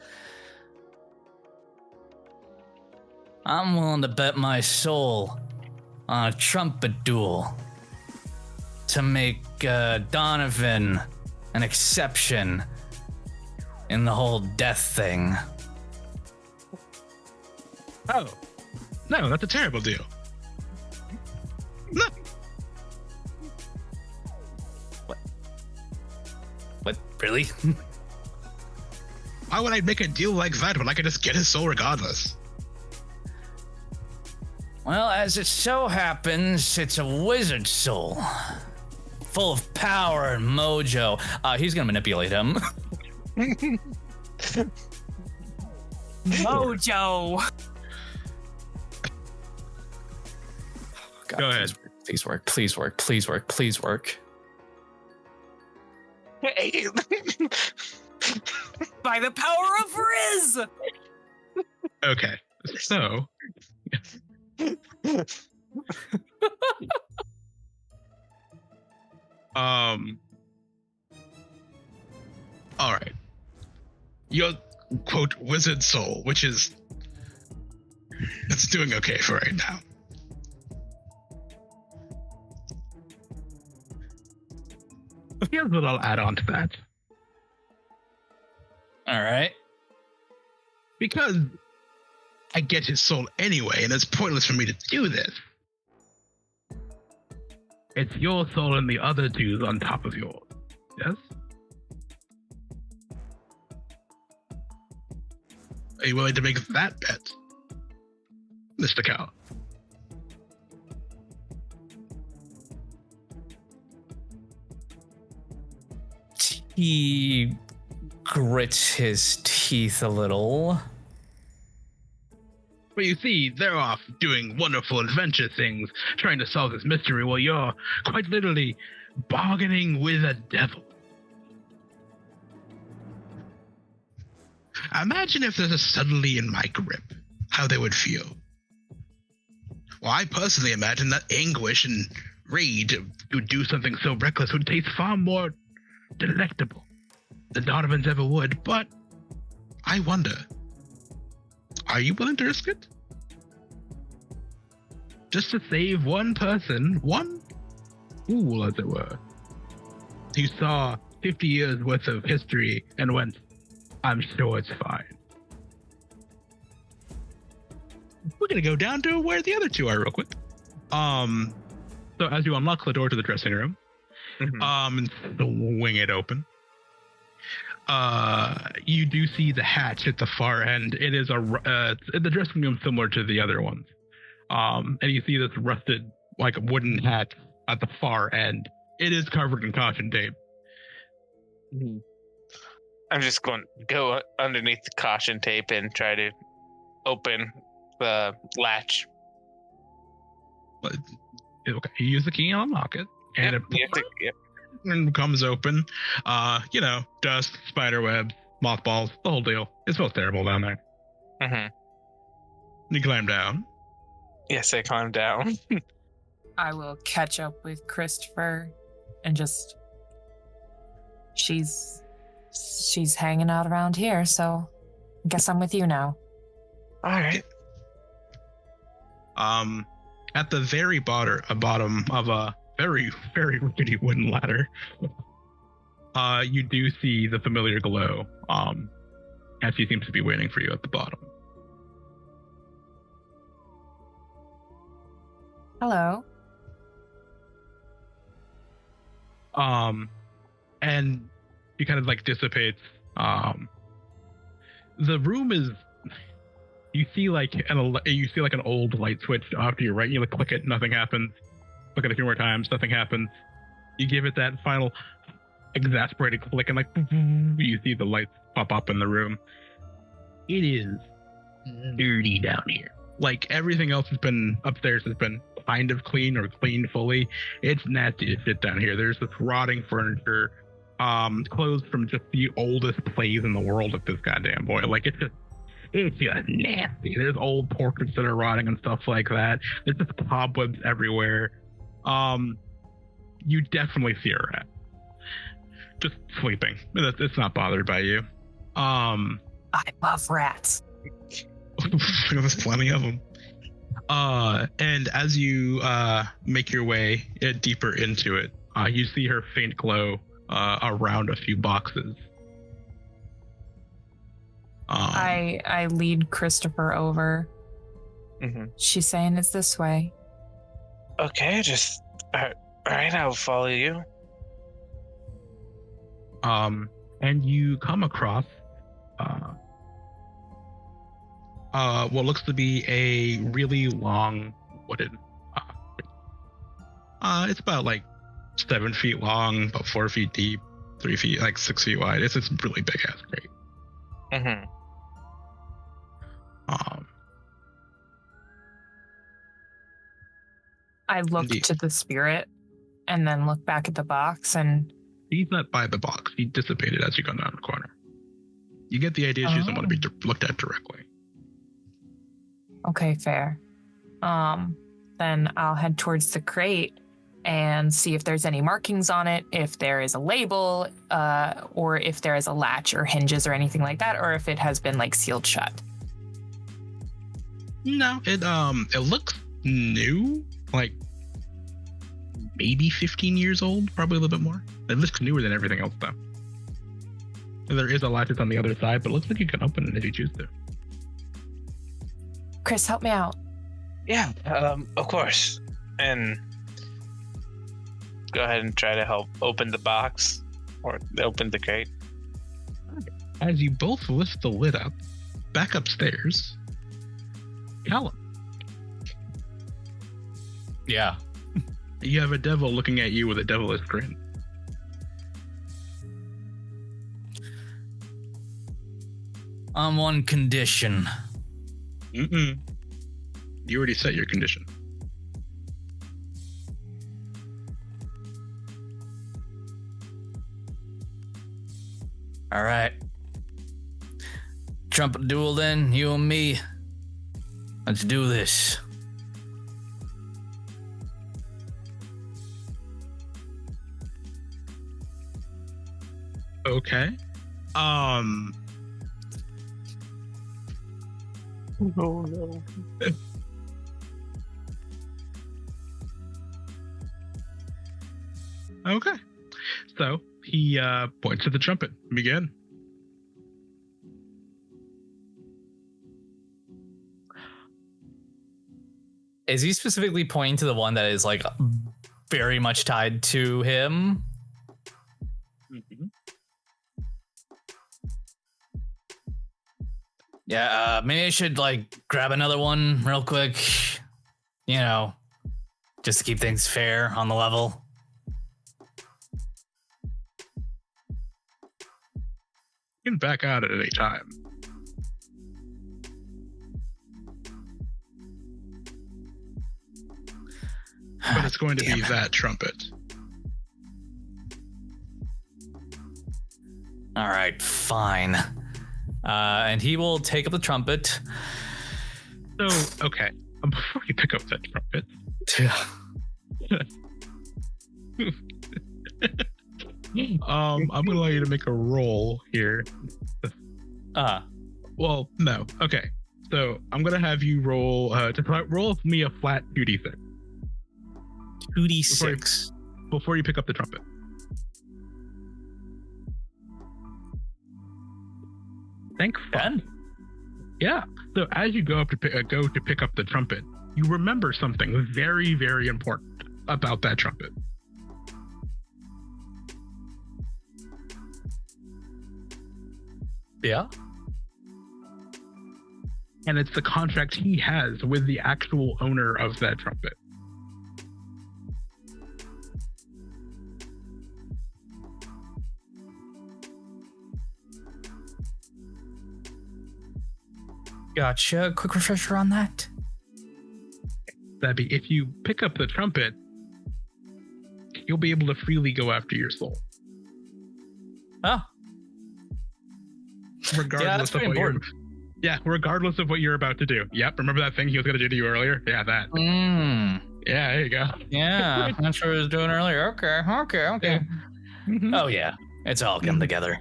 I'm willing to bet my soul on a trumpet duel to make Donovan an exception in the whole death thing. Oh, no, that's a terrible deal. No. What, really? Why would I make a deal like that when I could just get his soul regardless? Well, as it so happens, it's a wizard soul. Full of power and mojo. He's gonna manipulate him. Mojo. God, Go ahead. Please work. Please work. Please work. Please work. By the power of Grizz. Okay, so... All right. Your quote wizard soul, which is it's doing okay for right now. Here's what I'll add on to that. All right. Because I get his soul anyway, and it's pointless for me to do this. It's your soul and the other two's on top of yours. Yes? Are you willing to make that bet, Mr. Cal? He grits his teeth a little. But you see, they're off doing wonderful adventure things, trying to solve this mystery, while you're quite literally bargaining with a devil. Imagine if this is suddenly in my grip, how they would feel. Well, I personally imagine that anguish and rage to do something so reckless would taste far more delectable than Donovan's ever would, but I wonder, are you willing to risk it? Just to save one person, one fool, as it were, who saw 50 years worth of history and went, I'm sure it's fine. We're gonna go down to where the other two are real quick. So as you unlock the door to the dressing room, and swing it open, you do see the hatch at the far end. It is the dressing room similar to the other ones. And you see this rusted, like, wooden hatch at the far end. It is covered in caution tape. I'm just going to go underneath the caution tape and try to open the latch. Okay, you use the key and unlock it, and it comes open. Dust, spider webs, mothballs, the whole deal. It smells terrible down there. Mm-hmm. You climb down. Yes, I calm down. I will catch up with Christopher and just she's hanging out around here, so I guess I'm with you now. All right. At the very bottom of a very, very rickety wooden ladder, you do see the familiar glow, as he seems to be waiting for you at the bottom. Hello. And he kind of like dissipates. The room is, you see like an old light switch off to your right. You like click it, nothing happens. Click it a few more times, nothing happens. You give it that final exasperated click, and like you see the lights pop up in the room. It is dirty down here. Like everything else upstairs has been kind of clean or cleaned fully. It's nasty to sit down here. There's this rotting furniture, clothes from just the oldest plays in the world at this goddamn point. Like it's just nasty. There's old portraits that are rotting and stuff like that. There's just cobwebs everywhere. You definitely see a rat just sleeping. It's not bothered by you. I love rats. There's plenty of them. And as you make your way deeper into it, you see her faint glow around a few boxes. I lead Christopher over. Mm-hmm. She's saying it's this way. Okay, just all right. I'll follow you. And you come across what looks to be a really long wooden. It's about like 7 feet long, about 4 feet deep, 3 feet, like 6 feet wide. It's really big ass crate. Mm-hmm. I look Indeed. to the spirit and then look back at the box, and He's not by the box. He dissipated as you go down the corner. You get the idea she doesn't want to be looked at directly. okay, fair. Then I'll head towards the crate and see if there's any markings on it, if there is a label, or if there is a latch or hinges or anything like that, or if it has been like sealed shut. No, it looks new, like maybe 15 years old, probably a little bit more. It looks newer than everything else, though. There is a latch on the other side, but it looks like you can open it if you choose to. Chris, help me out. Yeah, of course. And go ahead and try to help open the box or open the crate. As you both lift the lid up, back upstairs, Callum, Yeah. you have a devil looking at you with a devilish grin. On one condition. Mm-mm. You already set your condition. All right. Trumpet duel then, you and me. Let's do this. Okay. Oh no. Okay. So he points to the trumpet. Begin. Is he specifically pointing to the one that is like very much tied to him? Mm-hmm. Yeah, maybe I should like grab another one real quick. You know, just to keep things fair on the level. You can back out at any time. But it's going to be that trumpet. All right, fine. And he will take up the trumpet. So, okay. Before you pick up that trumpet, I'm gonna allow you to make a roll here. Well, no. Okay. So I'm gonna have you roll roll me a flat 2d6 2d6 before you pick up the trumpet. Thank fuck. Yeah. So as you go up to pick up the trumpet, you remember something very, very important about that trumpet. Yeah. And it's the contract he has with the actual owner of that trumpet. Gotcha. Quick refresher on that. That'd be if you pick up the trumpet, you'll be able to freely go after your soul. Oh. Regardless of what important. regardless of what you're about to do. Yep, remember that thing he was going to do to you earlier? Yeah, that. Yeah, there you go. Yeah, that's what I was doing earlier. Okay. Yeah. Mm-hmm. Oh, yeah. It's all come together.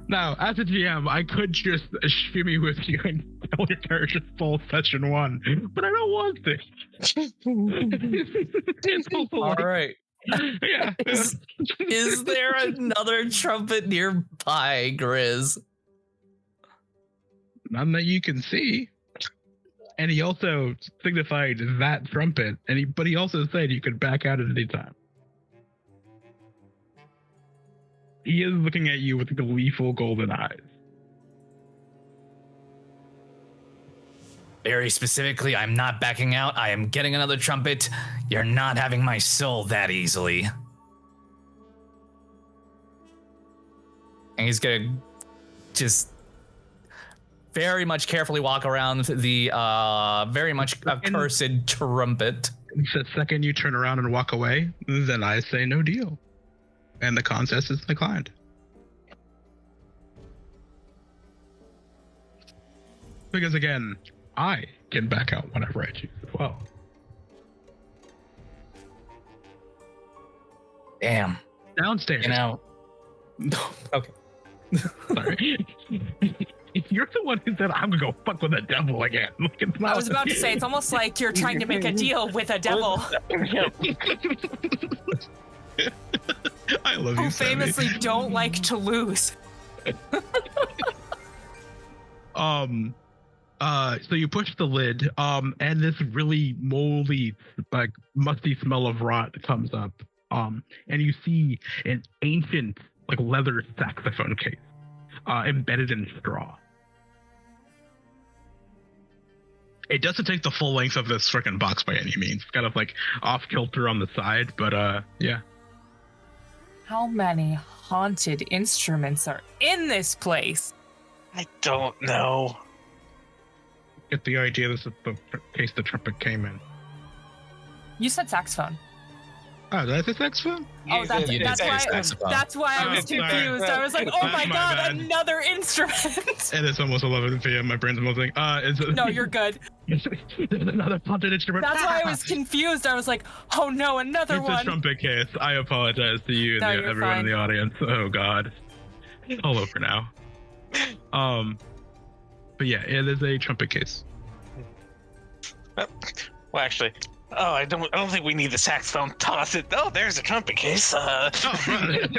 Now, as a GM, I could just shimmy with you and tell your character full session 1, but I don't want to. It's also All like, right. yeah. Is there another trumpet nearby, Grizz? None that you can see. And he also signified that trumpet, but he also said you could back out at any time. He is looking at you with gleeful golden eyes. Very specifically, I'm not backing out. I am getting another trumpet. You're not having my soul that easily. And he's gonna just very much carefully walk around the very much accursed trumpet. The second you turn around and walk away, then I say no deal. And the contest is declined. Because again, I can back out whenever I choose as well. Damn. Downstairs. You know. Okay. Sorry. You're the one who said I'm gonna go fuck with the devil again. Like, it's not I was about to say, it's almost like you're trying to make a deal with a devil I love who you, Sammy. famously don't like to lose. So you push the lid, and this really moldy, like musty smell of rot comes up. And you see an ancient, like leather saxophone case, embedded in straw. It doesn't take the full length of this freaking box by any means. It's kind of like off kilter on the side, but yeah. How many haunted instruments are in this place? I don't know. Get the idea this is the case the trumpet came in. You said saxophone. Oh, did I say saxophone? Oh, that's why I was sorry. confused. I was like, oh That's my my god, bad. another instrument. And it's almost 11 p.m. My brain's almost like, No, you're good. There's another haunted instrument. That's why I was confused. I was like, oh no, another It's one. a trumpet case. I apologize to you and No, you're everyone fine. in the audience. Oh god. It's all over now. But yeah, it is a trumpet case. Well, actually, I don't think we need the saxophone. Toss it. Oh, there's a trumpet case. Oh, right.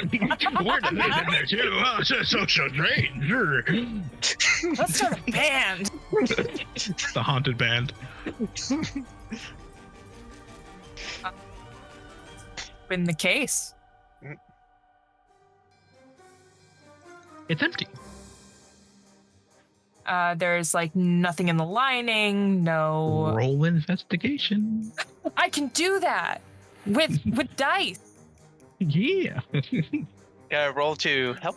Where did they in there too? Oh, so strange. Let's start a band. The haunted band. In the case. It's empty. There's like nothing in the lining. No. Roll investigation. I can do that with dice. Yeah. Gotta roll to help.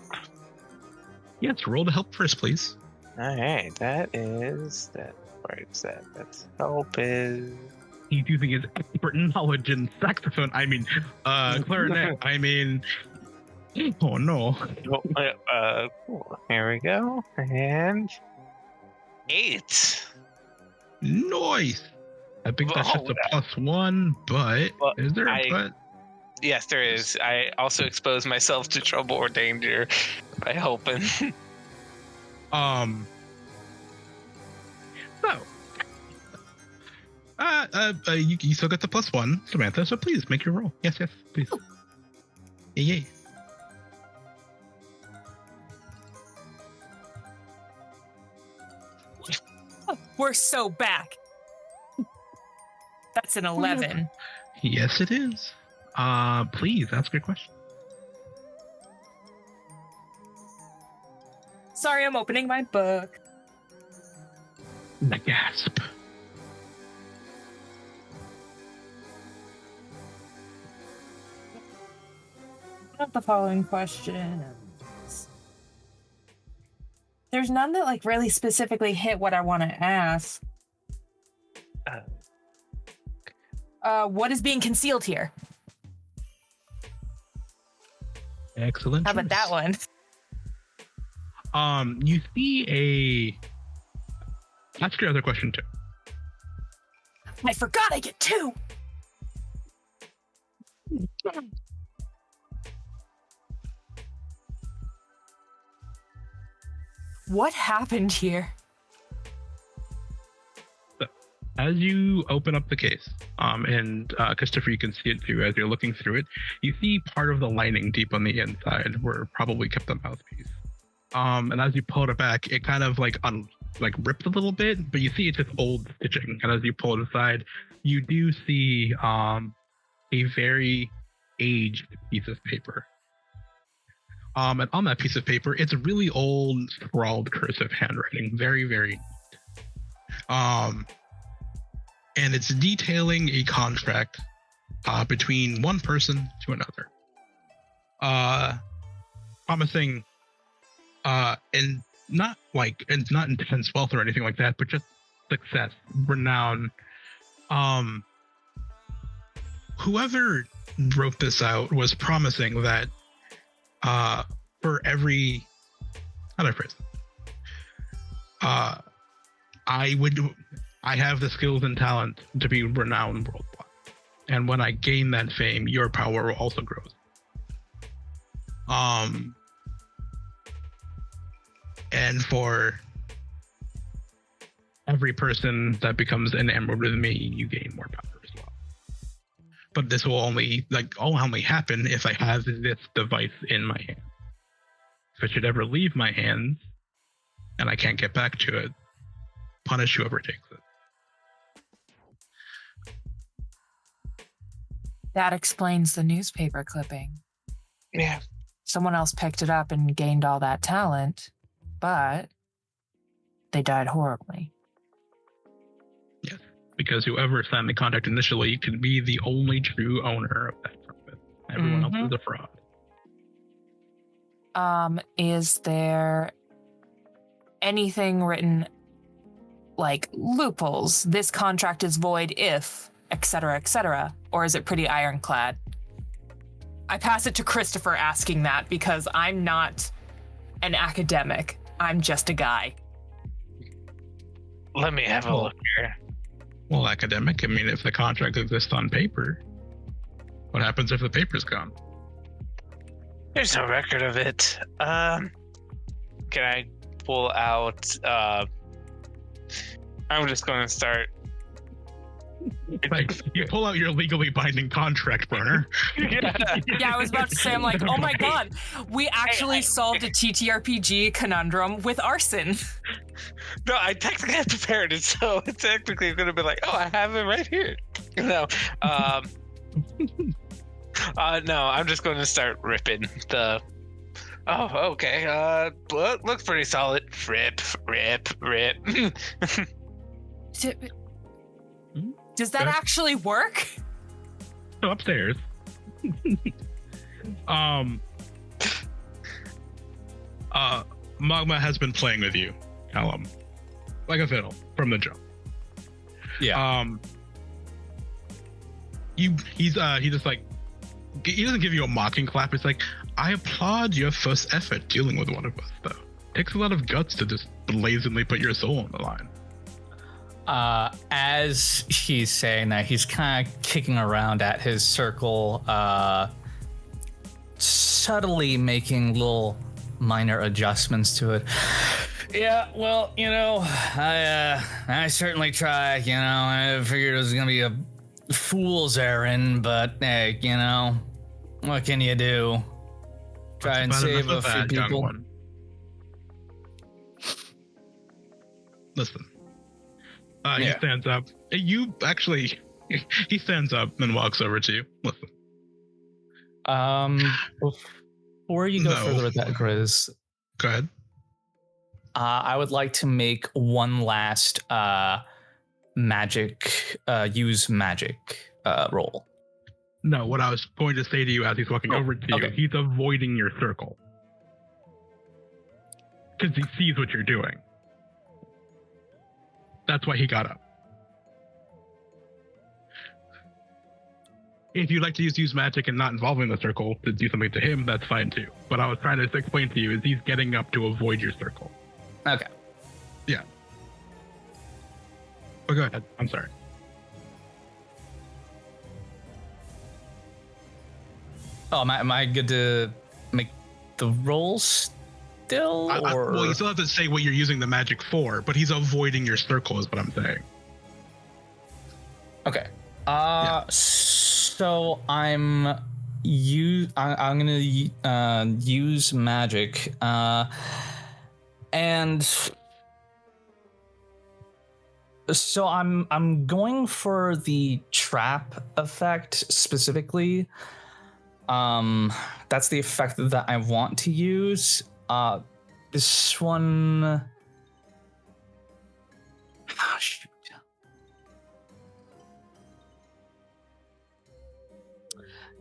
Yes, roll to help first, please. All right, that is that. Where is that? That's help is. He's using his expert knowledge in saxophone. I mean, clarinet. I mean, oh no. Here we go. And 8. Nice. I think that's just a +1, but Well, is there a but? Yes, there is. I also expose myself to trouble or danger by hoping. So, you still got the +1, Samantha. So please make your roll. Yes, please. Yay. We're so back. That's an 11. Yes, it is. Please ask your question. Sorry, I'm opening my book. The gasp. Not the following question. There's none that like really specifically hit what I want to ask. What is being concealed here? Excellent. How about that one? You see Ask your other question too. I forgot I get 2. What happened here? So, as you open up the case, and Christopher, you can see it too as you're looking through it, you see part of the lining deep on the inside where probably kept the mouthpiece. And as you pull it back, it kind of like ripped a little bit, but you see it's just old stitching. And as you pull it aside, you do see a very aged piece of paper. And on that piece of paper, it's really old, scrawled cursive handwriting, very, very neat. And it's detailing a contract between one person to another, promising, and not intense wealth or anything like that, but just success, renown. Whoever wrote this out was promising that for every, how do I phrase it? I have the skills and talent to be renowned worldwide, and when I gain that fame, your power will also grow. And for every person that becomes enamored with me, you gain more power as well. But this will only happen if I have this device in my hand. If it should ever leave my hands and I can't get back to it, punish whoever takes it. That explains the newspaper clipping. Yeah. Someone else picked it up and gained all that talent, but they died horribly. Yes, because whoever signed the contract initially could be the only true owner of that profit. Everyone else is a fraud. Is there anything written like loopholes? This contract is void if, etc., or is it pretty ironclad? I pass it to Christopher asking that because I'm not an academic. I'm just a guy. Let me have a look here. Well, academic, I mean, if the contract exists on paper, what happens if the paper's gone? There's no record of it. Can I pull out? I'm just going to start. Like, you pull out your legally binding contract, Burner. Yeah, I was about to say, I'm like, oh my god, we actually solved a TTRPG conundrum with arson. No, I technically have prepared it, so it's technically going to be like, oh, I have it right here. No, no, I'm just going to start ripping the. Oh, okay. Looks pretty solid. Rip. Does that actually work? So upstairs. Magma has been playing with you, Callum, like a fiddle from the jump. Yeah. He's just like, he doesn't give you a mocking clap. It's like, I applaud your first effort dealing with one of us, though. takes a lot of guts to just blazingly put your soul on the line. As he's saying that, he's kind of kicking around at his circle, subtly making little minor adjustments to it. Yeah, well, I certainly tried. I figured it was gonna be a fool's errand, but hey, what can you do? Try and save a few people. Listen. He stands up. He stands up and walks over to you. Listen. Before you go further with that, Grizz. Go ahead. I would like to make one last use magic roll. No, what I was going to say to you as he's walking over to you, he's avoiding your circle. Because he sees what you're doing. That's why he got up. If you'd like to use magic and not involving the circle to do something to him, that's fine too. But I was trying to explain to you is he's getting up to avoid your circle. Okay. Yeah. But go ahead. I'm sorry. Oh, am I good to make the rolls still? Well, you still have to say what you're using the magic for, but he's avoiding your circle is what I'm saying. Okay. So I'm gonna use magic, and so I'm going for the trap effect specifically. That's the effect that I want to use. This one. Oh, shoot.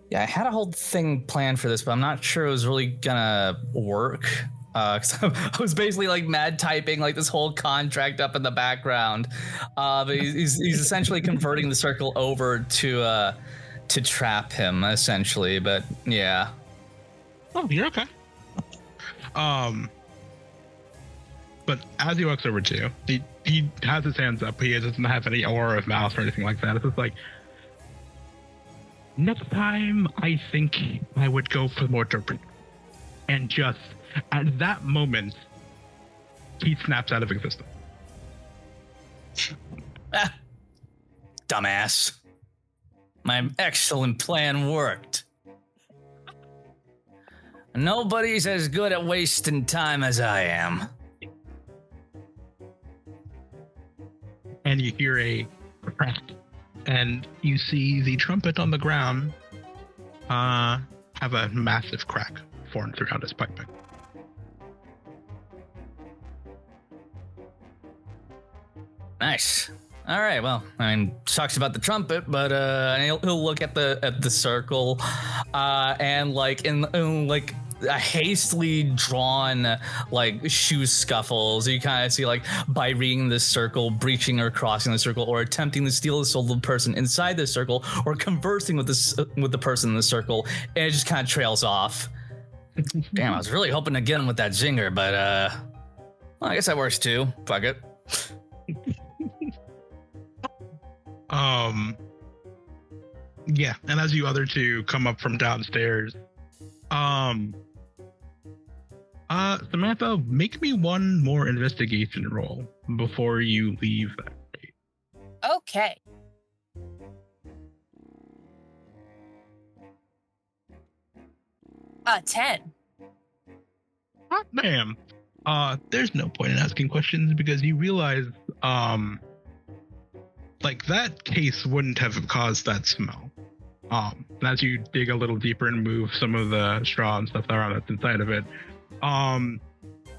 Yeah, I had a whole thing planned for this, but I'm not sure it was really gonna work. Cause I was basically like mad typing like this whole contract up in the background. But he's essentially converting the circle over to trap him essentially. But yeah. Oh, you're okay. But as he walks over to you, he has his hands up. He doesn't have any aura of mouth or anything like that. It's just like, next time, I think I would go for more direct. And just at that moment, he snaps out of existence. Dumbass. My excellent plan worked. Nobody's as good at wasting time as I am. And you hear a crack. And you see the trumpet on the ground have a massive crack formed throughout his piping. Nice. All right. Well, I mean, sucks about the trumpet, but he'll look at the circle, and like in like a hastily drawn like shoe scuffles. You kind of see like by reading the circle, breaching or crossing the circle, or attempting to steal the soul of the person inside the circle, or conversing with the person in the circle, and it just kind of trails off. Damn, I was really hoping to get him with that zinger, but well, I guess that works too. Fuck it. Yeah, and as you other two come up from downstairs, Samantha, make me one more investigation roll before you leave that gate. Okay. A 10. Hot damn. There's no point in asking questions because you realize, like that case wouldn't have caused that smell. As you dig a little deeper and move some of the straw and stuff around that's inside of it,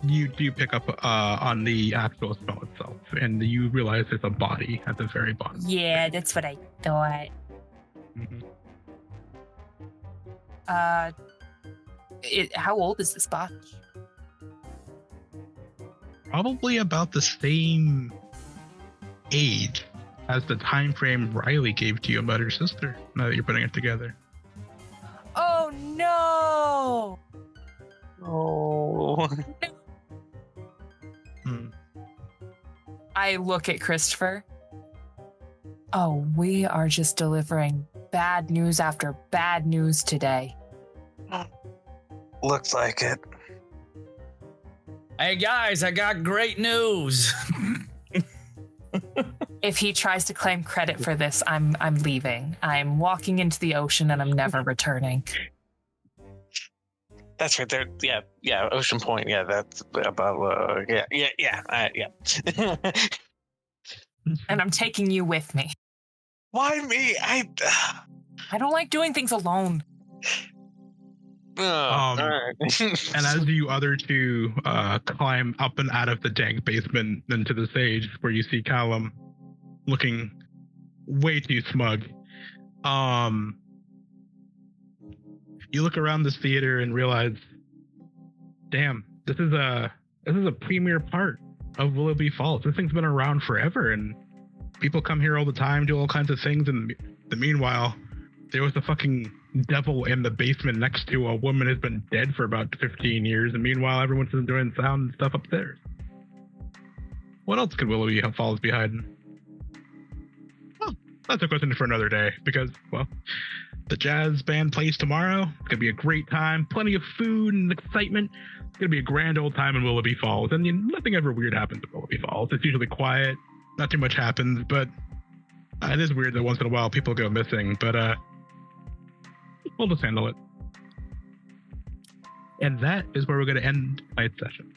you do pick up on the actual smell itself, and you realize there's a body at the very bottom. Yeah, that's what I thought. Mm-hmm. How old is this body? Probably about the same age as the time frame Riley gave to you about her sister, now that you're putting it together. Oh no! Oh. I look at Christopher. Oh, we are just delivering bad news after bad news today. Looks like it. Hey guys, I got great news. If he tries to claim credit for this, I'm leaving. I'm walking into the ocean and I'm never returning. That's right there. Yeah, Ocean Point. Yeah, that's about. Yeah. And I'm taking you with me. Why me? I don't like doing things alone. All right. And as you other two climb up and out of the dank basement into the stage where you see Callum looking way too smug, you look around this theater and realize, damn, this is a premier part of Willoughby Falls. This thing's been around forever, and people come here all the time, do all kinds of things. And the meanwhile, there was a fucking devil in the basement next to a woman who's been dead for about 15 years. And meanwhile, everyone's doing sound and stuff upstairs. What else could Willoughby Falls be hiding? Well, that's a question for another day, because, well, the jazz band plays tomorrow. It's going to be a great time. Plenty of food and excitement. It's going to be a grand old time in Willoughby Falls. And nothing ever weird happens in Willoughby Falls. It's usually quiet. Not too much happens, but it is weird that once in a while people go missing. But we'll just handle it. And that is where we're going to end tonight's session.